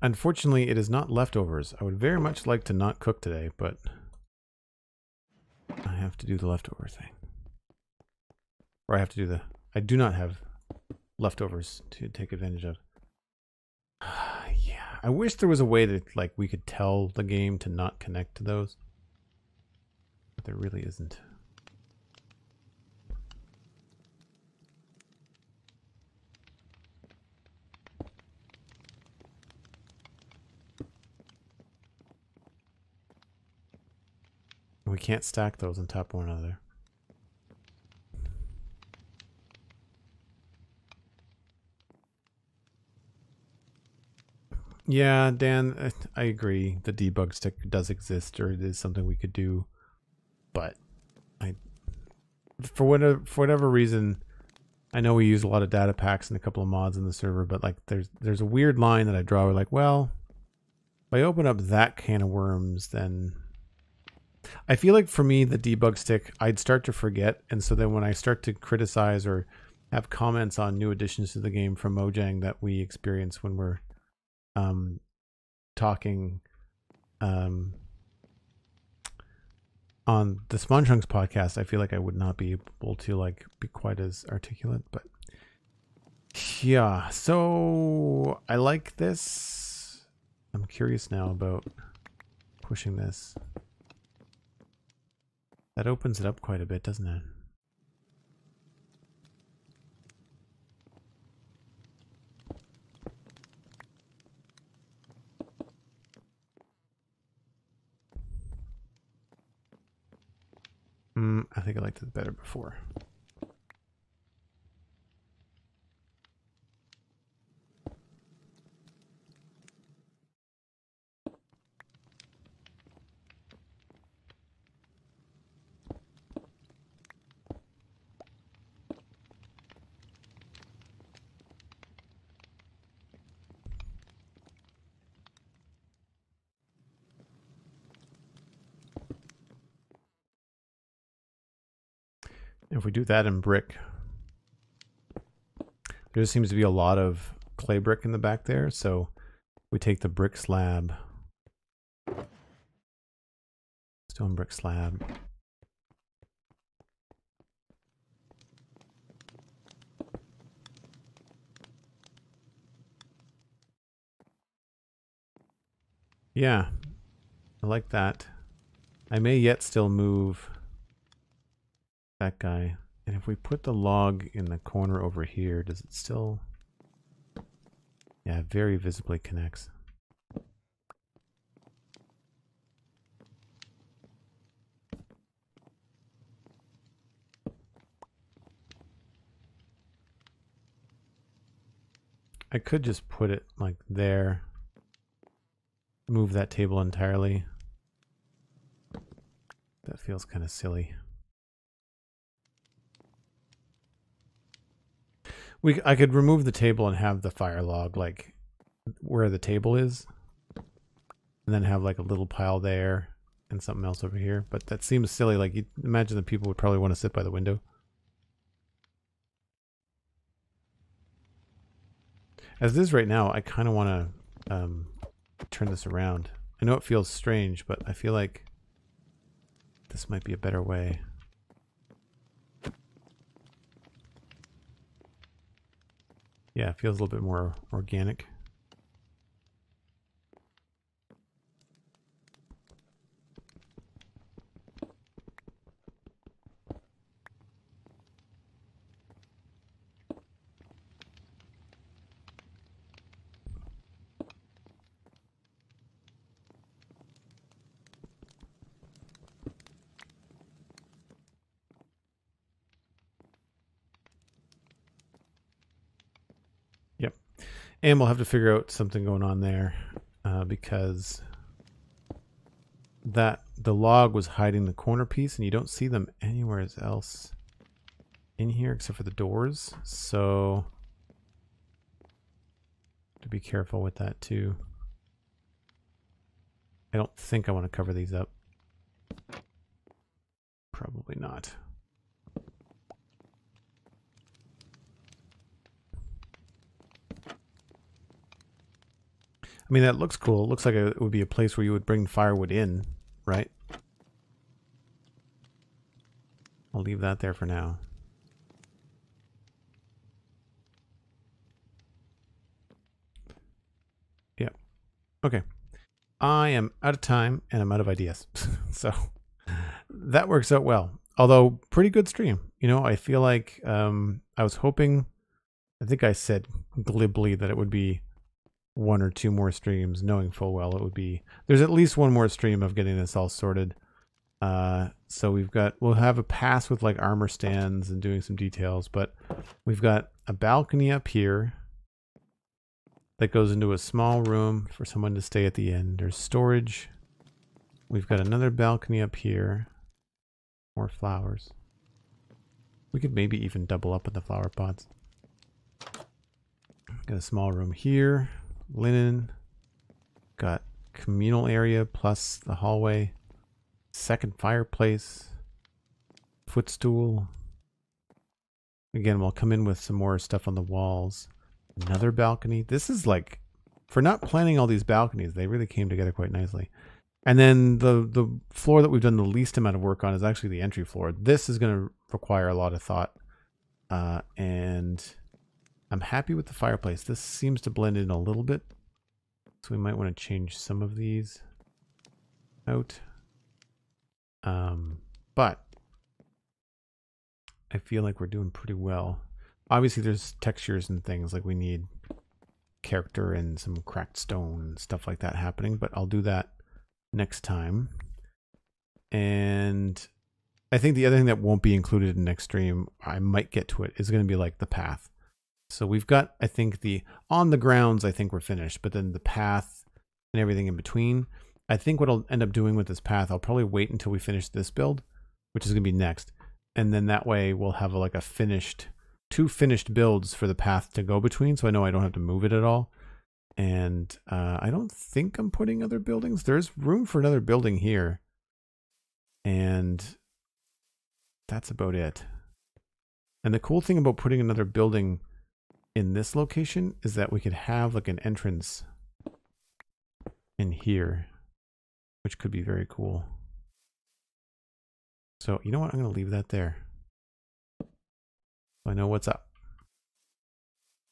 Unfortunately, it is not leftovers. I would very much like to not cook today, but I have to do the leftover thing. Or I have to do the... I do not have leftovers to take advantage of. Yeah, I wish there was a way that like we could tell the game to not connect to those. But there really isn't. We can't stack those on top of one another. Yeah, Dan, I agree. The debug stick does exist, or it is something we could do. But for whatever reason, I know we use a lot of data packs and a couple of mods in the server, but like there's a weird line that I draw. We're like, well, if I open up that can of worms, then I feel like for me, the debug stick, I'd start to forget. And so then when I start to criticize or have comments on new additions to the game from Mojang that we experience when we're talking on the Spawn Chunks podcast, I feel like I would not be able to like be quite as articulate, but yeah. So I like this. I'm curious now about pushing this. That opens it up quite a bit, doesn't it? I think I liked it better before. If we do that in brick, there seems to be a lot of clay brick in the back there, so we take the brick slab, stone brick slab, yeah, I like that. I may yet still move that guy. And if we put the log in the corner over here, does it still... Yeah, very visibly connects. I could just put it like there. Move that table entirely. That feels kind of silly. I could remove the table and have the fire log like where the table is, and then have like a little pile there and something else over here. But that seems silly. Like, you imagine that people would probably want to sit by the window. As it is right now, I kind of want to turn this around. I know it feels strange, but I feel like this might be a better way. Yeah, it feels a little bit more organic. Yep. And we'll have to figure out something going on there because the log was hiding the corner piece, and you don't see them anywhere else in here except for the doors. So to be careful with that too. I don't think I want to cover these up. Probably not. I mean, that looks cool. It looks like it would be a place where you would bring firewood in, right? I'll leave that there for now. Yeah. Okay. I am out of time and I'm out of ideas. So that works out well. Although, pretty good stream. You know, I feel like I was hoping, I think I said glibly that it would be 1 or 2 more streams, knowing full well it would be, there's at least 1 more stream of getting this all sorted. So we'll have a pass with like armor stands and doing some details, but we've got a balcony up here that goes into a small room for someone to stay at the end. There's storage. We've got another balcony up here. More flowers. We could maybe even double up with the flower pots. Got a small room here. Linen. Got communal area plus the hallway. Second fireplace. Footstool. Again, we'll come in with some more stuff on the walls. Another balcony. This is like, for not planning all these balconies, they really came together quite nicely. And then the floor that we've done the least amount of work on is actually the entry floor. This is going to require a lot of thought. And I'm happy with the fireplace. This seems to blend in a little bit. So we might want to change some of these out. But I feel like we're doing pretty well. Obviously there's textures and things, like we need character and some cracked stone and stuff like that happening, but I'll do that next time. And I think the other thing that won't be included in next stream, I might get to it, is going to be like the path. So we've got, I think on the grounds, I think we're finished, but then the path and everything in between, I think what I'll end up doing with this path, I'll probably wait until we finish this build, which is going to be next. And then that way we'll have like a two finished builds for the path to go between. So I know I don't have to move it at all. And I don't think I'm putting other buildings. There's room for another building here. And that's about it. And the cool thing about putting another building in this location is that we could have like an entrance in here, which could be very cool. So you know what? I'm going to leave that there. So I know what's up.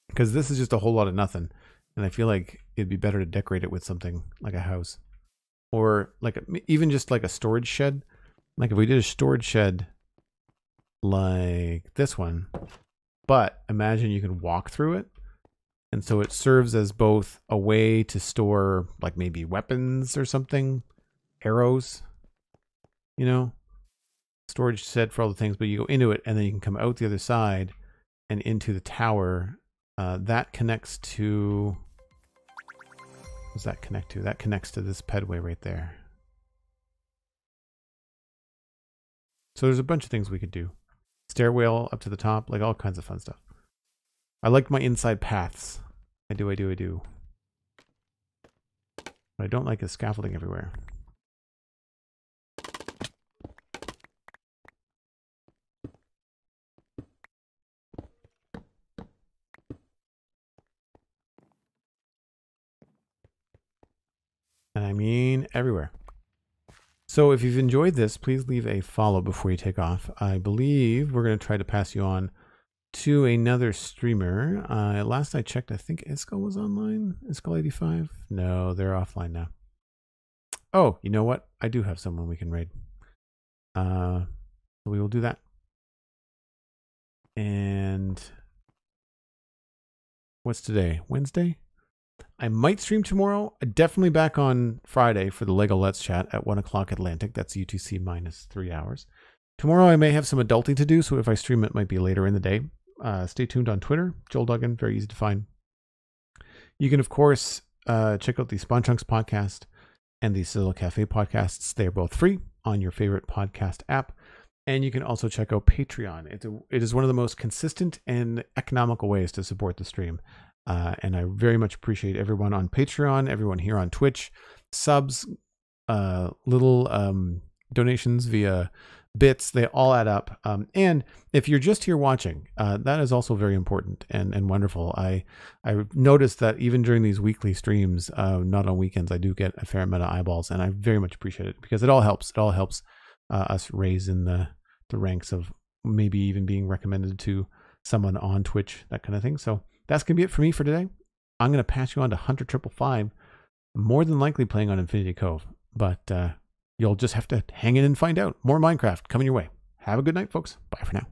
Because this is just a whole lot of nothing. And I feel like it'd be better to decorate it with something like a house. Or like even just like a storage shed. Like if we did a storage shed like this one. But imagine you can walk through it. And so it serves as both a way to store like maybe weapons or something. Arrows. You know. Storage shed for all the things. But you go into it and then you can come out the other side and into the tower. That connects to... What does that connect to? That connects to this pedway right there. So there's a bunch of things we could do. Stairwell up to the top, like all kinds of fun stuff. I like my inside paths. I do. What I don't like is scaffolding everywhere. And I mean everywhere. So if you've enjoyed this, please leave a follow before you take off. I believe we're going to try to pass you on to another streamer. Last I checked, I think Iskall was online. Iskall85? No, they're offline now. Oh, you know what? I do have someone we can raid. So we will do that. And what's today? Wednesday? I might stream tomorrow. Definitely back on Friday for the LEGO Let's Chat at 1 o'clock Atlantic. That's UTC minus 3 hours. Tomorrow I may have some adulting to do, so if I stream it might be later in the day. Stay tuned on Twitter. Joel Duggan, very easy to find. You can, of course, check out the Spawn Chunks podcast and the Citadel Cafe podcasts. They are both free on your favorite podcast app. And you can also check out Patreon. It is one of the most consistent and economical ways to support the stream. And I very much appreciate everyone on Patreon, everyone here on Twitch, subs, little donations via bits, they all add up. And if you're just here watching, that is also very important and wonderful. I noticed that even during these weekly streams, not on weekends, I do get a fair amount of eyeballs, and I very much appreciate it because it all helps. It all helps us raise in the ranks of maybe even being recommended to someone on Twitch, that kind of thing. So that's going to be it for me for today. I'm going to pass you on to Hunter555, more than likely playing on Infinity Cove, but you'll just have to hang in and find out. More Minecraft coming your way. Have a good night, folks. Bye for now.